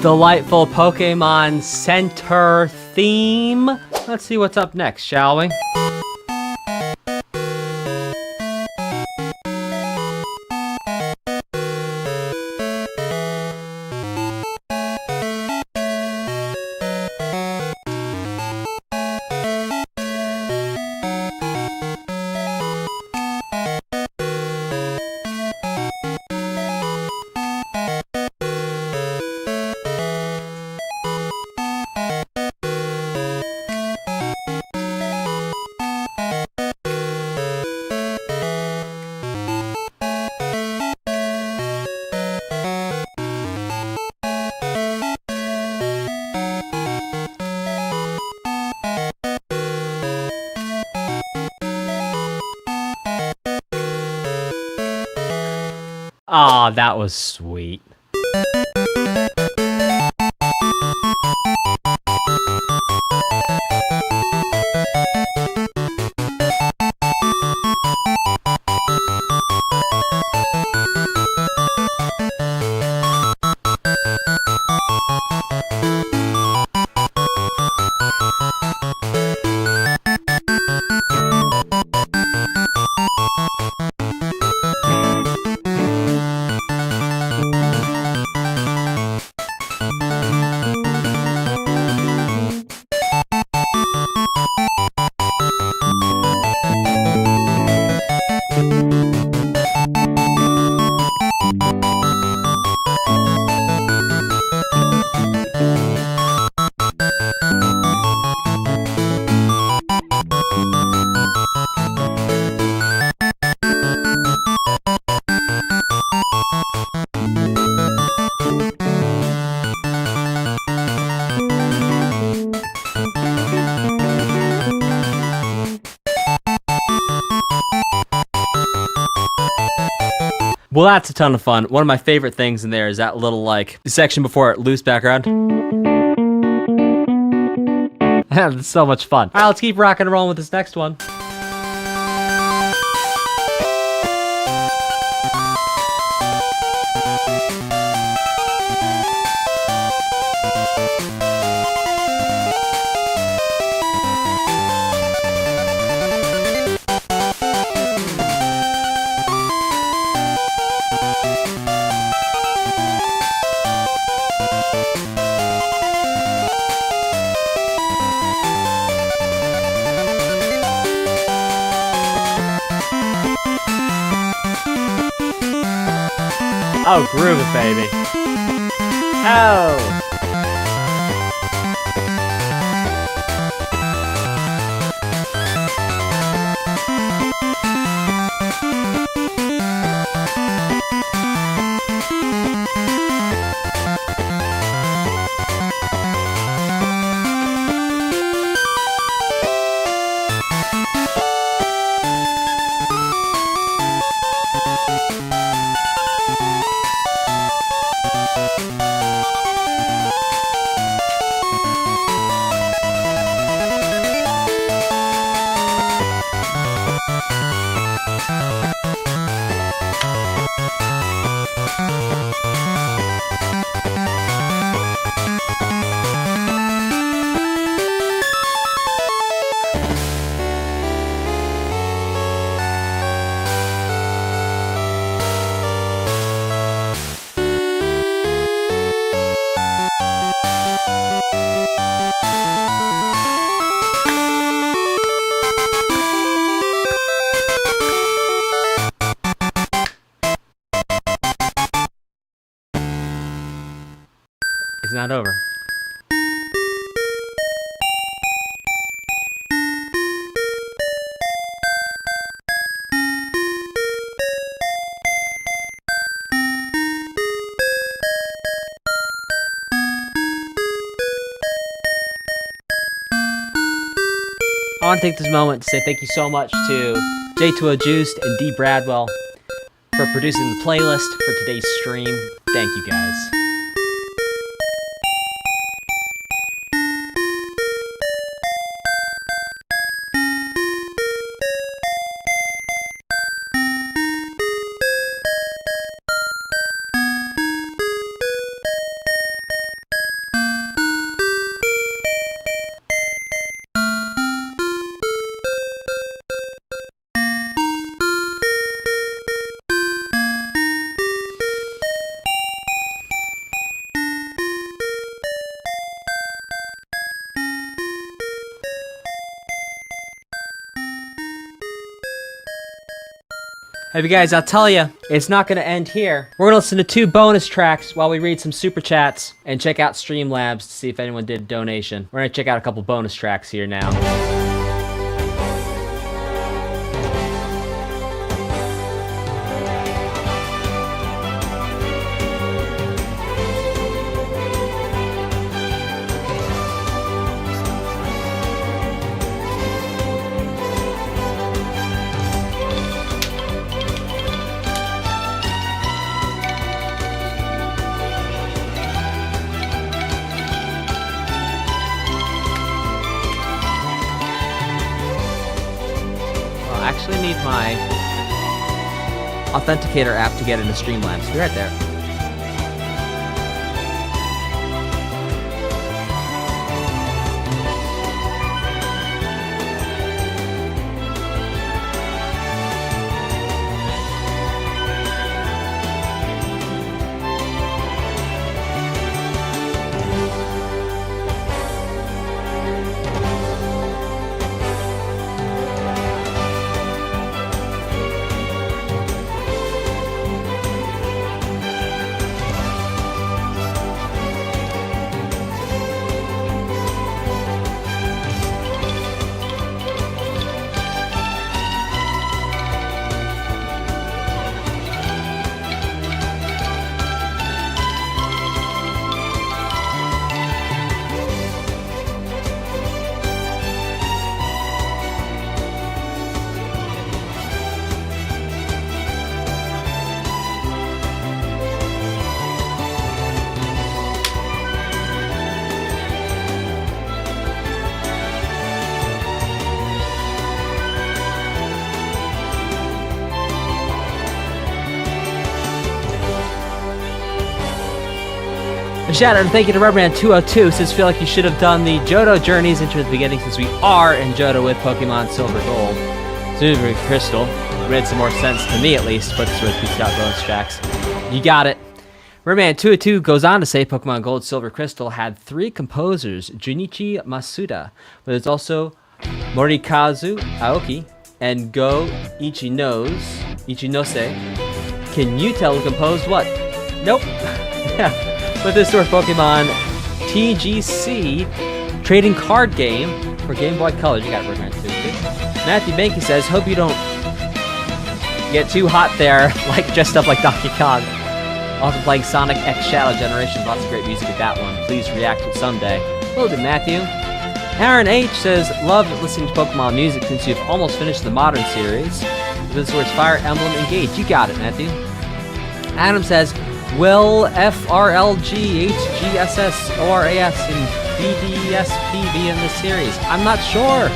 Delightful Pokemon Center theme. Let's see what's up next, shall we? Aw, that was sweet. Well, that's a ton of fun. One of my favorite things in there is that little, like, section before it, loose background. It's so much fun. All right, let's keep rocking and rolling with this next one. Oh, groove it, baby. Oh. It's not over. I want to take this moment to say thank you so much to J2O Juiced and D Bradwell for producing the playlist for today's stream. Thank you guys. Hey guys, I'll tell you, it's not gonna end here. We're gonna listen to 2 bonus tracks while we read some super chats and check out Streamlabs to see if anyone did a donation. We're gonna check out a couple bonus tracks here now. Need my authenticator app to get into Streamlabs. Be right there. A shout out and thank you to Rubberman202. Says, feel like you should have done the Johto journeys into the beginning since we are in Johto with Pokemon Silver Gold. Silver Crystal. Made some more sense to me at least, but it's with Beats Out bonus tracks. You got it. Rubberman202 goes on to say Pokemon Gold Silver Crystal had 3 composers, Junichi Masuda, but there's also Morikazu Aoki and Go Ichinose. Can you tell who composed what? Nope. With this sort of Pokemon TGC trading card game for Game Boy Color. You got it, Rubberman202. Matthew Banky says, hope you don't get too hot there, like dressed up like Donkey Kong. Also playing Sonic X Shadow Generation. Lots of great music with that one. Please react to it someday. Hello to Matthew. Aaron H says, love listening to Pokemon music since you've almost finished the modern series. This words Fire Emblem Engage. You got it, Matthew. Adam says, will FRLGHGSSORAS and BDSP be in this series? I'm not sure.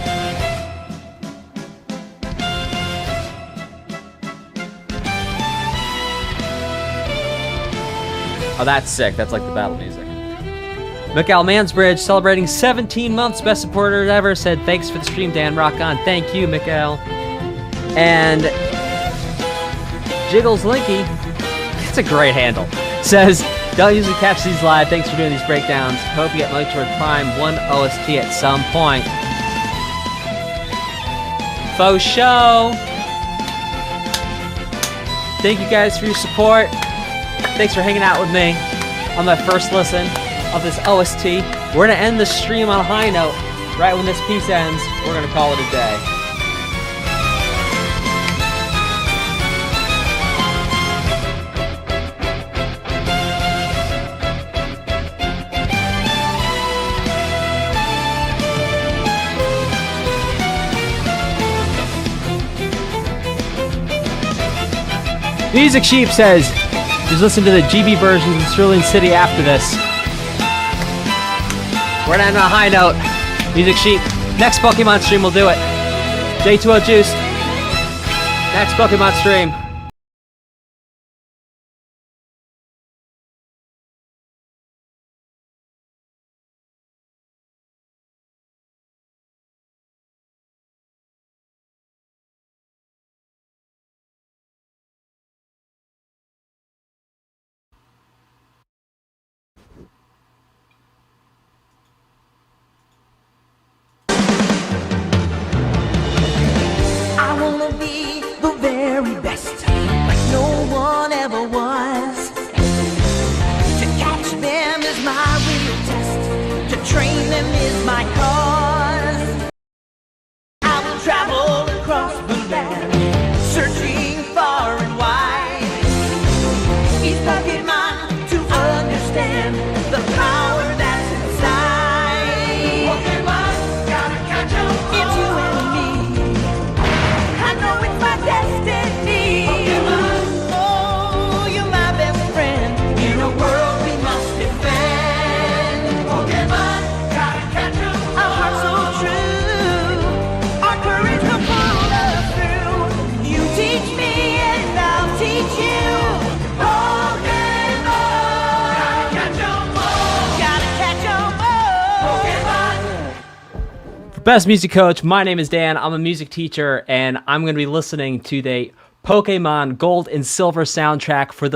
Oh, that's sick. That's like the battle music. Mikael Mansbridge, celebrating 17 months, best supporter ever, said, thanks for the stream, Dan. Rock on. Thank you, Mikael. And Jiggles Linky, that's a great handle, says, don't usually catch these live. Thanks for doing these breakdowns. Hope you get Metroid Prime 1 OST at some point. Faux show. Thank you guys for your support. Thanks for hanging out with me on my first listen of this OST. We're going to end the stream on a high note. Right when this piece ends, we're going to call it a day. Music Sheep says, just listen to the GB versions in Vermillion City after this. We're gonna end on a high note. Music Sheep. Next Pokemon stream will do it. J2O Juice. Next Pokemon stream. Best Music Coach, my name is Dan. I'm a music teacher, and I'm going to be listening to the Pokemon Gold and Silver soundtrack for the